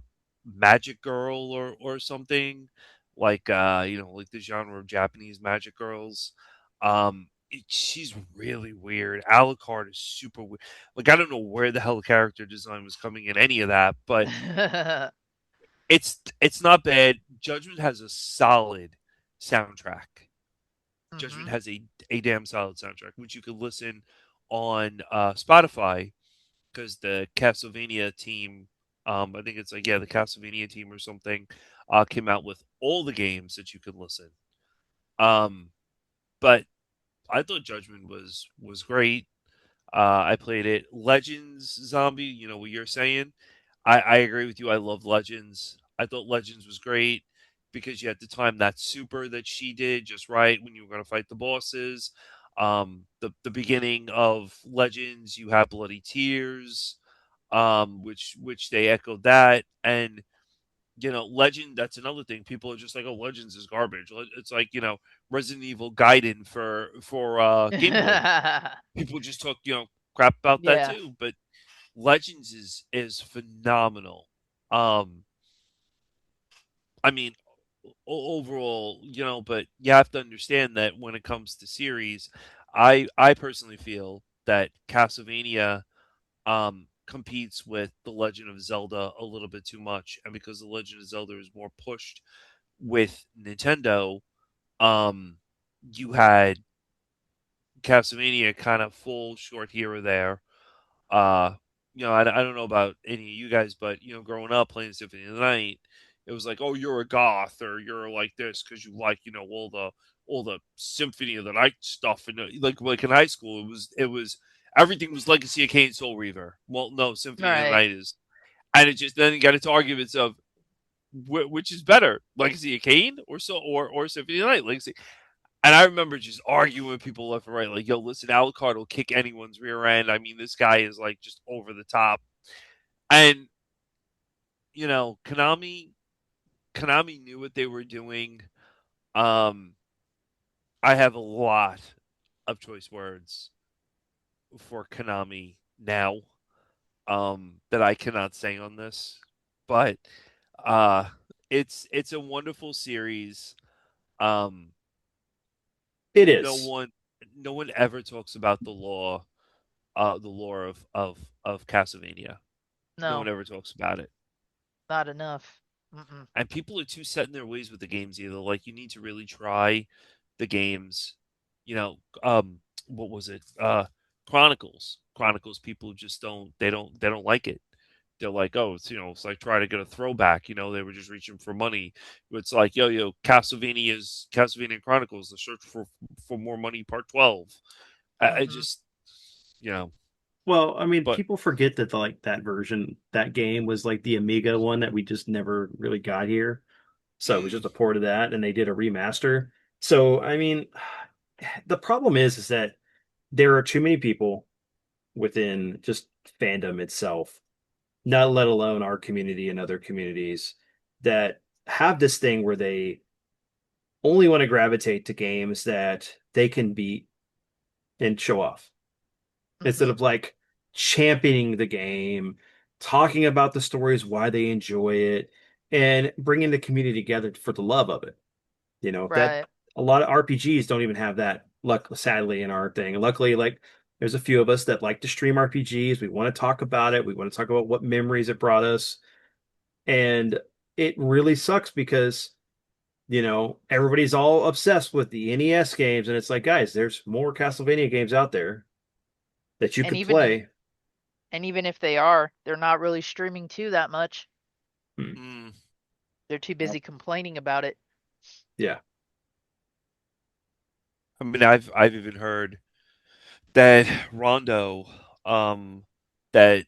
magic girl or something. Like like the genre of Japanese magic girls. She's really weird. Alucard is super weird. Like I don't know where the hell the character design was coming in any of that, but it's not bad. Judgment has a solid soundtrack. Judgment Mhm. has a damn solid soundtrack, which you could listen on Spotify because the Castlevania team, I think it's like the Castlevania team or something, came out with all the games that you could listen. Um, but I thought Judgment was great. I played it. Legends Zombie, what you're saying. I agree with you. I love Legends. I thought Legends was great because you had to time that super that she did just right when you were going to fight the bosses. The beginning of Legends, you have Bloody Tears, which they echoed that, and Legend. That's another thing. People are just like, oh, Legends is garbage. It's like Resident Evil Gaiden for Game Boy. People just talk crap about that Yeah. too, but Legends is phenomenal. Um, I mean, overall, but you have to understand that when it comes to series, I personally feel that Castlevania competes with The Legend of Zelda a little bit too much, and because The Legend of Zelda is more pushed with Nintendo, um, you had Castlevania kind of fall short here or there. Uh, I don't know about any of you guys, but growing up playing Symphony of the Night, it was like, oh, you're a goth or you're like this because you like, all the Symphony of the Night stuff, and like in high school, it was everything was Legacy of Kain, Soul Reaver. Well, no, Symphony of the Right. Night is, and it just then you got into arguments of which is better, Legacy of Kain or Symphony of the Night, Legacy. And I remember just arguing with people left and right, like, yo, listen, Alucard will kick anyone's rear end. I mean, this guy is like just over the top. And, Konami knew what they were doing. Um, I have a lot of choice words for Konami now, that I cannot say on this. But uh it's a wonderful series. Um It no is. one no one ever talks about the lore of Castlevania. No one No, ever talks about it, not enough. Mm-mm. and people are too set in their ways with the games. Either like you need to really try the games. You know, what was it? Chronicles. Chronicles. People just don't. They don't like it. They're like, oh, it's like trying to get a throwback. They were just reaching for money. It's like, yo, Castlevania Chronicles, the search for more money, part 12. I Mm-hmm. just, Well, I mean, but people forget that like that version, that game was like the Amiga one that we just never really got here. So it was mm, just a port of that, and they did a remaster. So I mean, the problem is that there are too many people within just fandom itself, not let alone our community and other communities, that have this thing where they only want to gravitate to games that they can beat and show off instead Mm-hmm. of like championing the game, talking about the stories, why they enjoy it, and bringing the community together for the love of it. That Right. a lot of RPGs don't even have that luck, sadly, in our thing. And luckily, like there's a few of us that like to stream RPGs. We want to talk about it. We want to talk about what memories it brought us. And it really sucks because, everybody's all obsessed with the NES games. And it's like, guys, there's more Castlevania games out there that you And could even play. and even if they are, they're not really streaming too that much. Hmm. mm, They're too Yep. busy complaining about it. Yeah. I mean, I've even heard that um, that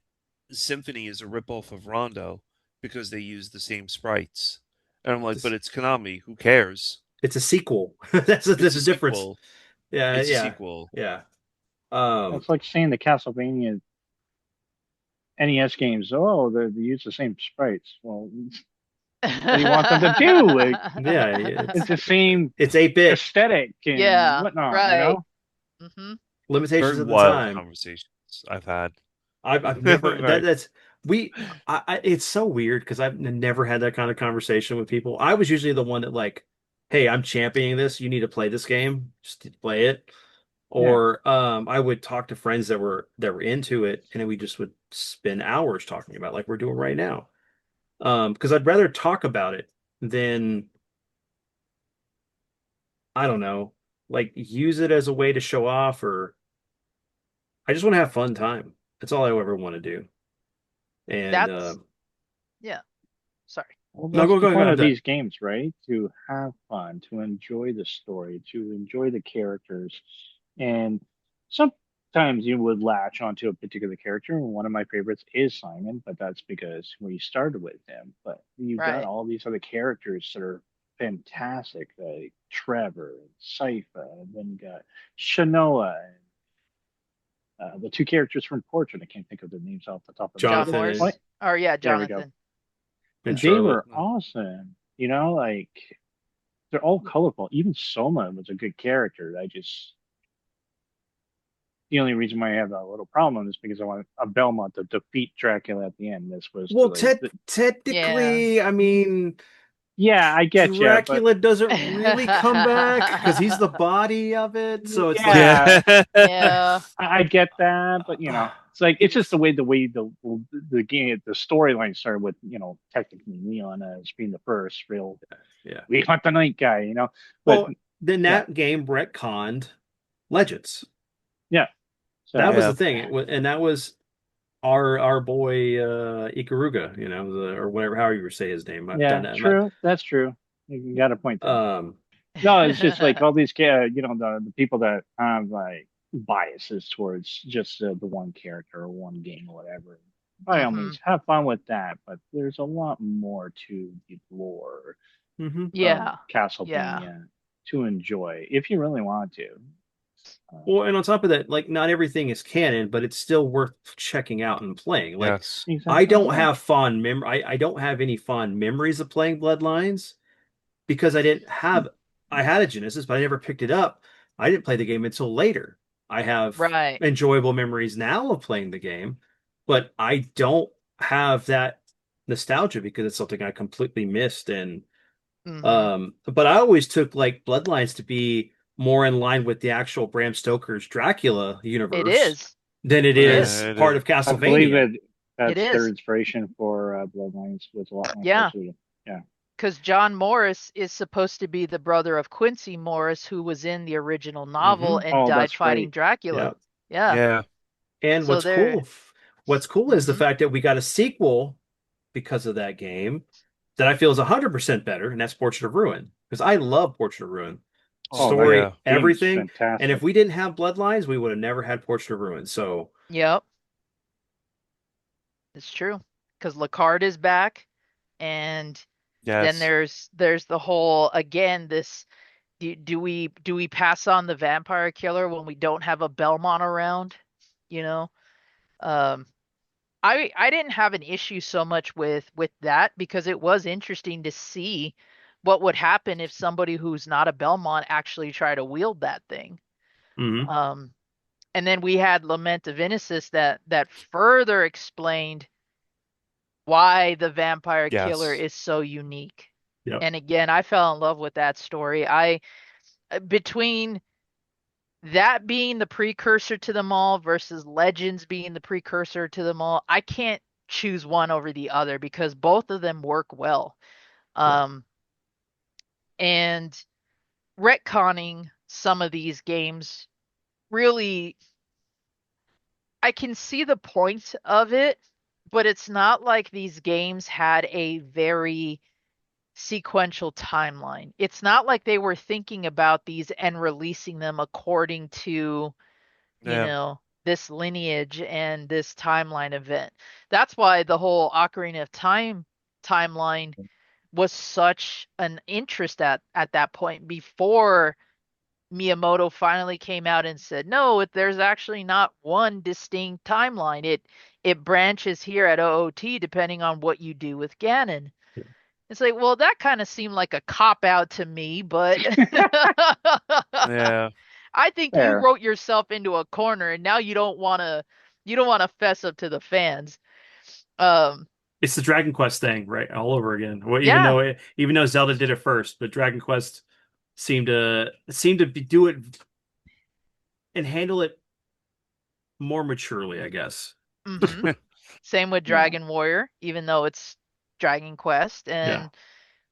Symphony is a ripoff of Rondo because they use the same sprites. And I'm like, but It's, it's Konami. Who cares? it's a sequel. That's a, It's there's a a difference. sequel. Yeah. It's a Yeah. sequel. Yeah. That's like saying the Castlevania NES games. Oh, they use the same sprites. Well, what do you want them to do? Like, Yeah. it's It's the same it's 8-bit. aesthetic and Yeah, whatnot. right. Mm-hmm. Limitations Very of the wild time. conversations I've had. I've never Very. that's we it's so weird because I've never had that kind of conversation with people. I was usually the one that like, hey, I'm championing this. You need to play this game. Just play it. Yeah. Or I would talk to friends that were into it, and then we just would spend hours talking about it, like we're doing right now. Because I'd rather talk about it than I don't know, like use it as a way to show off, or I just want to have fun time. That's all I ever want to do. And That's yeah. Sorry. Well, no, that's go the go go. point I'm of done. these games, right? To have fun, to enjoy the story, to enjoy the characters. And sometimes you would latch onto a particular character. And one of my favorites is Simon, but that's because we started with him. But you've got Right. all these other characters that are fantastic, like Trevor and Sypha, and then you got Shanoa and the two characters from Portrait. I can't think of their names off the top of my head. John Jonathan Well, and Morris. Or yeah, there we go. Jonathan. and They Charlotte. were awesome. Like they're all colorful. Even Soma was a good character. I just the only reason why I have a little problem is because I want a Belmont to defeat Dracula at the end. This was Well, like, Yeah. technically, I mean, yeah, I get you, but Dracula doesn't really come back because he's the body of it. So it's like, yeah, Yeah. Yeah. I get that, but it's just the way the game, the storyline started with, technically Leon as being the first real yeah. we hunt the night guy, but Well, then yeah, that game retconned Legends. yeah. That was So the thing, and that was our boy Ikaruga, or whatever, however you say his name. I've done yeah, that. true. That's true. You got a point there. Um, No, it's just like all these, the people that have like biases towards just the one character or one game or whatever. By all Hmm. means, have fun with that, but there's a lot more to the lore mhm. of Yeah. Yeah. Castlevania to enjoy if you really want to. Well, and on top of that, like not everything is canon, but it's still worth checking out and playing. Like Yes. I Exactly. don't Yeah. have I don't have any fond memories of playing Bloodlines because I had a Genesis, but I never picked it up. I didn't play the game until later. I have Right. enjoyable memories now of playing the game, but I don't have that nostalgia because it's something I completely missed. And Hmm. but I always took like Bloodlines to be more in line with the actual Bram Stoker's Dracula It universe is. than it It is. is It part is. of I believe Castlevania. it. It That's their is. inspiration for Bloodlines was a lot more Yeah. closer to, yeah. Because John Morris is supposed to be the brother of Quincy Morris, who was in the original novel Hmm. and Oh, died that's fighting great. Dracula. Yeah. Yeah. Yeah. And So they're. what's cool is the Hmm. fact that we got a sequel because of that game that I feel is 100% better, and that's Portrait of Ruin. Because I love Portrait of Ruin. Oh, Oh that Story, yeah. game's everything. And if fantastic. we didn't have Bloodlines, we would have never had Portrait of Ruin. So, Yep. It's true. Because Lacard is back, and then Yes. there's the whole again this do we pass on the vampire killer when we don't have a Belmont around? You know? Um I didn't have an issue so much with that because it was interesting to see what would happen if somebody who's not a Belmont actually tried to wield that thing. mhm. Um and then we had Lament of Innocis that further explained why the vampire killer Yes. is so unique. Yep. And again, I fell in love with that story. I between that being the precursor to them all versus Legends being the precursor to them all, I can't choose one over the other because both of them work well. Yeah. Um, and retconning some of these games really, I can see the point of it, but it's not like these games had a very sequential timeline. It's not like they were thinking about these and releasing them according to Yeah. this lineage and this timeline event. That's why the whole Ocarina of Time timeline was such an interest at that point before Miyamoto finally came out and said, "No, there's actually not one distinct timeline. It branches here at OOT depending on what you do with Ganon." It's like, well, that kind of seemed like a cop out to me, but Yeah. I think you There. wrote yourself into a corner and now you don't want to fess up to the fans. Um It's the Dragon Quest thing, right? All over again. Well, yeah. even though Zelda did it first, but Dragon Quest do it and handle it more maturely, I guess. Mhm. Same with Yeah. Dragon Warrior, even though it's Dragon Quest Yeah. and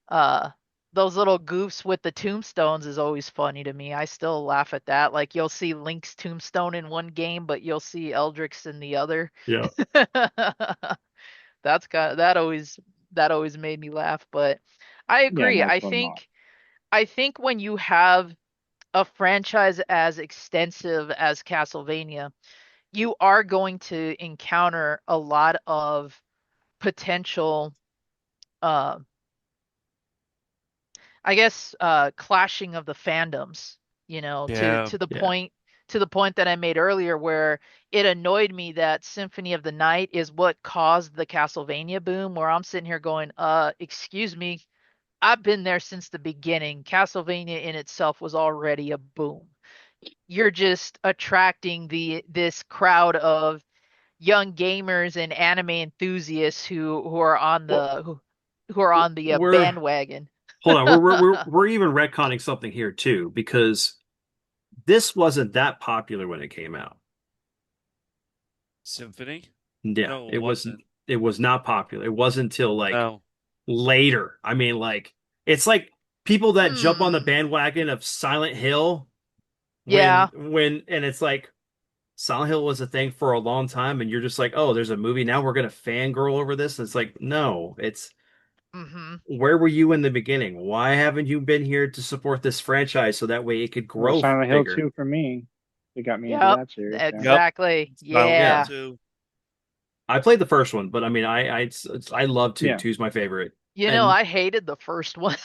uh those little goofs with the tombstones is always funny to me. I still laugh at that. Like you'll see Link's tombstone in one game, but you'll see Eldrick's in the other. Yeah. That always made me laugh, but I Yeah, agree. most I of them are. think I think when you have a franchise as extensive as Castlevania, you are going to encounter a lot of potential uh I guess clashing of the fandoms, Yeah. to the Yeah. point that I made earlier where it annoyed me that Symphony of the Night is what caused the Castlevania boom where I'm sitting here going, excuse me, I've been there since the beginning. Castlevania in itself was already a boom. you're just attracting this crowd of young gamers and anime enthusiasts who are on Well, who are on the we're bandwagon. hold on. We're even retconning something here too because this wasn't that popular when it came out. Symphony? Yeah, No, it wasn't. it was not popular. It wasn't until like No. later. I mean, like it's like people that jump on the Hmm. bandwagon of Silent Hill Yeah. when and it's like Silent Hill was a thing for a long time, and you're just like, oh, there's a movie now. We're gonna fangirl over this. And it's like, no, it's Hmm. where were you in the beginning? Why haven't you been here to support this franchise so that way it could Well, grow Silent Hill bigger? 2 for me. It got me into Yep. that series. Yeah. Yep. Exactly. Silent Hill Yeah, Yeah. 2. I played the first one, but I mean, I love two. Yeah. Two's my favorite, You know, and I hated the first one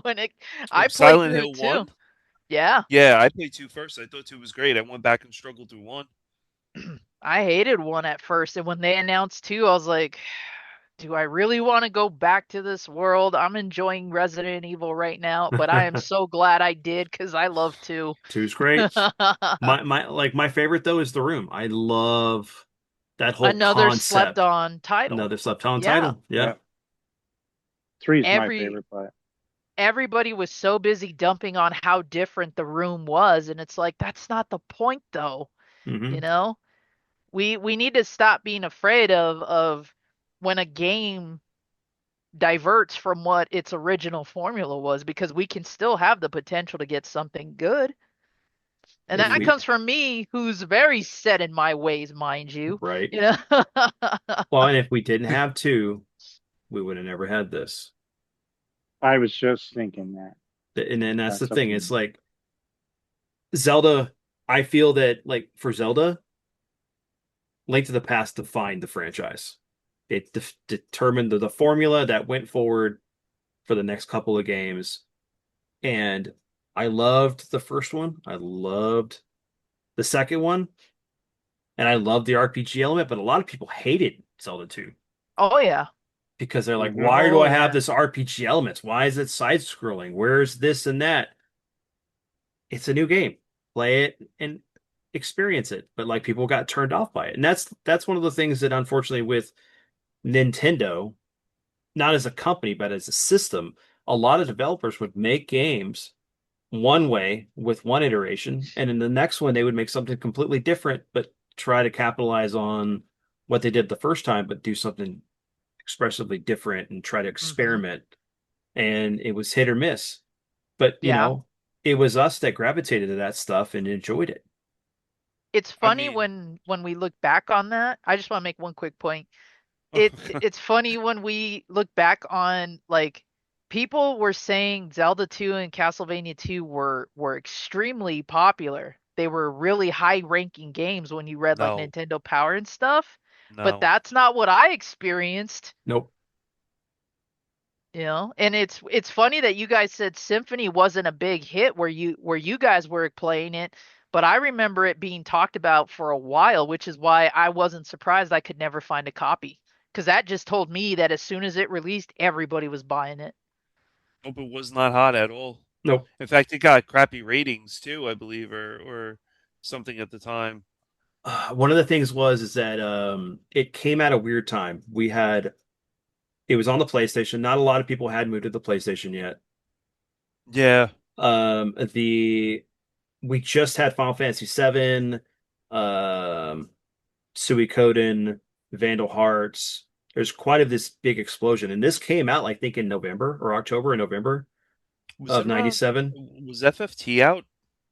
when it I played Silent through Hill it too. 1? Yeah. Yeah, I played 2 first. I thought 2 was great. I went back and struggled through 1. I hated one at first, and when they announced two, I was like, do I really want to go back to this world? I'm enjoying Resident Evil right now, but I am so glad I did because I love two. two's great. My favorite though is The Room. I love that whole Another slept concept. on title. Another slept on Yeah. title. Yeah. Yeah. 3 is my Every favorite, but everybody was so busy dumping on how different the room was, and it's like that's not the point though, Hmm. you know? We need to stop being afraid of when a game diverts from what its original formula was because we can still have the potential to get something good. And If that we comes from me who's very set in my ways, mind you. right. You know? Well, and if we didn't have two, we would have never had this. I was just thinking that. And that's the That's thing. okay. It's like Zelda. I feel that like for Zelda, Link to the Past defined the franchise. It determined the formula that went forward for the next couple of games. And I loved the first one. I loved the second one. And I loved the RPG element, but a lot of people hated Zelda 2 Oh yeah. because they're like, Hmm. why do Oh I have yeah. this RPG elements? Why is it side scrolling? Where's this and that? It's a new game. Play it and experience it. But like people got turned off by it. And that's one of the things that unfortunately with Nintendo, not as a company, but as a system, a lot of developers would make games one way with one iteration, and in the next one they would make something completely different, but try to capitalize on what they did the first time, but do something expressively different and try to Hmm. experiment. And it was hit or miss. But Yeah. it was us that gravitated to that stuff and enjoyed it. It's I funny mean, when we look back on that. I just want to make one quick point. It's funny when we look back on like people were saying Zelda 2 and Castlevania 2 were extremely popular. They were really high ranking games when you read like no, Nintendo Power and stuff, but no. that's not what I experienced, Nope. you know? And it's funny that you guys said Symphony wasn't a big hit where you guys were playing it, but I remember it being talked about for a while, which is why I wasn't surprised I could never find a copy. Because that just told me that as soon as it released, everybody was buying it. Nope, it was not hot at all. Nope. In fact, it got crappy ratings too, I believe, or something at the time. One of the things was is that it came at a weird time. It was on the PlayStation. Not a lot of people had moved to the PlayStation yet. Yeah. The we just had Final Fantasy VII, um, Suikoden, Vandal Hearts. There's quite of this big explosion, and this came out, I think, in November or October or November Was of it around? '97. Was FFT out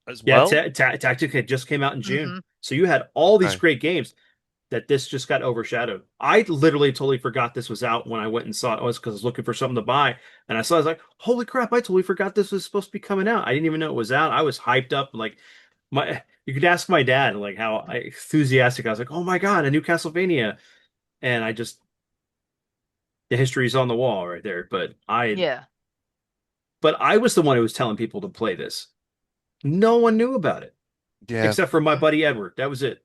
as Yeah, well? Tactic had just came out in June, Hmm. so you had all these Okay. great games that this just got overshadowed. I literally totally forgot this was out when I went and saw it. I was because I was looking for something to buy, and I was like, "Holy crap! I totally forgot this was supposed to be coming out. I didn't even know it was out. I was hyped up, like my. You could ask my dad, like enthusiastic I was. Like, oh my god, a new Castlevania, and I just the history's on the wall right there. Yeah. But I was the one who was telling people to play this. No one knew about it Yeah. except for my Mm. buddy Edward. That was it.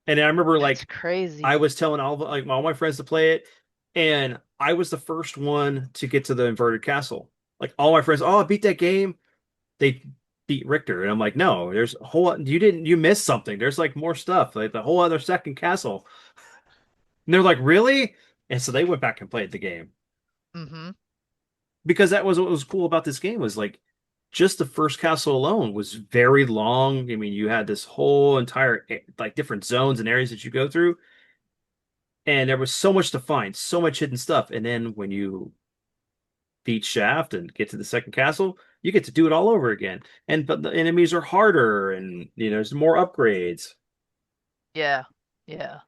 And I remember That's like I crazy. was telling all my friends to play it, and I was the first one to get to the inverted castle. Like all my friends, oh, I beat that game. They beat Richter. And I'm like, no, there's a whole, you missed something. There's like more stuff, like the whole other second castle. And they're like, really? And so they went back and played the game Mm-hmm. because that was what was cool about this game was like just the first castle alone was very long. I mean, you had this whole entire like different zones and areas that you go through, and there was so much to find, so much hidden stuff. And then when you beat Shaft and get to the second castle, you get to do it all over again. And but the enemies are harder, and there's more upgrades. Yeah. Yeah.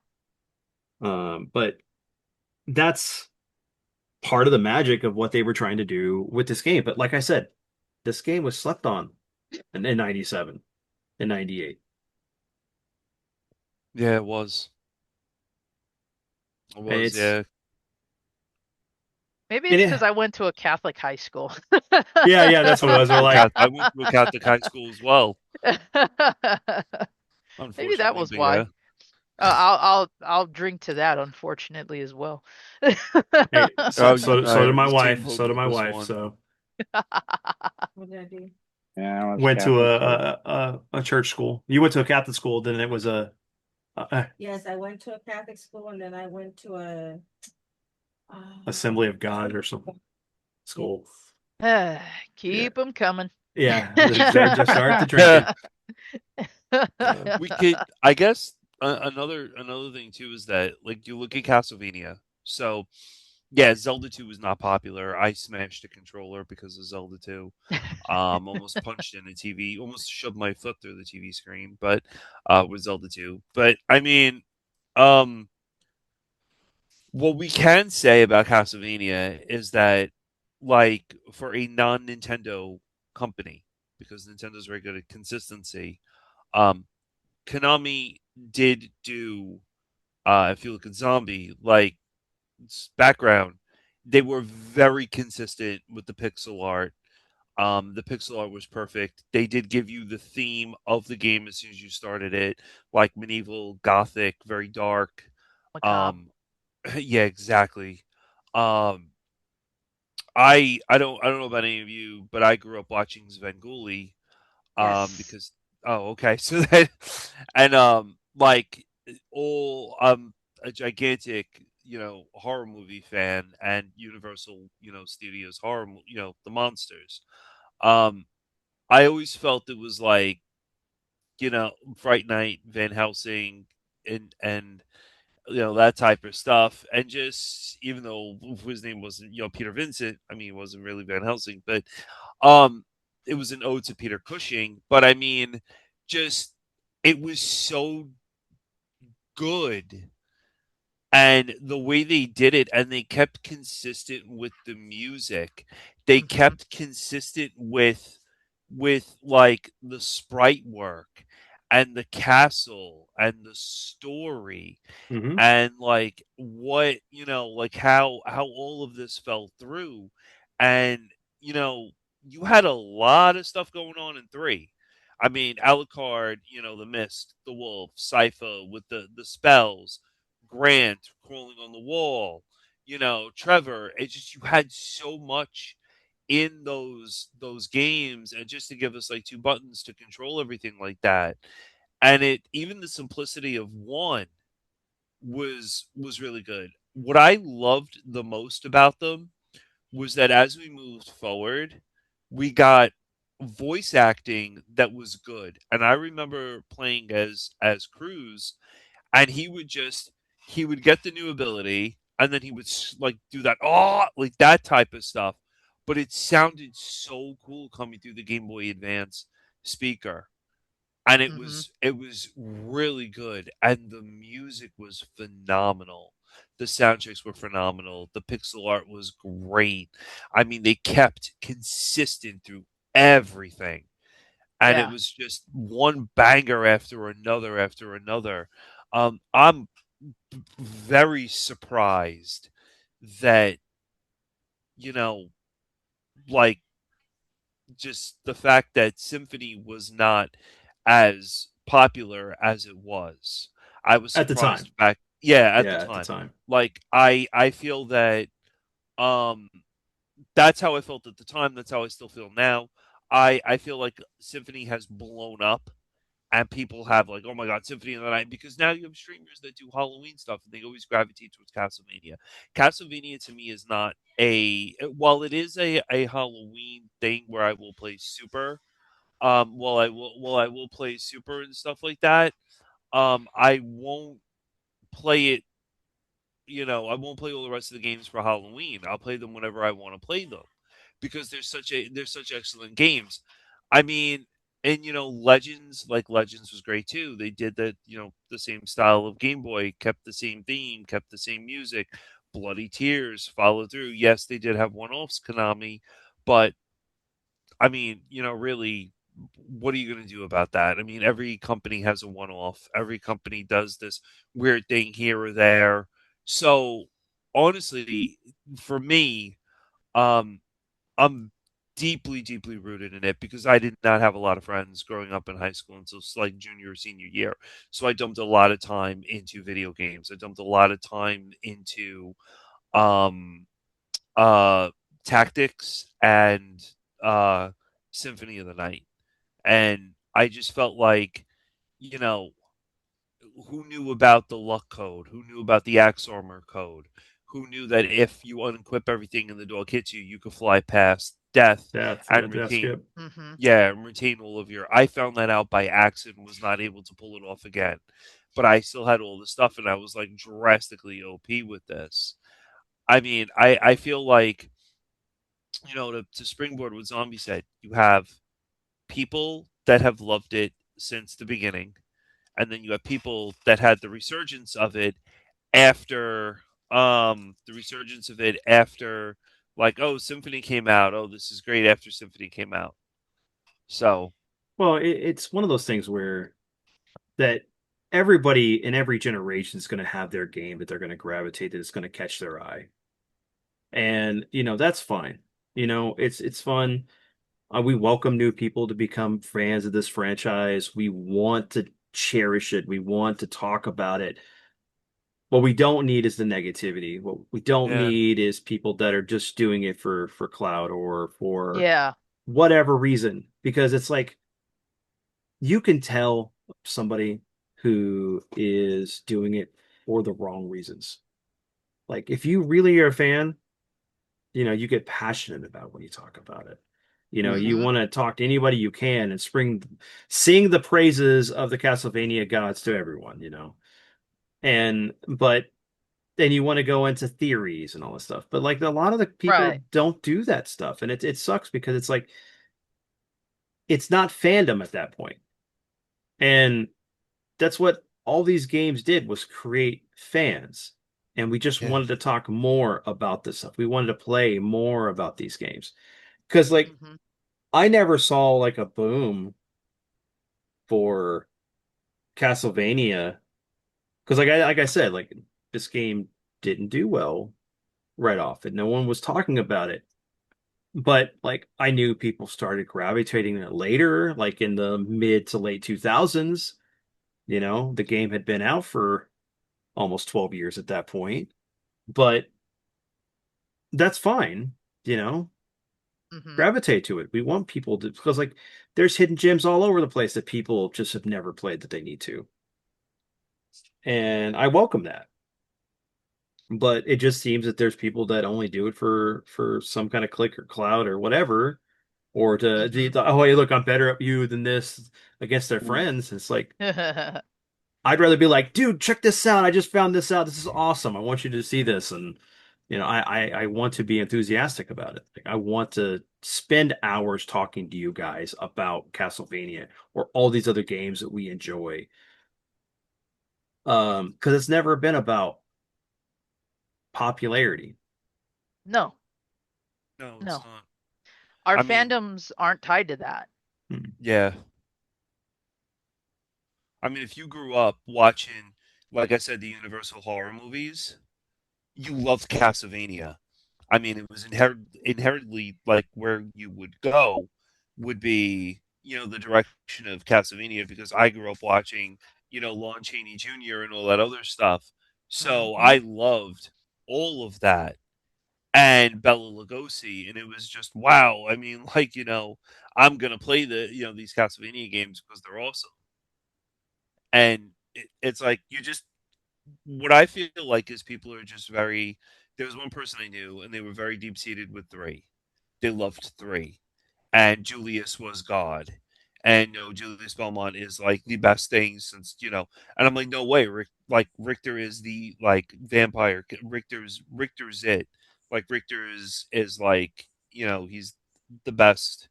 But that's part of the magic of what they were trying to do with this game. But like I said, this game was slept on in 97 and 98. Yeah, it was. It And was, it's yeah. Maybe and it's it, because I went to a Catholic high school. yeah, that's what it was. We're like, I went to a Catholic high school as well, Maybe that unfortunately, was but why. yeah. I'll drink to that, unfortunately, as well. hey, Oh, so did my the same wife. boat So did with my this wife. one. So What did I do? Yeah, I was went to Catholic too. a church school. You went to a Catholic school, then it was Yes, I went to a Catholic school and then I went to a Assembly of God or something school. Yeah, Keep them coming. yeah. Just start the drinking. We could, I guess, another thing too is that like you look at Castlevania. So yeah, Zelda 2 was not popular. I smashed a controller because of Zelda 2. Almost punched in a TV, almost shoved my foot through the TV screen, but with Zelda 2. But I mean, um, what we can say about Castlevania is that, like, for a non-Nintendo company, because Nintendo's very good at consistency, um, Konami did do. If you look at Zombie, like background, they were very consistent with the pixel art. The pixel art was perfect. They did give you the theme of the game as soon as you started it, like medieval, gothic, very dark. Macabre. Um, yeah, exactly. Um, I don't know about any of you, but I grew up watching Svengoolie, Yes. because okay, so that and like all a gigantic horror movie fan and Universal Studios horror the monsters. Um, I always felt it was like Fright Night, Van Helsing, and that type of stuff. And just even though his name wasn't Peter Vincent, I mean, it wasn't really Van Helsing, but um, it was an ode to Peter Cushing. But I mean, just it was so good, and the way they did it, and they kept consistent with the music. They Hmm. kept consistent with like the sprite work and the castle and the story Hmm. and like what like how all of this fell through. And you had a lot of stuff going on in 3. I mean, Alucard, the mist, the wolf, Sypha with the spells, Grant crawling on the wall, Trevor. It just, you had so much in those games, and just to give us like 2 buttons to control everything like that. And it, even the simplicity of 1 was really good. What I loved the most about them was that as we moved forward, we got voice acting that was good. And I remember playing as Cruz, and he would get the new ability, and then he would like do that like that type of stuff. But it sounded so cool coming through the Game Boy Advance speaker, and Hmm. it was really good, and the music was phenomenal. The soundtracks were phenomenal. The pixel art was great. I mean, they kept consistent through everything, and it Yeah. was just one banger after another. I'm very surprised that you know like just the fact that Symphony was not as popular as it was. I was At the time. surprised back, yeah, at the Yeah, at the time. time. Like I feel that um that's how I felt at the time. That's how I still feel now. I feel like Symphony has blown up, and people have like, oh my god, Symphony of the Night, because now you have streamers that do Halloween stuff, and they always gravitate towards Castlevania. Castlevania to me is not a, while it is a Halloween thing where I will play Super, while I will play Super and stuff like that, I won't play it. I won't play all the rest of the games for Halloween. I'll play them whenever I want to play them, because they're such excellent games. I mean, and Legends was great too. They did that, the same style of Game Boy, kept the same theme, kept the same music. Bloody Tears followed through. Yes, they did have one-offs, Konami, but I mean, really, what are you going to do about that? I mean, every company has a one-off. Every company does this weird thing here or there. So, honestly, for me, um, I'm deeply, deeply rooted in it, because I did not have a lot of friends growing up in high school until like junior or senior year. So I dumped a lot of time into video games. I dumped a lot of time into um uh tactics and uh Symphony of the Night. And I just felt like, you know, who knew about the luck code? Who knew about the axe armor code? Who knew that if you unequip everything and the dog hits you, you could fly past death and That's retain, good. Mm-hmm. yeah, and retain all of your. I found that out by accident, and was not able to pull it off again. But I still had all the stuff, and I was like drastically OP with this. I mean, I feel like, to springboard what Zombie said, you have people that have loved it since the beginning, and then you have people that had the resurgence of it after like, oh, Symphony came out, oh, this is great, after Symphony came out. So Well, it's one of those things where that everybody in every generation is going to have their game that they're going to gravitate, that it's going to catch their eye. And, that's fine. It's fun. We welcome new people to become fans of this franchise. We want to cherish it. We want to talk about it. What we don't need is the negativity. What we don't yeah, need is people that are just doing it for clout or for Yeah. whatever reason. Because it's like you can tell somebody who is doing it for the wrong reasons. Like if you really are a fan, you get passionate about when you talk about it. You Mm-hmm. want to talk to anybody you can and sing the praises of the Castlevania gods to everyone, but then you want to go into theories and all this stuff. But like a lot of the people Right. don't do that stuff, and it sucks because it's like it's not fandom at that point. And that's what all these games did, was create fans. And we just yeah, wanted to talk more about this stuff. We wanted to play more about these games. Because like Mm-hmm. I never saw like a boom for Castlevania. Because like I said, like this game didn't do well right off, and no one was talking about it. But like I knew people started gravitating to it later, like in the mid to late 2000s. The game had been out for almost 12 years at that point. But that's fine, you know. Mm-hmm. Gravitate to it. We want people to, because like there's hidden gems all over the place that people just have never played that they need to. And I welcome that. But it just seems that there's people that only do it for some kind of click or cloud or whatever, or Mm-hmm. oh hey look, I'm better at you than this against their friends. It's like I'd rather be like, dude, check this out. I just found this out. This is awesome. I want you to see this. And I want to be enthusiastic about it. Like I want to spend hours talking to you guys about Castlevania or all these other games that we enjoy. Because it's never been about popularity. No, no, it's no. not. Our I mean, fandoms aren't tied to that. Hmm. yeah, I mean, if you grew up watching, like I said, the Universal horror movies, you loved Castlevania. I mean, it was inherently like where you would go would be, the direction of Castlevania, because I grew up watching, Lon Chaney Jr. and all that other stuff. So Mm-hmm. I loved all of that, and Bela Lugosi, and it was just wow. I mean, like, I'm gonna play these Castlevania games because they're awesome. And it's like what I feel like is people are just very. There was one person I knew, and they were very deep seated with three. They loved three, and Julius was God, and Julius Belmont is like the best thing since. And I'm like, no way, Richter is the like vampire. Richter's it. Like Richter is like he's the best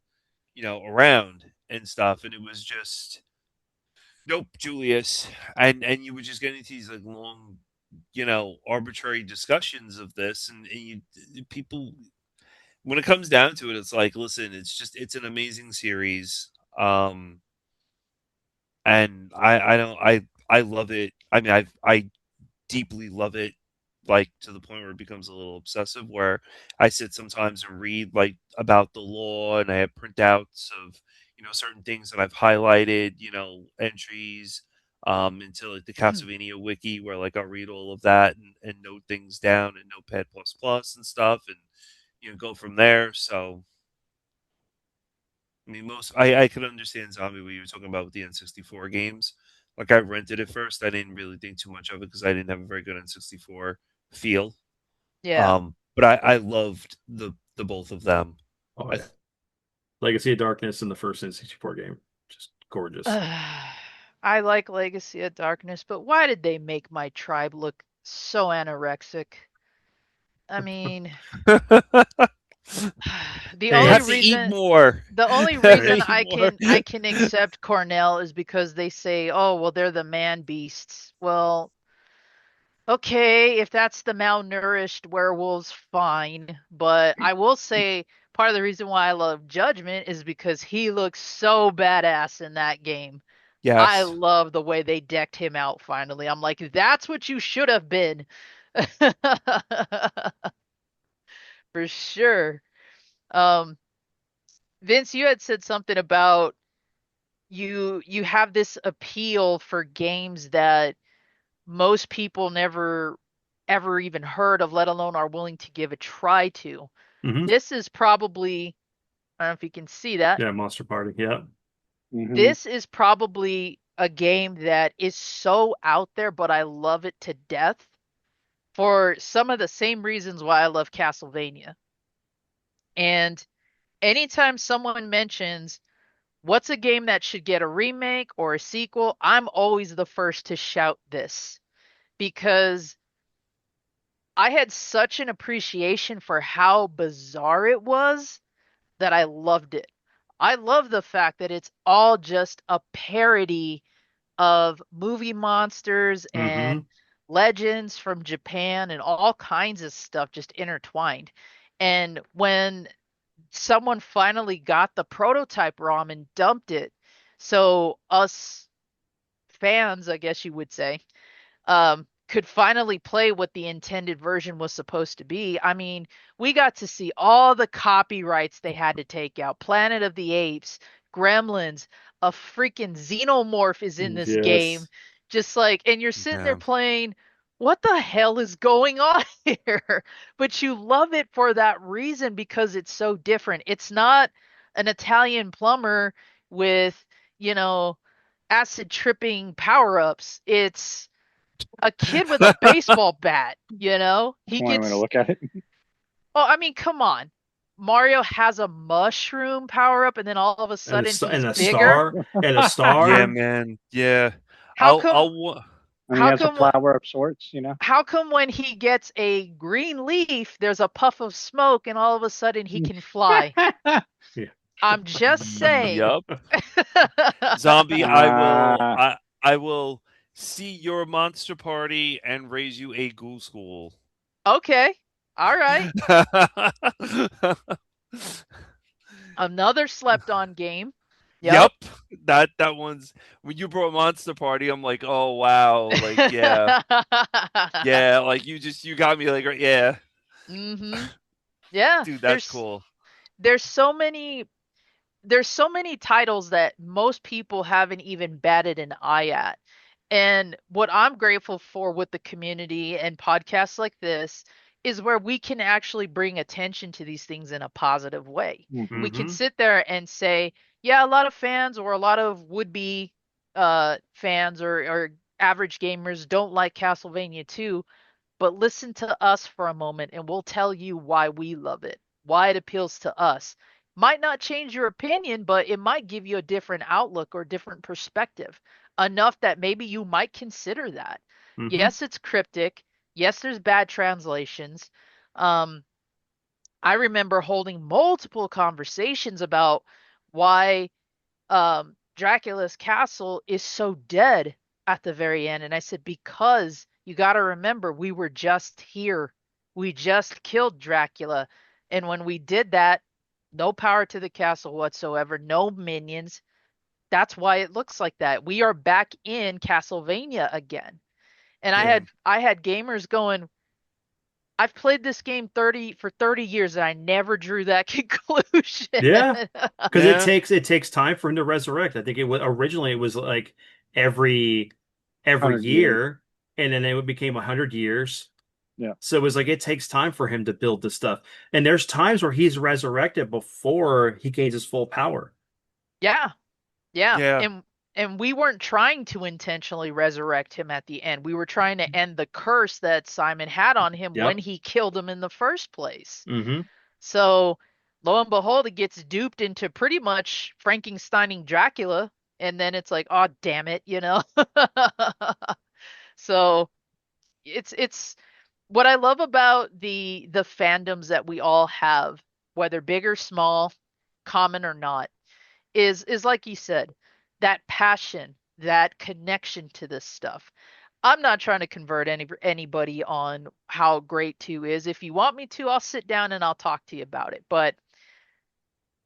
around and stuff, and it was just nope, Julius, and you would just get into these like long, arbitrary discussions of this, and people when it comes down to it, it's like, listen, it's an amazing series, and I love it. I mean, I deeply love it, like to the point where it becomes a little obsessive. Where I sit sometimes and read like about the law, and I have printouts of certain things that I've highlighted, entries into like the Castlevania wiki, where like I'll read all of that and note things down in Notepad and stuff, and go from there. So I mean, I could understand Zombie what you were talking about with the N64 games. Like I rented it first. I didn't really think too much of it because I didn't have a very good N64 feel. Yeah. But I loved the both of them. Oh, yeah. Legacy of Darkness in the first N64 game. Just gorgeous. I like Legacy of Darkness, but why did they make my tribe look so anorexic? I mean, the They only have to eat reason more. the only They reason eat I more. can accept Cornell is because they say, "Oh, well, they're the man beasts." Well, okay, if that's the malnourished werewolves, fine. But I will say part of the reason why I love Judgment is because he looks so badass in that game. I Yes. love the way they decked him out finally. I'm like, that's what you should have been. For sure. Um, Vince, you had said something about you have this appeal for games that most people never ever even heard of, let alone are willing to give a try to. Mm-hmm. This is probably, I don't know if you can see that. Yeah, Monster Party. Yeah. Mhm. This is probably a game that is so out there, but I love it to death for some of the same reasons why I love Castlevania. And anytime someone mentions what's a game that should get a remake or a sequel, I'm always the first to shout this because I had such an appreciation for how bizarre it was that I loved it. I love the fact that it's all just a parody of movie monsters Mm-hmm. and legends from Japan and all kinds of stuff just intertwined. And when someone finally got the prototype ROM and dumped it, so us fans, I guess you would say, could finally play what the intended version was supposed to be. I mean, we got to see all the copyrights they had to take out. Planet of the Apes, Gremlins, a freaking xenomorph is in this game. Yes. Just like, and you're sitting there Yeah. playing, what the hell is going on here? But you love it for that reason because it's so different. It's not an Italian plumber with, you know, acid tripping power ups. It's a kid with a baseball bat, you know? That's He one way to gets, look at it. oh, I mean, come on. Mario has a mushroom power up and then all of a And sudden he's a bigger. star. And a Yeah, star. man. Yeah. How come And he how has a come flower of sorts, you know. how come when he gets a green leaf there's a puff of smoke and all of a sudden he can fly? Yeah. I'm just saying. Yup. Zombie, Ah, I will see your monster party and raise you a ghoul school. Okay. All right. Another slept on game. Yep. Yep. That one's when you brought Monster Party, I'm like, oh wow. Like, yeah. Yeah, like you got me like yeah. Mhm. Yeah, Dude, that's cool. there's so many there's so many titles that most people haven't even batted an eye at. And what I'm grateful for with the community and podcasts like this is where we can actually bring attention to these things in a positive way. Mhm. We can Mhm. sit there and say, yeah, a lot of fans or a lot of would-be fans or average gamers don't like Castlevania 2, but listen to us for a moment and we'll tell you why we love it, why it appeals to us. Might not change your opinion, but it might give you a different outlook or different perspective, enough that maybe you might consider that. Mhm. Yes, it's cryptic. Yes, there's bad translations. Um, I remember holding multiple conversations about why Dracula's castle is so dead at the very end. And I said, because you got to remember, we were just here. We just killed Dracula. And when we did that, no power to the castle whatsoever, no minions. That's why it looks like that. We are back in Castlevania again. And Yeah. I had gamers going, I've played this game 30 years and I never drew that conclusion. Yeah. Because Yeah. it takes time for him to resurrect. I think originally it was like every 100 years. year, and then it became 100 years. Yeah. So it was like it takes time for him to build the stuff. And there's times where he's resurrected before he gains his full power. Yeah. Yeah, Yeah. and we weren't trying to intentionally resurrect him at the end. We were trying to end the curse that Simon had on him when Yep. he killed him in the first place. Hmm. So, lo and behold, it gets duped into pretty much Frankensteining Dracula, and then it's like, oh, damn it, you know? So, it's what I love about the fandoms that we all have, whether big or small, common or not, is like you said, that passion, that connection to this stuff. I'm not trying to convert anybody on how great 2 is. If you want me to, I'll sit down and I'll talk to you about it. But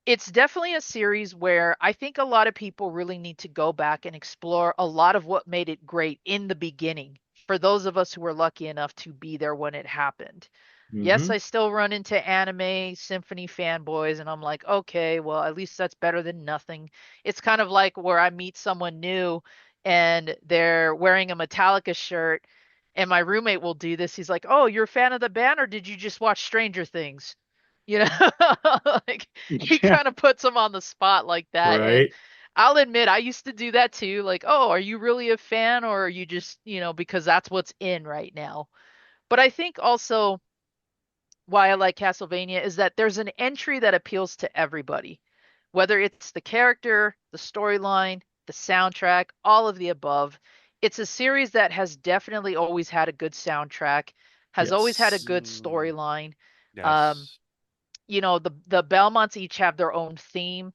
it's definitely a series where I think a lot of people really need to go back and explore a lot of what made it great in the beginning for those of us who were lucky enough to be there when it happened. Yes, Hmm. I still run into anime Symphony fanboys, and I'm like, okay, well, at least that's better than nothing. It's kind of like where I meet someone new and they're wearing a Metallica shirt, and my roommate will do this. He's like, oh, you're a fan of the band, or did you just watch Stranger Things? You know, like he Yeah. kind of puts them on the spot like that. And Right. I'll admit, I used to do that too. Like, oh, are you really a fan, or are you just, because that's what's in right now? But I think also why I like Castlevania is that there's an entry that appeals to everybody, whether it's the character, the storyline, the soundtrack, all of the above. It's a series that has definitely always had a good soundtrack, has always had a Yes. good Mm, storyline. Um, yes. the Belmonts each have their own theme,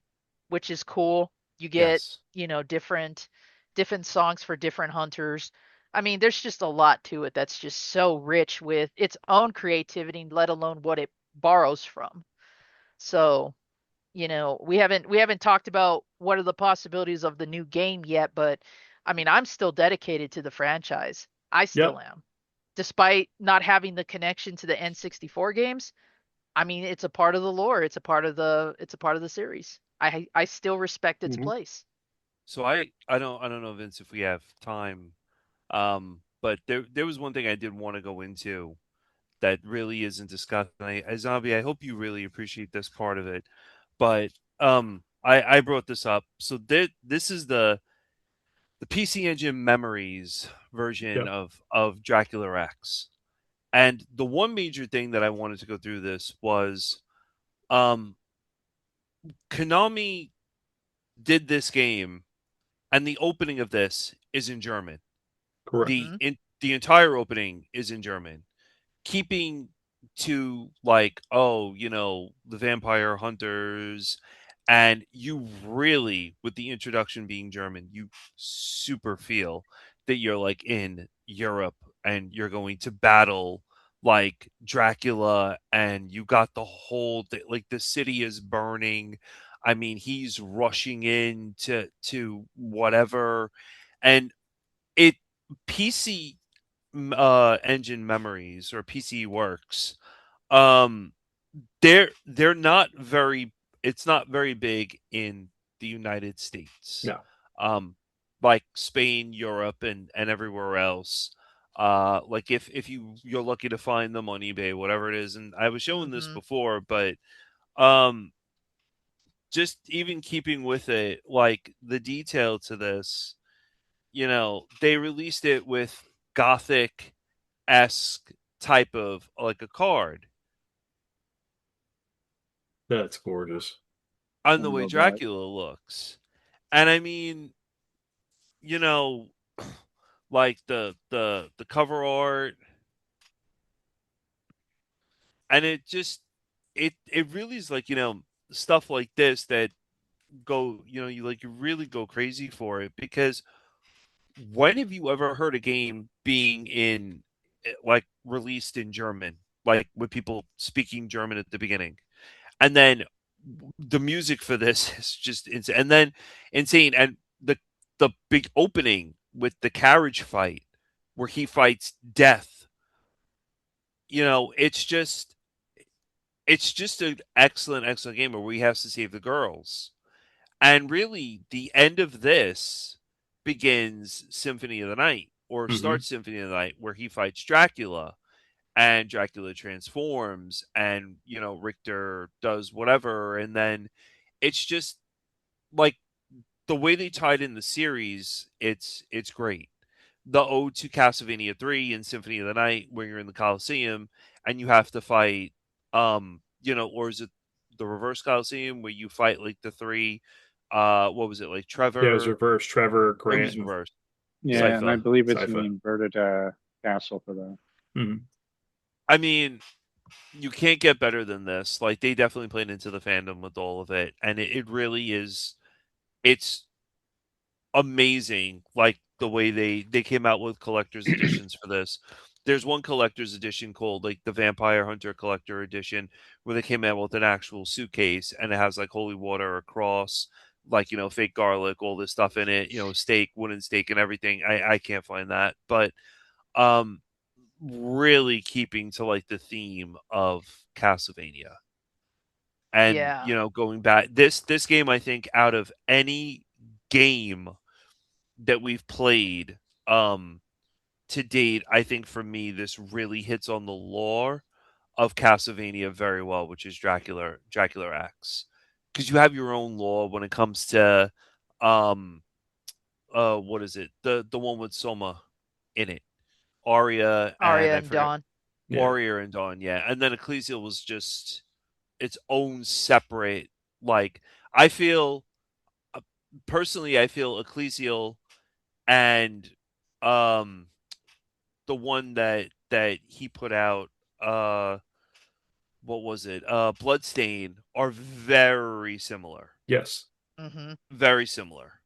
which is cool. You get, Yes. different songs for different hunters. I mean, there's just a lot to it that's just so rich with its own creativity, let alone what it borrows from. So, we haven't talked about what are the possibilities of the new game yet, but I mean, I'm still dedicated to the franchise. I still Yep. am. Despite not having the connection to the N64 games, I mean, it's a part of the lore. It's a part of the series. I still respect its Hmm. place. So I don't know, Vince, if we have time. But there was one thing I did want to go into that really isn't discussed. And Zombie, I hope you really appreciate this part of it. But I brought this up. So this is the PC Engine Memories version Yep. of Dracula X. And the one major thing that I wanted to go through this was um Konami did this game, and the opening of this is in German. Correct. The entire opening is in German, keeping to like, oh, the vampire hunters, and you really, with the introduction being German, you super feel that you're like in Europe and you're going to battle like Dracula, and you got the whole like the city is burning. I mean, he's rushing in to whatever, and it PC engine memories or PC works. Um, they're not very. It's not very big in the United States. No. Um, like Spain, Europe, and everywhere else. Like if you're lucky to find them on eBay, whatever it is. And I was showing this before, but um, just even keeping with it, like the detail to this, they released it with Gothic esque type of like a card That's gorgeous. on I the way love that. Dracula looks. And I mean, you know, like the cover art, and it really is like, stuff like this that go, you really go crazy for it, because when have you ever heard a game being like released in German, like with people speaking German at the beginning, and then the music for this is just insane, and then insane, and the big opening with the carriage fight where he fights death. It's just an excellent game where he has to save the girls. And really, the end of this begins Symphony of the Night, or Hmm. starts Symphony of the Night, where he fights Dracula, and Dracula transforms, and Richter does whatever, and then it's just like the way they tied in the series. It's great. The ode to Castlevania 3 and Symphony of the Night, where you're in the Coliseum and you have to fight, or is it the reverse Coliseum where you fight like the three, what was it, like Yeah, it was Trevor? reverse. Trevor, It was Grant, reversed. Yeah, and I Sypha. believe it's in the Sypha. inverted castle for that. Hmm. I mean, you can't get better than this. Like, they definitely played into the fandom with all of it, and it really is. It's amazing, like the way they came out with collector's editions for this. There's one collector's edition called like the Vampire Hunter Collector Edition, where they came out with an actual suitcase, and it has like holy water, a cross, like fake garlic, all this stuff in it, steak, wooden steak, and everything. I can't find that, but um really keeping to like the theme of Castlevania. And Yeah. going back, this game, I think, out of any game that we've played to date, I think for me this really hits on the lore of Castlevania very well, which is Dracula X. Because you have your own lore when it comes to um what is it? The one with Soma in it. Arya, and Arya I and forget, Dawn. Yeah. Warrior and Dawn, yeah. And then Ecclesial was just its own separate, like, I feel uh, personally, I feel Ecclesial and um the one that he put out, what was it, Bloodstain, are very similar, Yes. Mm-hmm. very similar.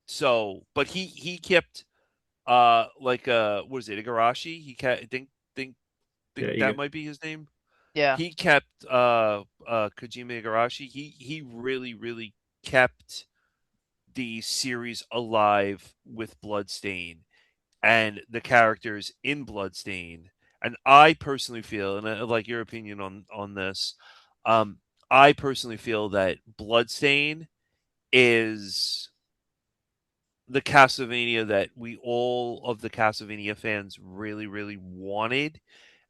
So but he kept like what is it, Igarashi, he kept, think Yeah. You that got might be his name. Yeah. He kept Kojima Igarashi, he really kept the series alive with Bloodstain and the characters in Bloodstain. And I personally feel, and I like your opinion on this, um, I personally feel that Bloodstain is the Castlevania that we all of the Castlevania fans really wanted,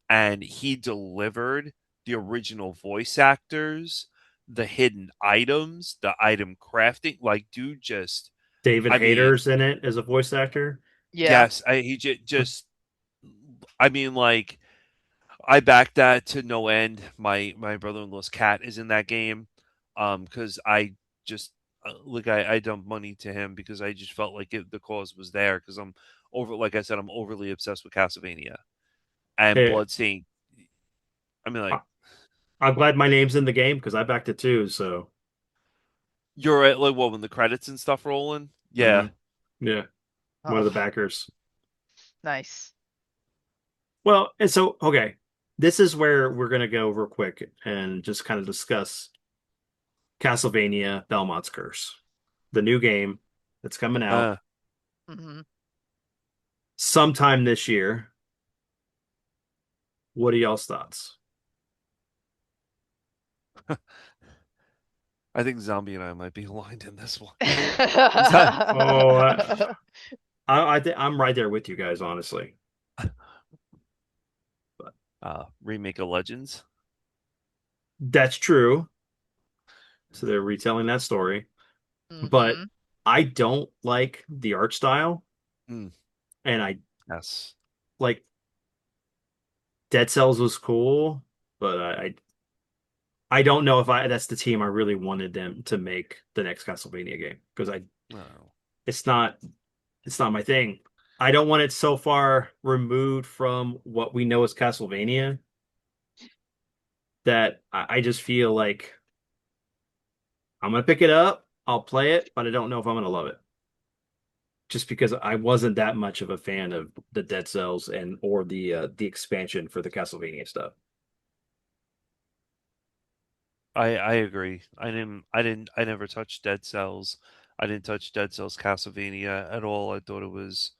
and he delivered the original voice actors, the hidden items, the item crafting. Like, dude, just, David I mean, Hayter's in it as a voice actor. Yeah. yes, he just, I mean, like, I back that to no end. My brother-in-law's cat is in that game, because I just like I dumped money to him because I just felt like the cause was there, because I'm over, like I said, I'm overly obsessed with Castlevania and Hey, Bloodstained. I mean, I, like, I'm glad my name's in the game because I backed it too. So, you're at like what, when the credits and stuff rolling? hmm, Yeah. yeah, one of the Oh, backers. nice. Well, and so okay, this is where we're gonna go real quick and just kind of discuss Castlevania Belmont's Curse, the new game that's coming out Uh, Mm-hmm. sometime this year. What are y'all's thoughts? I think Zombie and I might be aligned in this one. Oh, I'm right there with you guys, honestly. But Remake of Legends. that's true. So they're retelling that story. But Mm-hmm. I don't like the art style, Mm, and I yes. like Dead Cells was cool, but I don't know if that's the team I really wanted them to make the next Castlevania game because No. it's not it's not my thing. I don't want it so far removed from what we know as Castlevania that I just feel like I'm gonna pick it up, I'll play it, but I don't know if I'm gonna love it. Just because I wasn't that much of a fan of the Dead Cells and or the expansion for the Castlevania stuff. I agree. I never touched Dead Cells. I didn't touch Dead Cells Castlevania at all. I thought it was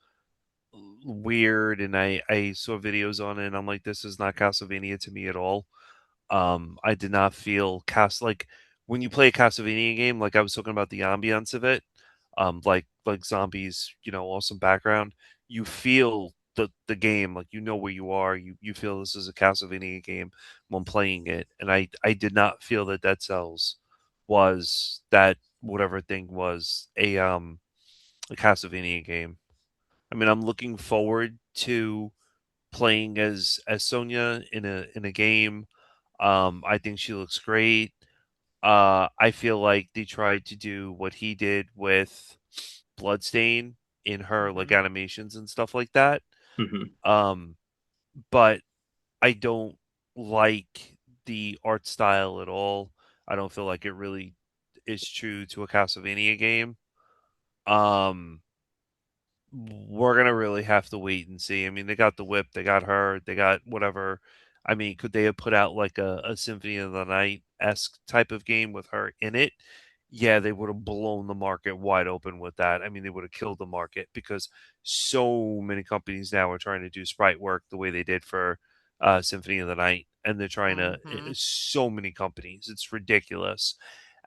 weird, and I saw videos on it, and I'm like, this is not Castlevania to me at all. I did not feel like when you play a Castlevania game, like I was talking about the ambiance of it, like zombies, awesome background. You feel the game, like you know where you are. You feel this is a Castlevania game when playing it, and I did not feel that Dead Cells was that whatever thing was a Castlevania game. I mean, I'm looking forward to playing as Sonya in a game. I think she looks great. I feel like they tried to do what he did with Bloodstain in her like Mhm. animations and stuff like that. Mhm. Um, but I don't like the art style at all. I don't feel like it really is true to a Castlevania game. Um, we're gonna really have to wait and see. I mean, they got the whip, they got her, they got whatever. I mean, could they have put out like a Symphony of the Night esque type of game with her in it? Yeah, they would have blown the market wide open with that. I mean, they would have killed the market because so many companies now are trying to do sprite work the way they did for Symphony of the Night, and they're trying to. Mm-hmm. So many companies, it's ridiculous.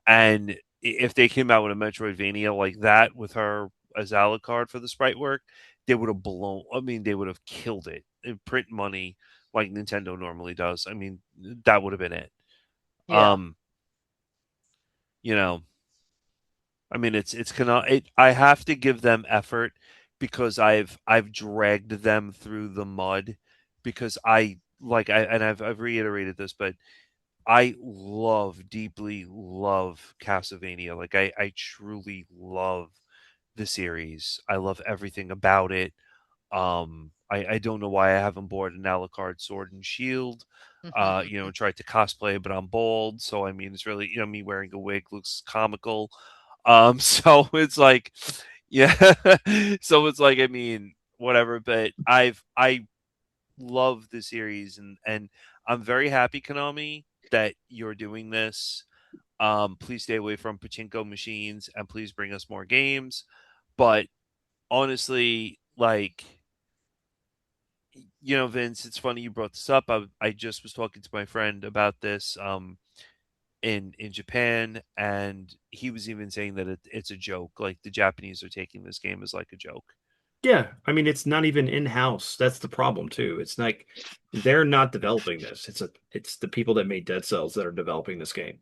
And if they came out with a Metroidvania like that with her as Alucard for the sprite work, they would have blown. I mean, they would have killed it in print money like Nintendo normally does. I mean, that would have been it. Yeah. Um, you know, I mean, it's I have to give them effort because I've dragged them through the mud because I've reiterated this, but I deeply love Castlevania. Like I truly love the series. I love everything about it. I don't know why I haven't bought an Alucard sword and shield. Tried to cosplay, but I'm bald, so I mean, it's really me wearing a wig looks comical. So it's like, yeah, so it's like I mean, whatever. But I love the series, and I'm very happy, Konami, that you're doing this. Please stay away from pachinko machines, and please bring us more games. But honestly, like Vince, it's funny you brought this up. I just was talking to my friend about this in Japan, and he was even saying that it's a joke. Like the Japanese are taking this game as like a joke. Yeah, I mean it's not even in-house. That's the problem too. It's like they're not developing this. It's the people that made Dead Cells that are developing this game.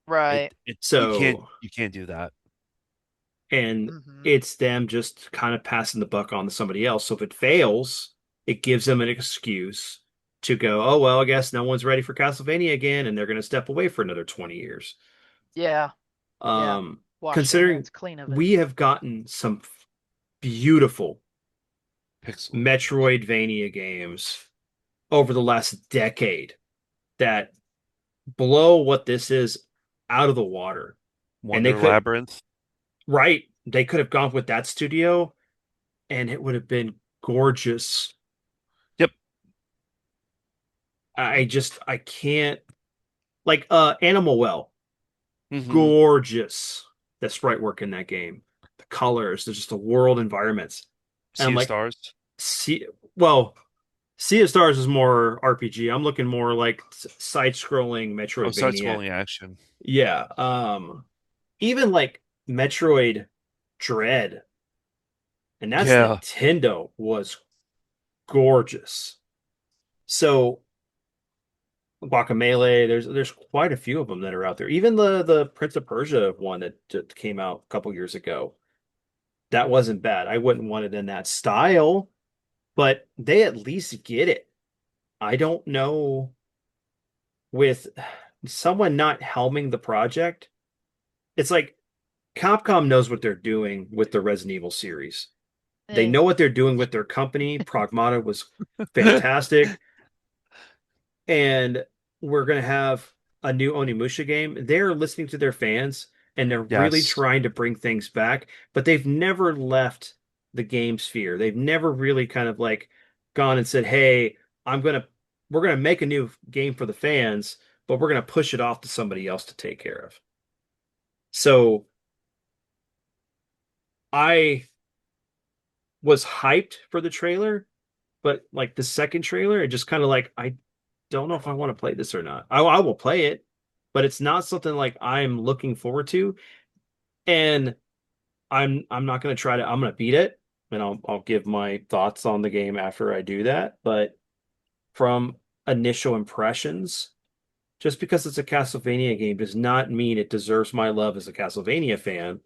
Right. You So, can't do that. and Mm-hmm. it's them just kind of passing the buck on to somebody else. So if it fails, it gives them an excuse to go, oh well, I guess no one's ready for Castlevania again, and they're going to step away for another 20 years. Yeah. Yeah. Wash their Considering hands clean of it. we have gotten some beautiful Pixel art. Metroidvania games over the last decade that blow what this is out of the water. And they Wonder could, Labyrinth. right, they could have gone with that studio and it would have been gorgeous. Yep. I can't like Animal Well, Mm-hmm. gorgeous. The sprite work in that game. The colors, there's just the world environments. And I'm Sea of like, Stars. see, well, Sea of Stars is more RPG. I'm looking more like side-scrolling Oh, side Metroidvania. scrolling action. Yeah. Even like Metroid Dread and that's Yeah. Nintendo was gorgeous. So Guacamelee, there's quite a few of them that are out there. Even the Prince of Persia one that came out a couple years ago, that wasn't bad. I wouldn't want it in that style, but they at least get it. I don't know, with someone not helming the project, it's like Capcom knows what they're doing with the Resident Evil series. They Eh, know what they're doing with their company. Pragmata was fantastic. And we're going to have a new Onimusha game. They're listening to their fans and they're really Yes. trying to bring things back, but they've never left the game sphere. They've never really kind of like gone and said, "Hey, we're going to make a new game for the fans, but we're going to push it off to somebody else to take care of." So I was hyped for the trailer, but like the second trailer, it just kind of like, I don't know if I want to play this or not. I will play it, but it's not something like I'm looking forward to. And I'm not going to try to. I'm going to beat it, and I'll give my thoughts on the game after I do that. But from initial impressions, just because it's a Castlevania game does not mean it deserves my love as a Castlevania fan.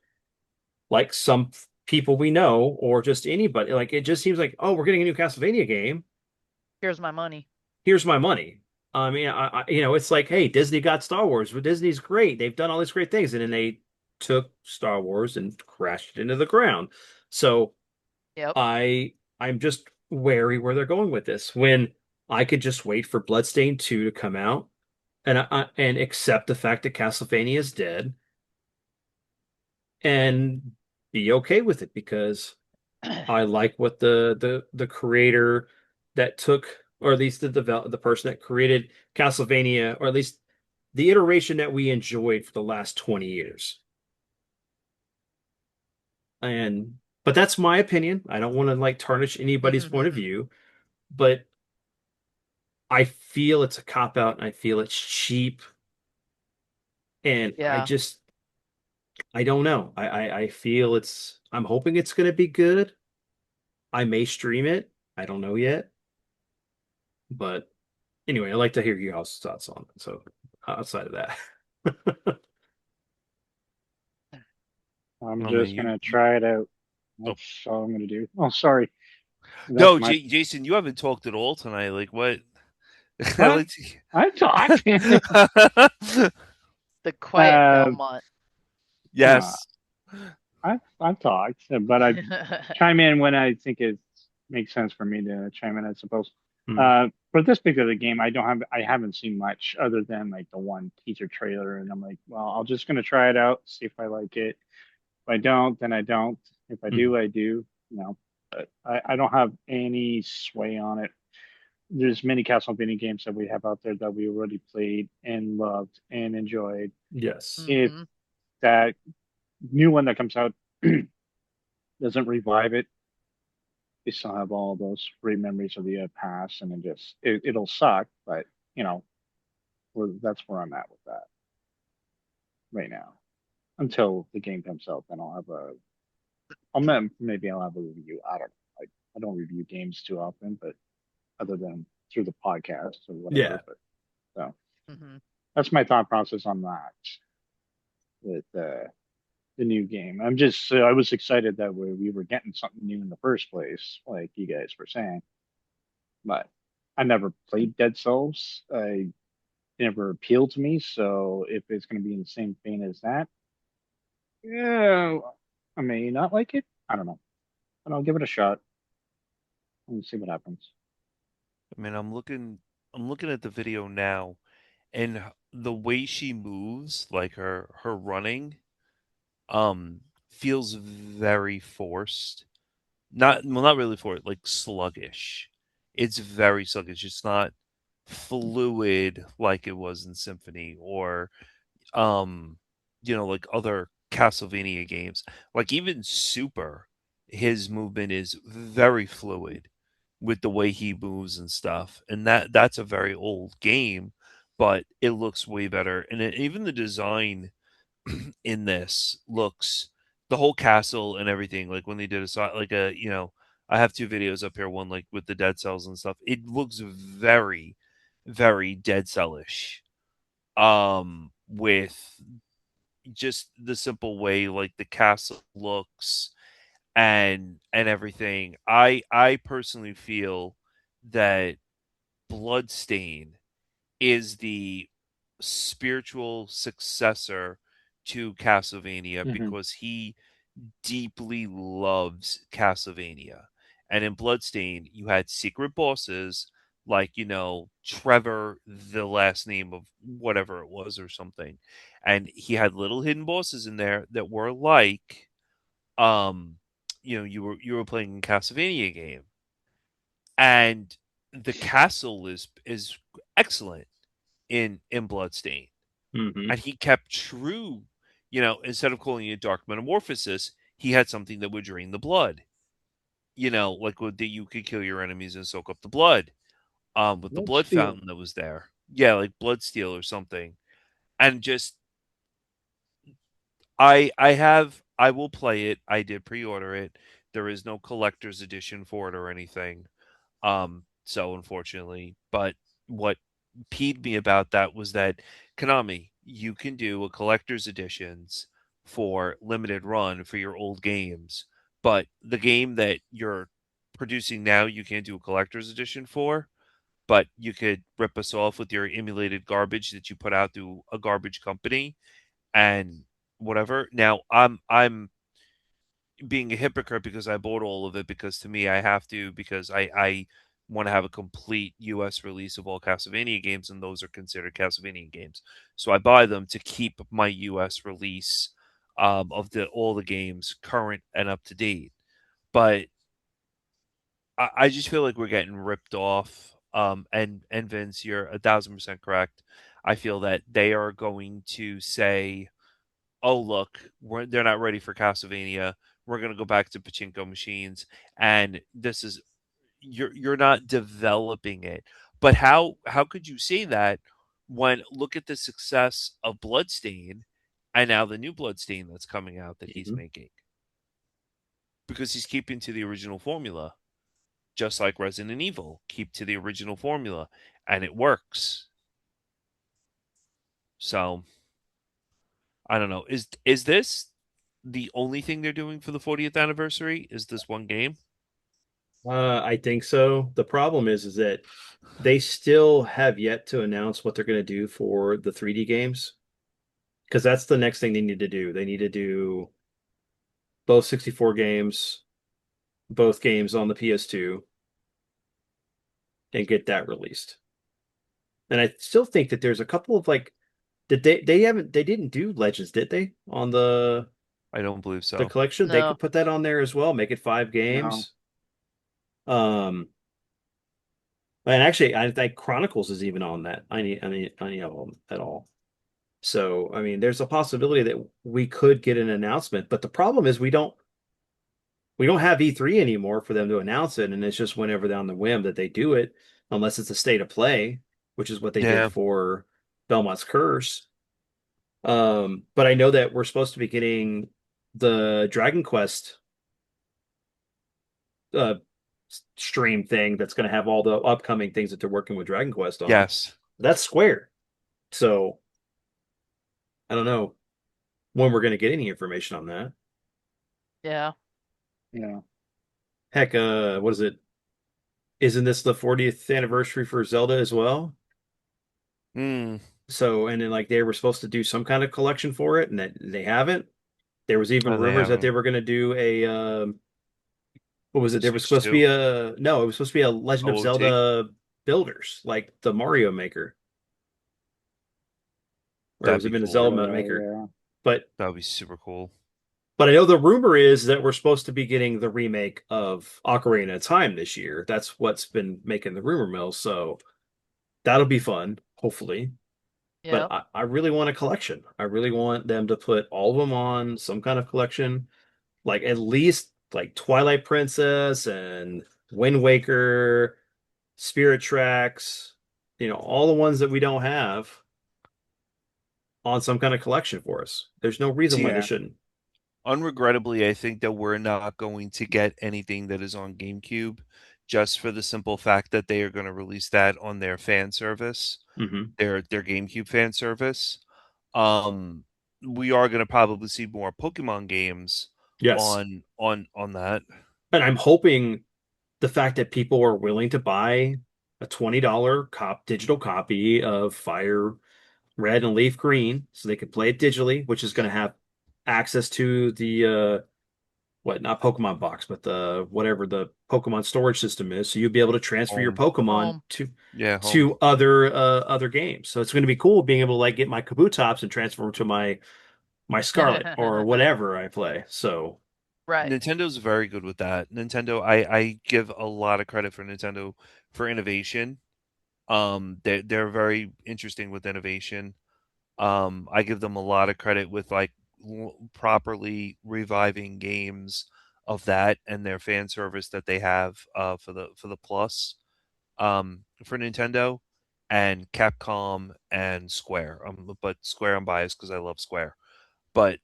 Like some people we know, or just anybody. Like it just seems like, oh, we're getting a new Castlevania game. here's my money. Here's my money. I mean, it's like, hey, Disney got Star Wars. Well, Disney's great. They've done all these great things, and then they took Star Wars and crashed it into the ground. So Yep. I'm just wary where they're going with this. When I could just wait for Bloodstained 2 to come out and accept the fact that Castlevania is dead and be okay with it, because I like what the creator that took, or at least the person that created Castlevania, or at least the iteration that we enjoyed for the last 20 years. And but that's my opinion. I don't want to like tarnish anybody's point of view, but I feel it's a cop out and I feel it's cheap. And Yeah. I don't know. I feel I'm hoping it's gonna be good. I may stream it. I don't know yet. But anyway, I'd like to hear your guys' thoughts on it. So outside of that. I'm I mean, just gonna try it out. Oh. That's all I'm gonna do. Oh, sorry. That's No, my. Jason, you haven't talked at all tonight. Like what? I What? like I'm talking. to... The quiet uh, Belmont. Yes. I've talked, but I chime in when I think it makes sense for me to chime in, I suppose. Hmm. For this particular game, I haven't seen much other than like the one teaser trailer, and I'm like, well, I'm just gonna try it out, see if I like it. If I don't, then I don't. If I Hmm. do, I do. You know, but I don't have any sway on it. There's many Castlevania games that we have out there that we already played and loved and enjoyed. Yes. If Hmm. that new one that comes out doesn't revive it, they still have all those great memories of the past, and it'll suck. But you know, that's where I'm at with that right now. Until the game comes out, then maybe I'll have a review. I don't know. I don't review games too often, but other than through the podcast or Yeah. whatever. But so Hmm. that's my thought process on that with the new game. I was excited that we were getting something new in the first place, like you guys were saying. But I never played Dead Cells. I never appealed to me. So if it's going to be in the same vein as that, yeah, I may not like it. I don't know, but I'll give it a shot and see what happens. I mean, I'm looking at the video now, and the way she moves, like her running, feels very forced. Not really forced, like sluggish. It's very sluggish. It's not fluid like it was in Symphony or um like other Castlevania games. Like even Super, his movement is very fluid with the way he moves and stuff. And that's a very old game, but it looks way better. And even the design in this looks the whole castle and everything. Like when they did like a, I have two videos up here, one like with the dead cells and stuff. It looks very, very Dead Cellish. With just the simple way like the castle looks and everything. I personally feel that Bloodstain is the spiritual successor to Castlevania Hmm. because he deeply loves Castlevania. And in Bloodstain, you had secret bosses like, Trevor, the last name of whatever it was or something. And he had little hidden bosses in there that were like um you were playing a Castlevania game. And the castle is excellent in Bloodstain. Hmm. And he kept true, instead of calling it dark metamorphosis, he had something that would drain the blood. Like that you could kill your enemies and soak up the blood. With the Blood blood steel. fountain that was there. Yeah, like blood steel or something. And just I will play it. I did pre-order it. There is no collector's edition for it or anything. So unfortunately, but what peeved me about that was that Konami, you can do a collector's editions for limited run for your old games, but the game that you're producing now, you can't do a collector's edition for, but you could rip us off with your emulated garbage that you put out through a garbage company and whatever. Now I'm being a hypocrite because I bought all of it because to me I have to because I want to have a complete US release of all Castlevania games and those are considered Castlevania games. So I buy them to keep my US release of the all the games current and up to date. But I just feel like we're getting ripped off. And Vince, you're 1,000% correct. I feel that they are going to say, oh look, they're not ready for Castlevania. We're going to go back to pachinko machines, and this is you're not developing it. But how could you say that when look at the success of Bloodstain, and now the new Bloodstain that's coming out that he's Hmm. making because he's keeping to the original formula, just like Resident Evil, keep to the original formula, and it works. So I don't know. Is this the only thing they're doing for the 40th anniversary? Is this one game? I think so. The problem is that they still have yet to announce what they're going to do for the 3D games because that's the next thing they need to do. They need to do both 64 games, both games on the PS2, and get that released. And I still think that there's a couple of like did they didn't do Legends, did they? On I don't believe the so. collection. They No. could put that on there as well, make it 5 games. No. Um and actually I think Chronicles is even on that. Any of them at all. So, I mean, there's a possibility that we could get an announcement, but the problem is we don't have E3 anymore for them to announce it, and it's just whenever they're on the whim that they do it, unless it's a state of play, which is what they did Yeah. for Belmont's Curse. But I know that we're supposed to be getting the Dragon Quest uh stream thing that's going to have all the upcoming things that they're working with Dragon Quest on. Yes. That's Square. So I don't know when we're going to get any information on that. Yeah. Yeah. Heck, what is it? Isn't this the 40th anniversary for Zelda as well? Hmm. So, and then like they were supposed to do some kind of collection for it, and that they haven't. There was even Oh, they rumors that they haven't. were going to do a what was it? There was Switch supposed to be 2. a no, it was supposed to be a Legend of OOT. Zelda Builders, like the Mario Maker, or That'd was it be been a cool. Zelda Maker? Yeah. But That would be super cool. I know the rumor is that we're supposed to be getting the remake of Ocarina of Time this year. That's what's been making the rumor mill. So that'll be fun, hopefully. But Yep. I really want a collection. I really want them to put all of them on some kind of collection, like at least like Twilight Princess and Wind Waker, Spirit Tracks, all the ones that we don't have on some kind of collection for us. There's no reason why they Yeah. shouldn't. unregrettably, I think that we're not going to get anything that is on GameCube, just for the simple fact that they are going to release that on their fan service, Hmm. their GameCube fan service. Um, we are going to probably see more Pokemon games Yes. on that. And I'm hoping the fact that people are willing to buy a $20 digital copy of Fire Red and Leaf Green so they can play it digitally, which is going to have access to the what, not Pokemon box, but the whatever the Pokemon storage system is. So you'll be able to transfer your Home, Pokemon Home. yeah, home. to other games. So it's going to be cool being able to like get my Kabutops and transfer them to my Scarlet or whatever I play. So Right. Nintendo's very good with that. Nintendo, I give a lot of credit for Nintendo for innovation. They're very interesting with innovation. I give them a lot of credit with like properly reviving games of that and their fan service that they have for the Plus for Nintendo and Capcom and Square. But Square I'm biased because I love Square. But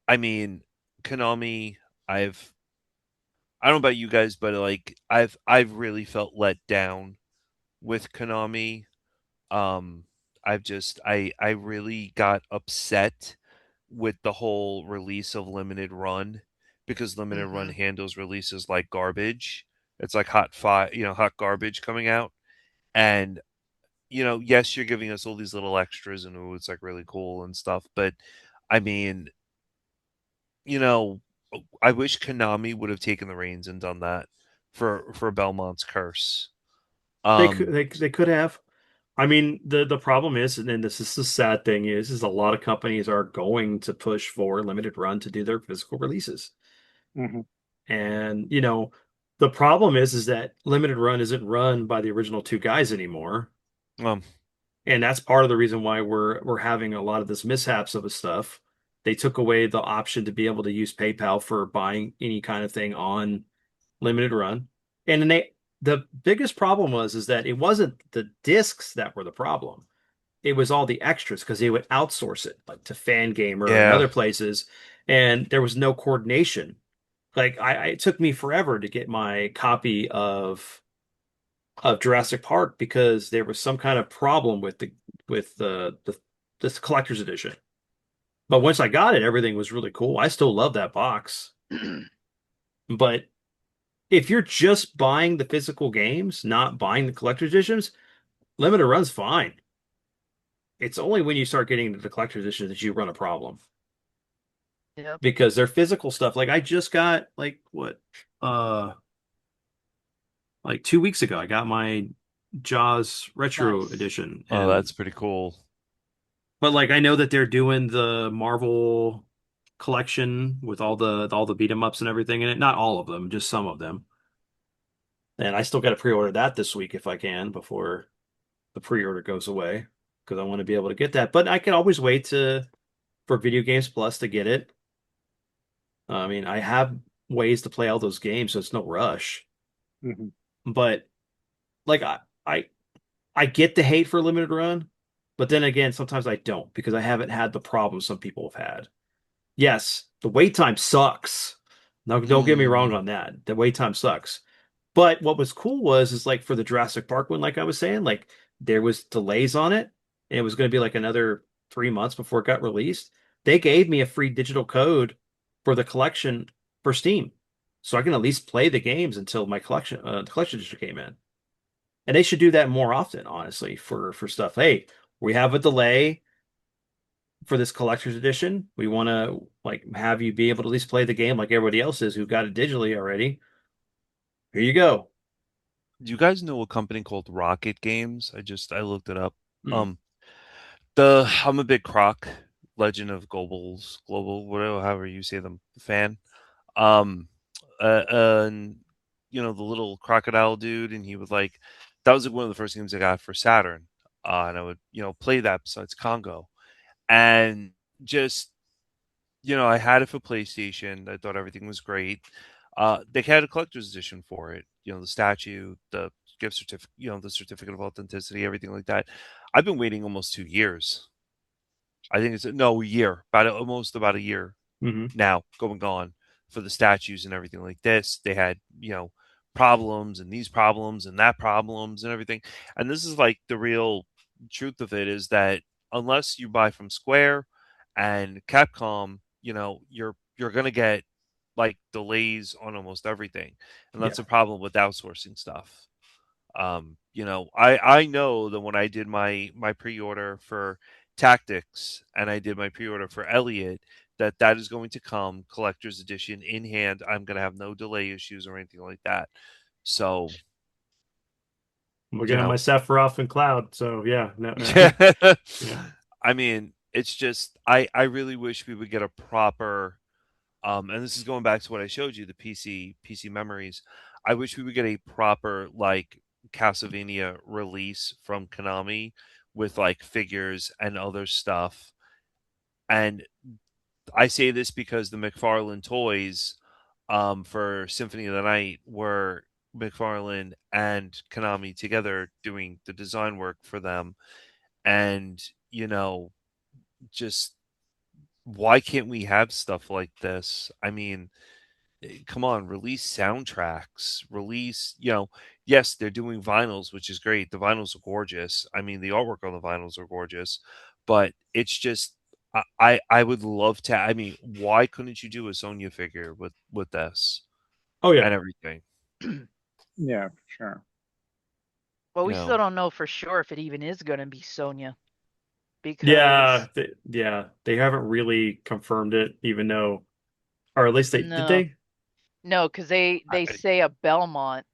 I mean, Konami, I've I don't know about you guys, but like I've really felt let down with Konami. Um, I really got upset with the whole release of Limited Run because Limited Run Hmm. handles releases like garbage. It's like hot garbage coming out. And yes, you're giving us all these little extras and ooh, it's like really cool and stuff, but I mean, you know, I wish Konami would have taken the reins and done that for Belmont's Curse. they could Um, they could have. I mean, the problem is, and then this is the sad thing is a lot of companies are going to push for limited run to do their physical releases. Hmm. And, the problem is that limited run isn't run by the original two guys anymore. um, And that's part of the reason why we're having a lot of this mishaps of the stuff. They took away the option to be able to use PayPal for buying any kind of thing on limited run. And then the biggest problem is that it wasn't the discs that were the problem. It was all the extras because they would outsource it like to Fangamer and yeah, other places, and there was no coordination. Like it took me forever to get my copy of Jurassic Park because there was some kind of problem with the this collector's edition. But once I got it, everything was really cool. I still love that box. But if you're just buying the physical games, not buying the collector's editions, limited run's fine. It's only when you start getting into the collector's edition that you run a problem Yep. because they're physical stuff. Like I just got like what uh like 2 weeks ago, I got my Jaws Retro Nice. edition, oh, and that's pretty cool. but like I know that they're doing the Marvel collection with all the beat 'em ups and everything in it. Not all of them, just some of them. And I still got to pre-order that this week if I can before the pre-order goes away because I want to be able to get that. But I can always wait to for Video Games Plus to get it. I mean, I have ways to play all those games, so it's no rush. Hmm. But like I I get the hate for limited run, but then again, sometimes I don't because I haven't had the problems some people have had. Yes, the wait time sucks. No, don't get me wrong Mm, on that. The wait time sucks. But what was cool is like for the Jurassic Park one, like I was saying, like there was delays on it, and it was going to be like another 3 months before it got released. They gave me a free digital code for the collection for Steam, so I can at least play the games until my the collection edition came in. And they should do that more often, honestly, for stuff. Hey, we have a delay for this collector's edition. We want to like have you be able to at least play the game like everybody else is who got it digitally already. Here you go. do you guys know a company called Rocket Games? I looked it up. Mm. Um, I'm a big Croc, Legend of Global, whatever, however you say them, fan. Um, and the little crocodile dude, and he was like, that was like one of the first games I got for Saturn, and I would play that besides Congo, and just I had it for PlayStation. I thought everything was great. They had a collector's edition for it. The statue, the gift certificate, the certificate of authenticity, everything like that. I've been waiting almost 2 years. I think it's no a year, almost about a year Hmm. now going on for the statues and everything like this. They had, problems and these problems and that problems and everything. And this is like the real truth of it is that unless you buy from Square and Capcom, you're gonna get like delays on almost everything. And Yeah. that's a problem with outsourcing stuff. I know that when I did my pre-order for Tactics and I did my pre-order for Elliot, that is going to come collector's edition in hand. I'm going to have no delay issues or anything like that. So, I'm you looking at my know, Sephiroth and Cloud. So yeah, no, yeah. I mean, it's just I really wish we would get a proper and this is going back to what I showed you, the PC memories. I wish we would get a proper like Castlevania release from Konami with like figures and other stuff. And I say this because the McFarlane toys for Symphony of the Night were McFarlane and Konami together doing the design work for them. And, just why can't we have stuff like this? I mean, come on, release soundtracks, yes, they're doing vinyls, which is great. The vinyls are gorgeous. I mean, the artwork on the vinyls are gorgeous, but it's just, I would love to. I mean, why couldn't you do a Sonya figure with this Oh yeah. and everything? Yeah, for sure. Well, You we know, still don't know for sure if it even is going to be Sonya Yeah, because they haven't really confirmed it, even though, or at least they did no, they? no, because they I, say a Belmont,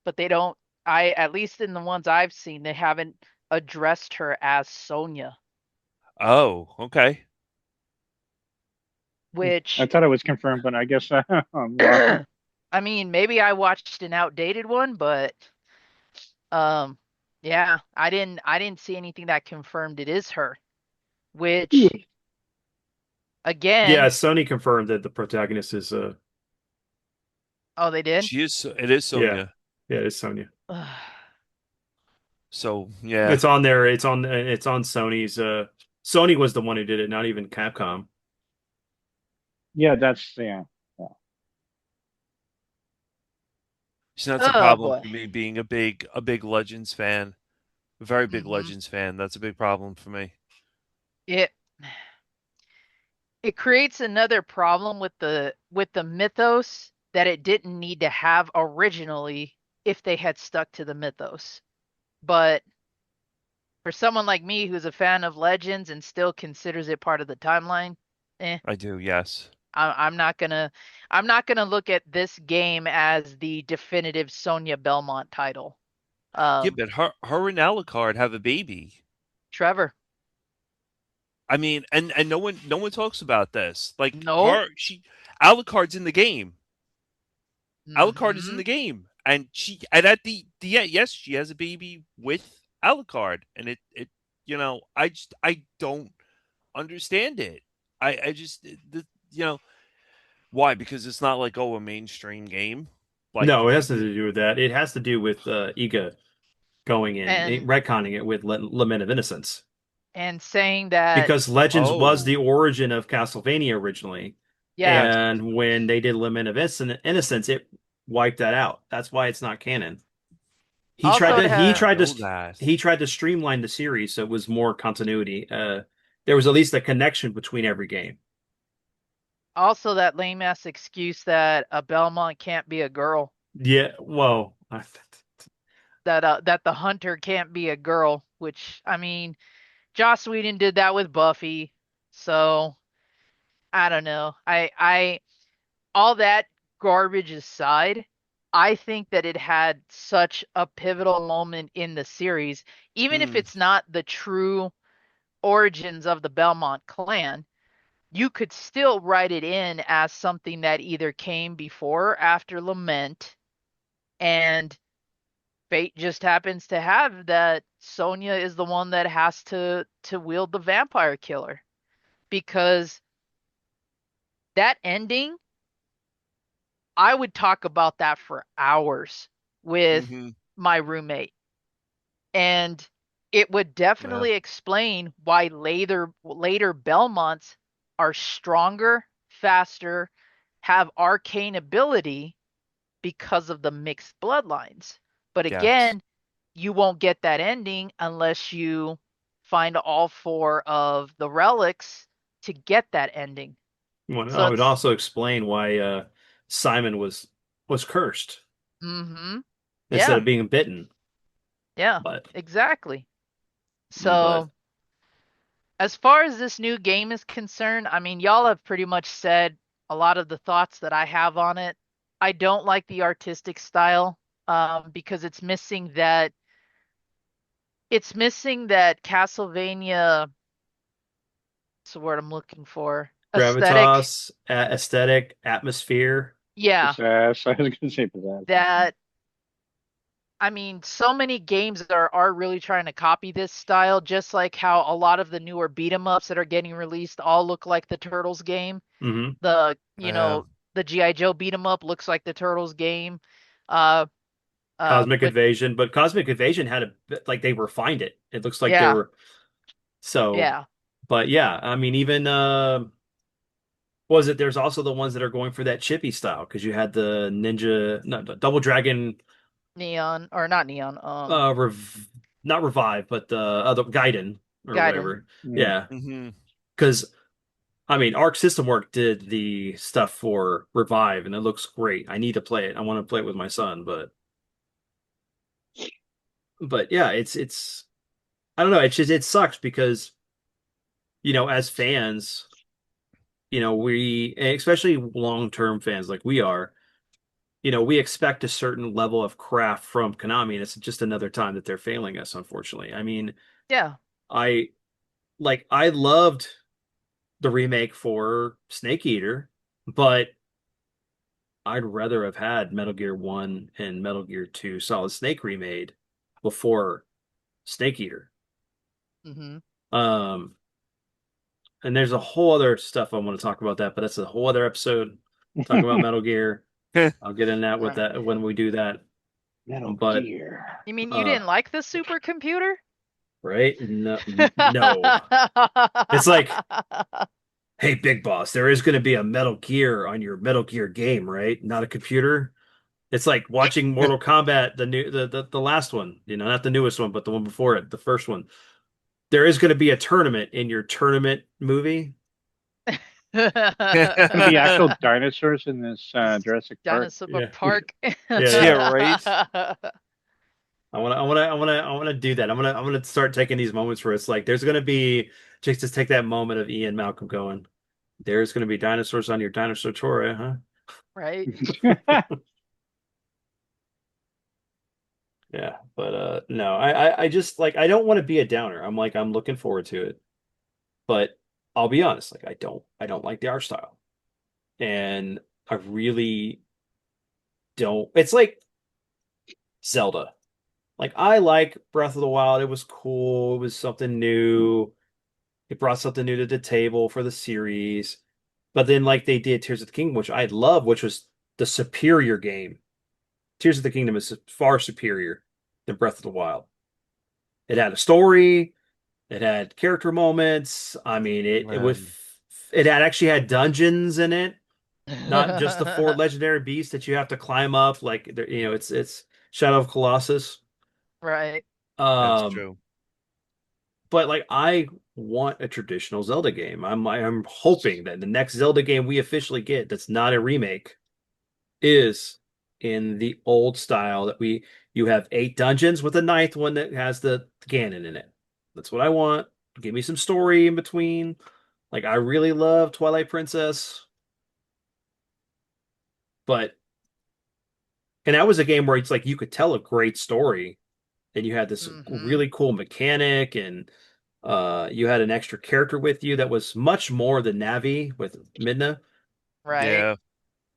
but they don't. At least in the ones I've seen, they haven't addressed her as Sonya, oh, okay. I which thought it was confirmed, but I guess I'm wrong. I mean, maybe I watched an outdated one, but um, yeah, I didn't see anything that confirmed it is her. Which Yeah, again, Sony confirmed that the protagonist is oh, they did. It is yeah, Sonya. yeah, it's Sonya. So yeah, It's on there. It's on Sony's Sony was the one who did it, not even Capcom. Yeah, that's yeah. Yeah. so that's a Oh problem boy, for me being a big Legends fan, a very big hmm Legends fan. That's a big problem for me. it it creates another problem with the mythos that it didn't need to have originally if they had stuck to the mythos. But for someone like me who's a fan of Legends and still considers it part of the timeline, eh, I do, yes. I'm not gonna I'm not gonna look at this game as the definitive Sonya Belmont title. Yeah, Um, but her and Alucard have a baby. Trevor, I mean, and no one talks about this. Like no. Alucard's in the game. Alucard is in Hmm. the game, and at the end, yes, she has a baby with Alucard, and I don't understand it. I just why? Because it's not like a mainstream game. Like No, it has nothing to do with that. It has to do with Iga going in, And retconning it with Lament of Innocence. saying that, Because Legends was the oh origin of Castlevania originally, yeah. yes, and when they did Lament of Innocence, it wiped that out. That's why it's not canon. He tried Also, to it I he didn't ha tried to know that. he tried to streamline the series so it was more continuity. There was at least a connection between every game. also that lame ass excuse that a Belmont can't be a girl, Yeah, well, that the hunter can't be a girl, which I mean, Joss Whedon did that with Buffy, so I don't know. I all that garbage aside, I think that it had such a pivotal moment in the series, even if Hmm. it's not the true origins of the Belmont clan, you could still write it in as something that either came before or after Lament, and fate just happens to have that Sonya is the one that has to wield the vampire killer because that ending, I would talk about that for hours with Mm-hmm. my roommate, and it would Yeah. definitely explain why later Belmonts are stronger faster, have arcane ability because of the mixed bloodlines. But Yes. again, you won't get that ending unless you find all 4 of the relics to get that ending. Well, So I would it's also explain why Simon was cursed mm-hmm. instead Yeah. of being bitten. Yeah. But Exactly. but So as far as this new game is concerned, I mean, y'all have pretty much said a lot of the thoughts that I have on it. I don't like the artistic style because it's missing that Castlevania. What's the word I'm looking for? Aesthetic. gravitas, aesthetic, atmosphere. Yeah, Pizzazz. I was gonna say pizzazz. that I mean, so many games are really trying to copy this style, just like how a lot of the newer beat 'em ups that are getting released all look like the Turtles game. Hmm. The Yeah. the G.I. Joe beat 'em up looks like the Turtles game. Uh Cosmic but Invasion, but Cosmic Invasion had a bit like they refined it. It looks like they yeah, were so. yeah, But yeah, I mean, even was it? There's also the ones that are going for that chippy style because you had the Ninja, no, the Double Dragon, Neon or not Neon, not Revive, but the other Gaiden or Gaiden. whatever. Mm. Yeah, Hmm. because I mean, Arc System Work did the stuff for Revive, and it looks great. I need to play it. I want to play it with my son, but yeah, it's I don't know. It's just it sucks because as fans, we especially long-term fans like we are, we expect a certain level of craft from Konami, and it's just another time that they're failing us, unfortunately. I mean, Yeah. I I loved the remake for Snake Eater, but I'd rather have had Metal Gear 1 and Metal Gear 2 Solid Snake remade before Snake Eater. Hmm. Um, and there's a whole other stuff I want to talk about that, but that's a whole other episode. Talk about Metal Gear. I'll get in that with Right. that when we do that. Metal But Gear. You mean you uh didn't like the supercomputer? right? No, no. It's like, hey, Big Boss, there is going to be a Metal Gear on your Metal Gear game, right? Not a computer. It's like watching Mortal Kombat, the last one, not the newest one, but the one before it, the first one. There is going to be a tournament in your tournament movie. Gonna be actual dinosaurs in this Jurassic Park. Dinosaur Yeah. Park. Yeah. right. I want to do that. I'm gonna start taking these moments where it's like there's gonna be just take that moment of Ian Malcolm going, there's gonna be dinosaurs on your dinosaur tour, huh? Right. Yeah, but no, I just like I don't want to be a downer. I'm looking forward to it. But I'll be honest, like I don't like the art style. And I really don't. It's like Zelda. Like I like Breath of the Wild. It was cool. It was something new. It brought something new to the table for the series. But then like they did Tears of the Kingdom, which I love, which was the superior game. Tears of the Kingdom is far superior than Breath of the Wild. It had a story, it had character moments. I mean, it had actually had dungeons in it, not just the four legendary beasts that you have to climb up. Like it's Shadow of Colossus. Right. That's Um, true. but like I want a traditional Zelda game. I'm hoping that the next Zelda game we officially get that's not a remake is in the old style that you have 8 dungeons with a ninth one that has the Ganon in it. That's what I want. Give me some story in between. Like I really love Twilight Princess, but and that was a game where it's like you could tell a great story and you had this Hmm. really cool mechanic and you had an extra character with you that was much more than Navi with Midna. Right. Yeah.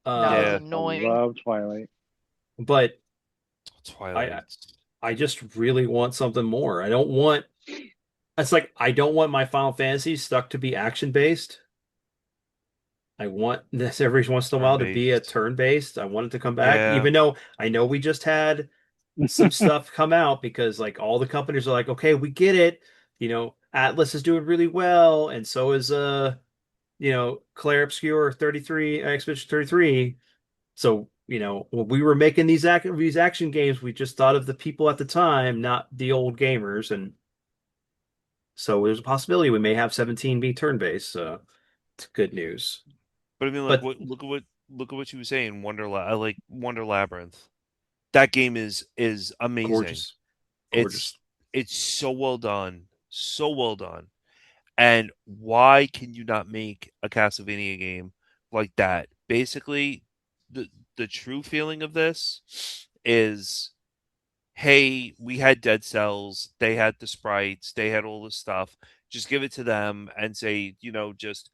That was Yeah. Um, I annoying. love Twilight. but I Twilight. I just really want something more. I don't want it's like I don't want my Final Fantasy stuck to be action based. I want this every once in a while to be a Turn-based. turn based. I want it to come back, Yeah. even though I know we just had some stuff come out because like all the companies are like, okay, we get it. Atlas is doing really well, and so is Claire Obscure 33, Expedition 33. So, when we were making these action games, we just thought of the people at the time, not the old gamers. And so there's a possibility we may have 17 be turn-based. So it's good news. But I mean, like, But look at what you were saying. I like Wonder Labyrinth. That game is amazing. gorgeous. It's Gorgeous. it's so well done, so well done. And why can you not make a Castlevania game like that? Basically, the the true feeling of this is, hey, we had Dead Cells, they had the sprites, they had all this stuff. Just give it to them and say, just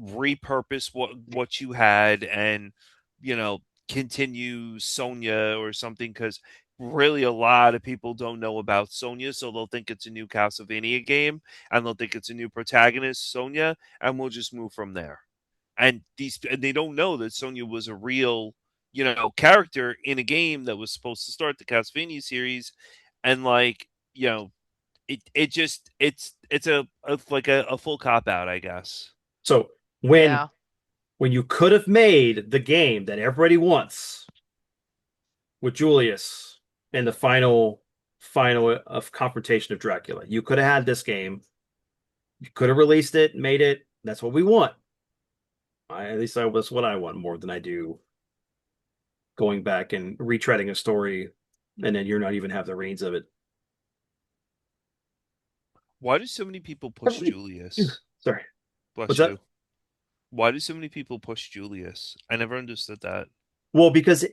repurpose what you had and, continue Sonya or something, because really a lot of people don't know about Sonya, so they'll think it's a new Castlevania game and they'll think it's a new protagonist, Sonya, and we'll just move from there. And they don't know that Sonya was a real, character in a game that was supposed to start the Castlevania series, and like, it's a full cop out, I guess. So when Yeah. when you could have made the game that everybody wants with Julius in the final of confrontation of Dracula, you could have had this game. You could have released it, made it. That's what we want. At least that's what I want more than I do going back and retreading a story, and then you're not even have the reins of it. Why do so many people push Julius? Sorry, Bless what's that? you. Why do so many people push Julius? I never understood that. Well, because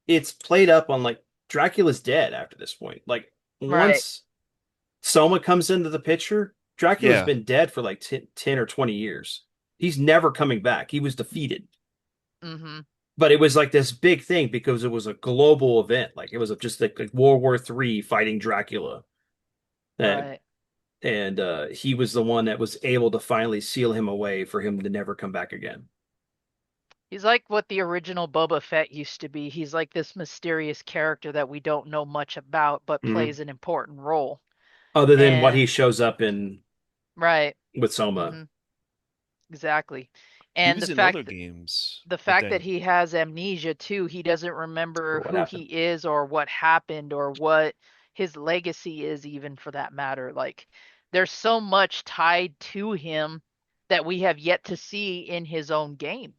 it's played up on like Dracula's dead after this point. Like Right. once Soma comes into the picture, Dracula's Yeah. been dead for like 10 or 20 years. He's never coming back. He was defeated. Mm-hmm. But it was like this big thing because it was a global event. Like it was just like World War III fighting Dracula. And Right. he was the one that was able to finally seal him away for him to never come back again. He's like what the original Boba Fett used to be. He's like this mysterious character that we don't know much about, but Mhm. plays an important role. Other than what And he shows up in right. with Soma. Mm-hmm. Exactly. He And was in other games, the I fact that think. he has amnesia too, he doesn't remember Or what who happened. he is or what happened or what his legacy is, even for that matter. Like, there's so much tied to him that we have yet to see in his own game,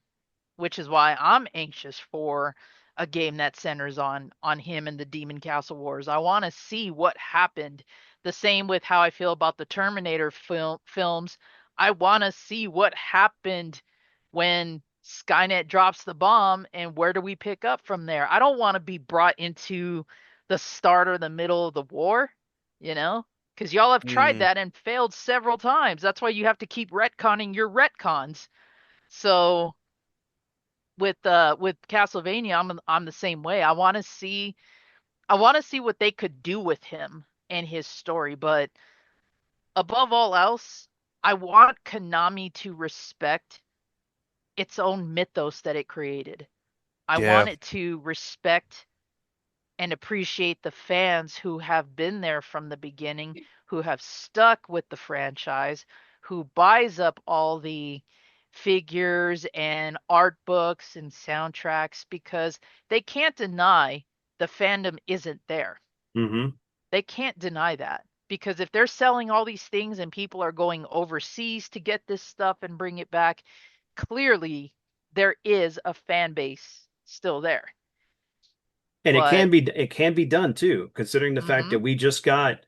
which is why I'm anxious for a game that centers on him and the Demon Castle Wars. I want to see what happened. The same with how I feel about the Terminator films. I want to see what happened when Skynet drops the bomb and where do we pick up from there. I don't want to be brought into the start or the middle of the war, you know? Because y'all have tried Mm, that and failed several times. That's why you have to keep retconning your retcons. So with Castlevania, I'm the same way. I want to see what they could do with him and his story, but above all else, I want Konami to respect its own mythos that it created. I yeah. want it to respect and appreciate the fans who have been there from the beginning, who have stuck with the franchise, who buys up all the figures and art books and soundtracks because they can't deny the fandom isn't there. Mm-hmm. They can't deny that because if they're selling all these things and people are going overseas to get this stuff and bring it back, clearly there is a fan base still there. And But it can be done too, considering the fact mhm, that we just got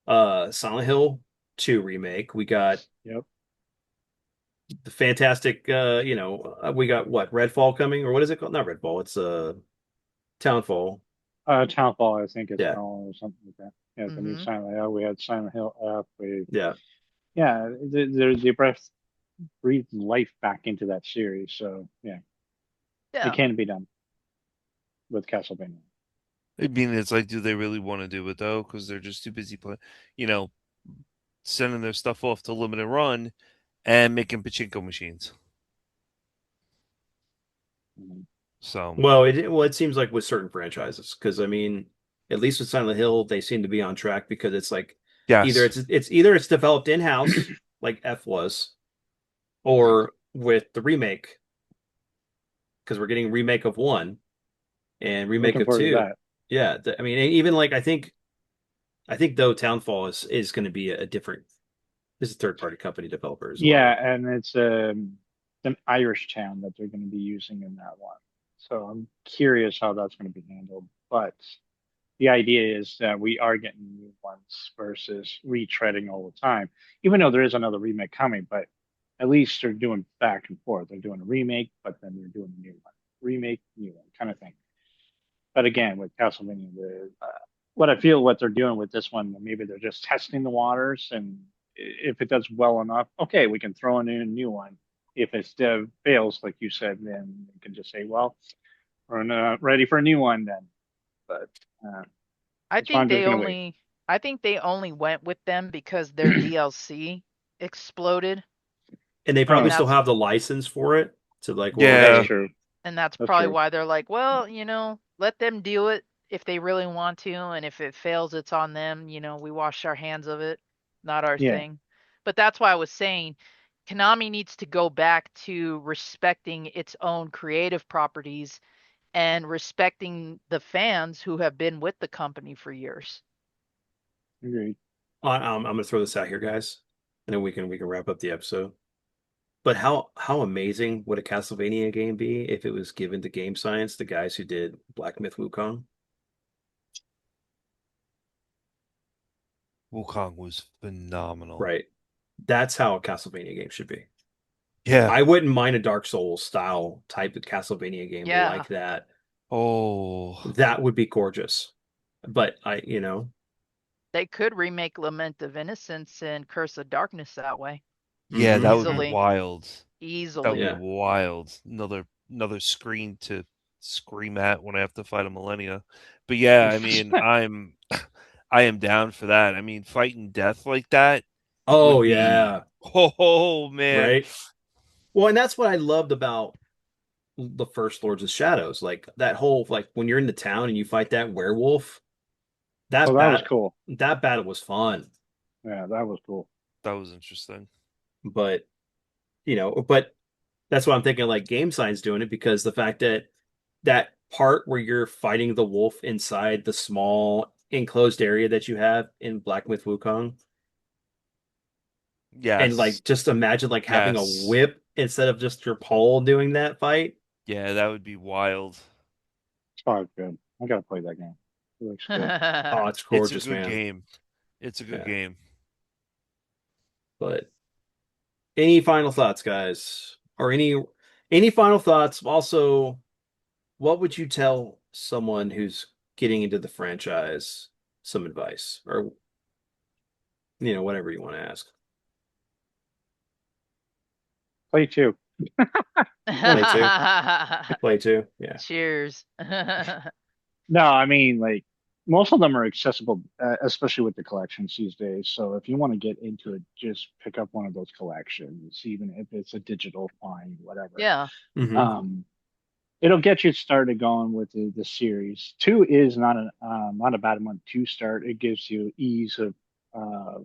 Silent Hill 2 remake. We got Yep. the fantastic we got what, Redfall coming, or what is it called? Not Redfall, it's Townfall. Townfall, I think it's Yeah. called, or something like that. Yeah, the new mhm. Silent Hill. We had Silent Hill F. Yeah. Yeah, they breathed life back into that series. So yeah, it Yeah. can be done with Castlevania. I mean, it's like, do they really want to do it though? Because they're just too busy you know, sending their stuff off to limited run and making pachinko machines. Mhm. So Well, it seems like with certain franchises, because I mean, at least with Silent Hill, they seem to be on track because it's like yes, either it's developed in-house, like F was, or with the remake, because we're getting remake of 1 and remake Looking of forward to 2. that. Yeah, I mean, even like I think though Townfall is going to be a different. This is a third party company developer as Yeah, well. and it's an Irish town that they're going to be using in that one. So I'm curious how that's going to be handled. But the idea is that we are getting new ones versus retreading all the time. Even though there is another remake coming, but at least they're doing back and forth. They're doing a remake, but then they're doing a new one. Remake, new one, kind of thing. But again, with Castlevania, what I feel what they're doing with this one, maybe they're just testing the waters, and if it does well enough, okay, we can throw in a new one. If it still fails, like you said, then we can just say, well, we're not ready for a new one then. But I as long think as there's they gonna wait. only I think they only went with them because their DLC exploded, And they and probably Oh, still that's have the license for it. To like, well, that's Yeah. hey, true. and that's That's probably true. why they're like, well, let them do it if they really want to, and if it fails, it's on them. We wash our hands of it, not our Yeah, thing. But that's why I was saying Konami needs to go back to respecting its own creative properties and respecting the fans who have been with the company for years. agreed. I'm gonna throw this out here, guys, and then we can wrap up the episode. But how amazing would a Castlevania game be if it was given to Game Science, the guys who did Black Myth Wukong? Wukong was phenomenal. Right. That's how a Castlevania game should be. Yeah. I wouldn't mind a Dark Souls style type of Castlevania game Yeah, like that. Oh. That would be gorgeous. But they could remake Lament of Innocence and Curse of Darkness that way. Yeah, that would be Easily. wild. That would be yeah. Easily. wild. Another screen to scream at when I have to fight a Millennia. But yeah, I mean, I am down for that. I mean, fighting death like that Oh would be yeah. oh man. Right. Well, and that's what I loved about the first Lords of Shadows. Like that whole like when you're in the town and you fight that werewolf, Oh, that that was bat cool. that battle was fun. Yeah, that was cool. That was interesting. But but that's what I'm thinking like Game Sign's doing it because the fact that that part where you're fighting the wolf inside the small enclosed area that you have in Black Myth Wukong, and Yes. like just imagine like having a Yes. whip instead of just your pole doing that fight. Yeah, that would be wild. It's probably good. I gotta play that game. It looks good. Oh, it's It's a gorgeous, good man. game. It's a good Yeah. game. But any final thoughts, guys? Or any final thoughts? Also, what would you tell someone who's getting into the franchise some advice or whatever you want to ask. Play two. Play two. Play two. Yeah. Cheers. No, I mean like most of them are accessible, especially with the collections these days. So if you want to get into it, just pick up one of those collections, even if it's a digital fine, whatever. Yeah. Hmm. Um, it'll get you started going with the series. Two is not a bad one to start. It gives you ease of uh,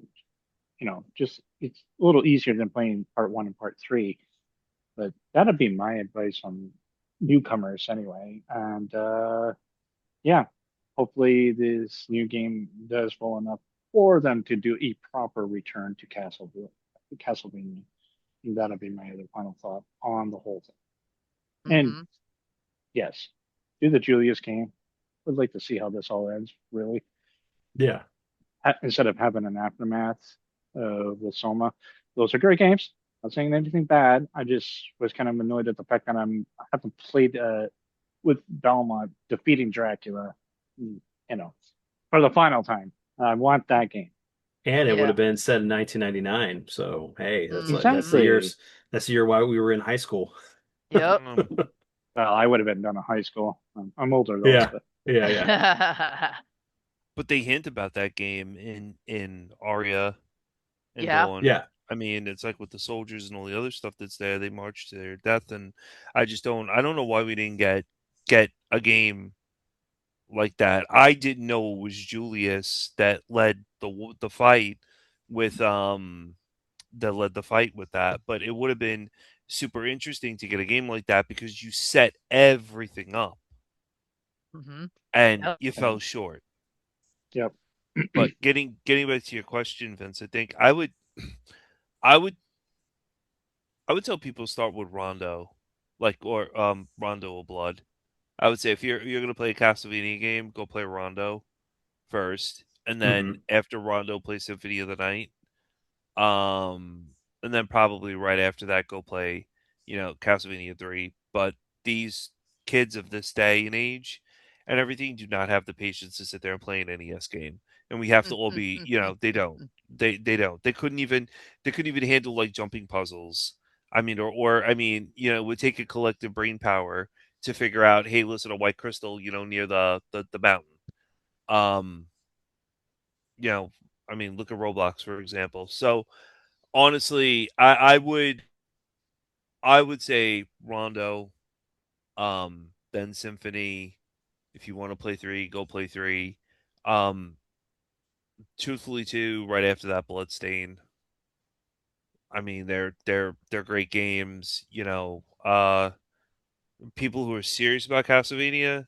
just it's a little easier than playing part one and part three. But that'd be my advice on newcomers anyway. And yeah, hopefully this new game does well enough for them to do a proper return to Castlevania. And that'll be my other final thought on the whole thing. And Hmm. yes, do the Julius game. Would like to see how this all ends, really. Yeah. Instead of having an aftermath with Soma. Those are great games. Not saying anything bad. I just was kind of annoyed at the fact that I haven't played with Belmont defeating Dracula, for the final time. I want that game. And it would Yeah. have been set in 1999. So, hey, that's the Hmm. years. That's the year why we were in high school. Yep. Well, I would have been done in high school. I'm older though, Yeah. but Yeah. Yeah. But they hint about that game in Aria and Yeah. Dawn. Yeah. I mean, it's like with the soldiers and all the other stuff that's there, they march to their death, and I don't know why we didn't get a game like that. I didn't know it was Julius that led the fight with led the fight with that. But it would have been super interesting to get a game like that because you set everything up Mm-hmm. and Yep. you fell short. Yep. But getting back to your question, Vince, I think I would I would tell people start with Rondo, or Rondo of Blood. I would say if you're gonna play a Castlevania game, go play Rondo first, and then Mhm. after Rondo, play Symphony of the Night. And then probably right after that, go play, Castlevania 3. But these kids of this day and age and everything do not have the patience to sit there and play an NES game. And we have to all be, they don't. They don't. They couldn't even handle like jumping puzzles. I mean, it would take a collective brain power to figure out, hey, listen, a white crystal, near the mountain. Um, you know, look at Roblox, for example. So honestly, I would say Rondo, then Symphony. If you want to play 3, go play 3. Um, Truthfully, too, right after that, Bloodstained. They're great games. People who are serious about Castlevania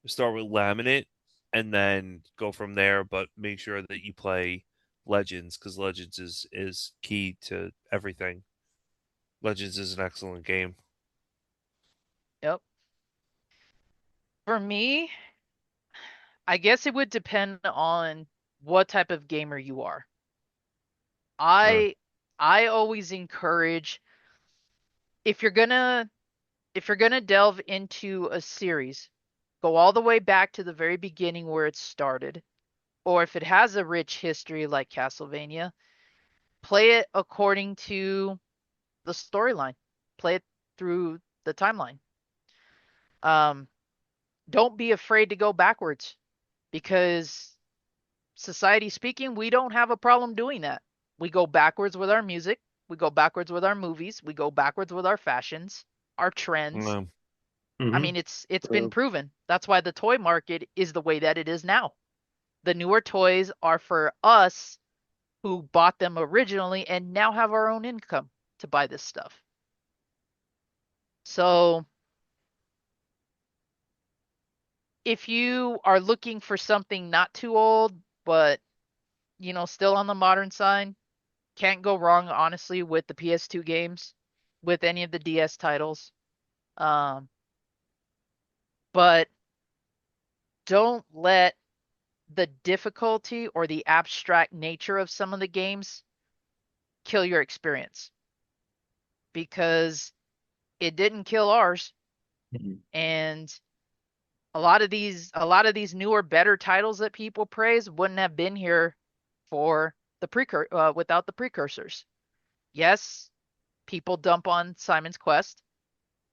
start with Laminate and then go from there. But make sure that you play Legends because Legends is key to everything. Legends is an excellent game. Yep. For me, I guess it would depend on what type of gamer you are. Yeah. I always encourage if you're gonna delve into a series, go all the way back to the very beginning where it started. Or if it has a rich history like Castlevania, play it according to the storyline. Play it through the timeline. Um, don't be afraid to go backwards because society speaking, we don't have a problem doing that. We go backwards with our music, we go backwards with our movies, we go backwards with our fashions, our trends. Um, I Mhm. mean, it's been proven. That's why the toy market is the way that it is now. The newer toys are for us who bought them originally and now have our own income to buy this stuff. So, if you are looking for something not too old, but still on the modern side, can't go wrong, honestly, with the PS2 games, with any of the DS titles. Um, but don't let the difficulty or the abstract nature of some of the games kill your experience because it didn't kill ours. Mhm. And a lot of these newer, better titles that people praise wouldn't have been here for without the precursors. Yes, people dump on Simon's Quest.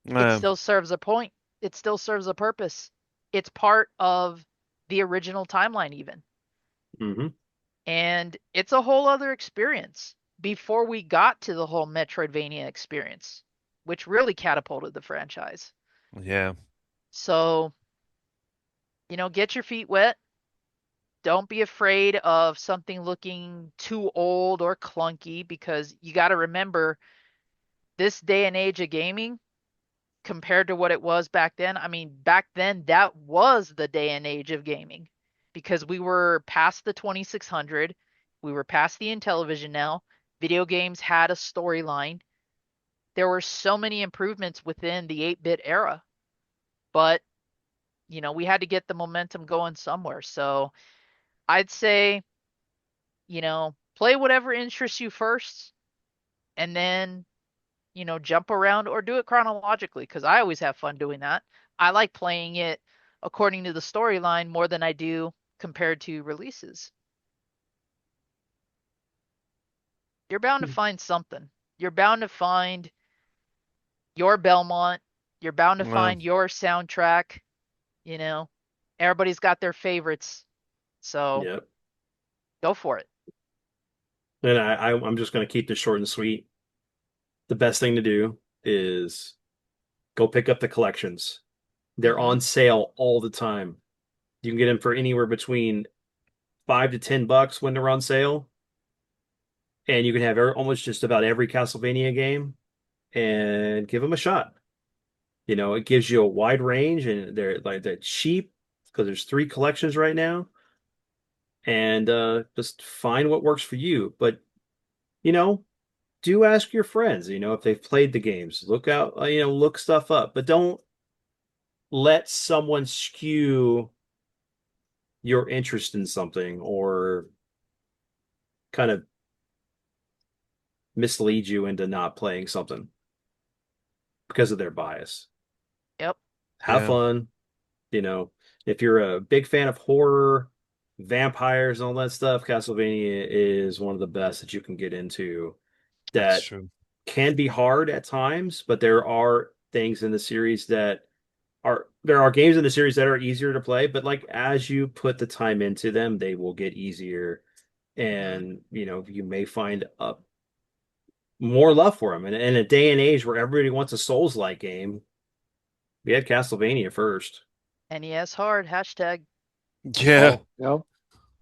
It um, still serves a point. It still serves a purpose. It's part of the original timeline, even. Mhm. And it's a whole other experience before we got to the whole Metroidvania experience, which really catapulted the franchise. yeah. So, get your feet wet. Don't be afraid of something looking too old or clunky because you got to remember this day and age of gaming compared to what it was back then. I mean, back then that was the day and age of gaming because we were past the 2600, we were past the Intellivision now. Video games had a storyline. There were so many improvements within the 8-bit era, but we had to get the momentum going somewhere. So, I'd say, play whatever interests you first and then jump around or do it chronologically because I always have fun doing that. I like playing it according to the storyline more than I do compared to releases. You're bound to find something. You're bound to find your Belmont. You're bound to Um, find your soundtrack. You know, everybody's got their favorites. So Yep. go for it. And I'm just going to keep this short and sweet. The best thing to do is go pick up the collections. They're Mm-hmm. on sale all the time. You can get them for anywhere between $5 to $10 when they're on sale. and you can have almost just about every Castlevania game and give them a shot. It gives you a wide range, and they're cheap because there's 3 collections right now, and just find what works for you. But you know, do ask your friends, if they've played the games. Look out, look stuff up, but don't let someone skew your interest in something or kind of mislead you into not playing something because of their bias. Yep. Have fun. If you're a big fan of horror, vampires, and all that stuff, Castlevania is one of the best that you can get into. That's That true. can be hard at times, but there are things in the series there are games in the series that are easier to play, but like as you put the time into them, they will get easier, and you may find more love for them. And in a day and age where everybody wants a Souls-like game, we had Castlevania first. NES hard hashtag. Yeah. Yep.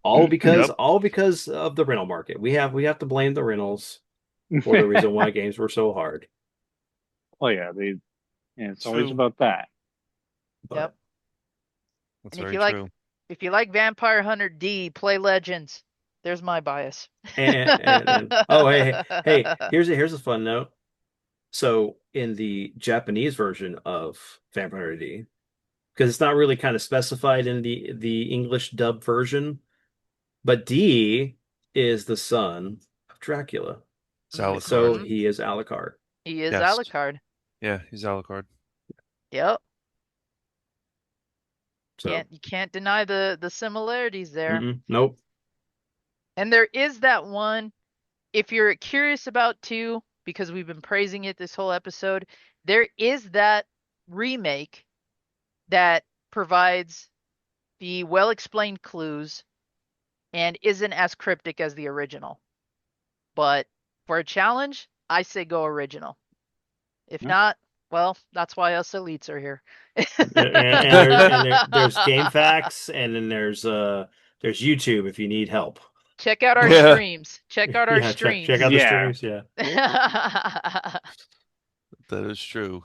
All because Yep. all because of the rental market. We have to blame the rentals for the reason why games were so hard. Well, yeah, it's always True. about that. But Yep. That's And very true. if you like Vampire Hunter D, play Legends. There's my bias. oh hey, here's a fun note. So in the Japanese version of Vampire D, because it's not really kind of specified in the English dub version, but D is the son of Dracula. It's Mhm. So Alucard. he is Alucard. He is Yes. Alucard. Yeah, he's Alucard. Yep. So You can't deny the similarities there. nope. And there is that one, if you're curious about 2, because we've been praising it this whole episode, there is that remake that provides the well-explained clues and isn't as cryptic as the original. But for a challenge, I say go original. If not, well, that's why us elites are here. There's Game Facts, and then there's YouTube if you need help. Check out our Yeah. streams. Check out our Yeah, check streams. out the Yeah. streams. Yeah. That is true.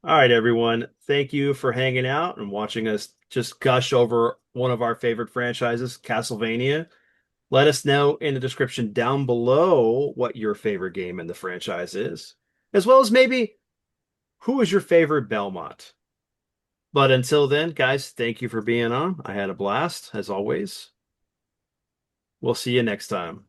All right, everyone. Thank you for hanging out and watching us just gush over one of our favorite franchises, Castlevania. Let us know in the description down below what your favorite game in the franchise is, as well as maybe who is your favorite Belmont. But until then, guys, thank you for being on. I had a blast, as always. We'll see you next time.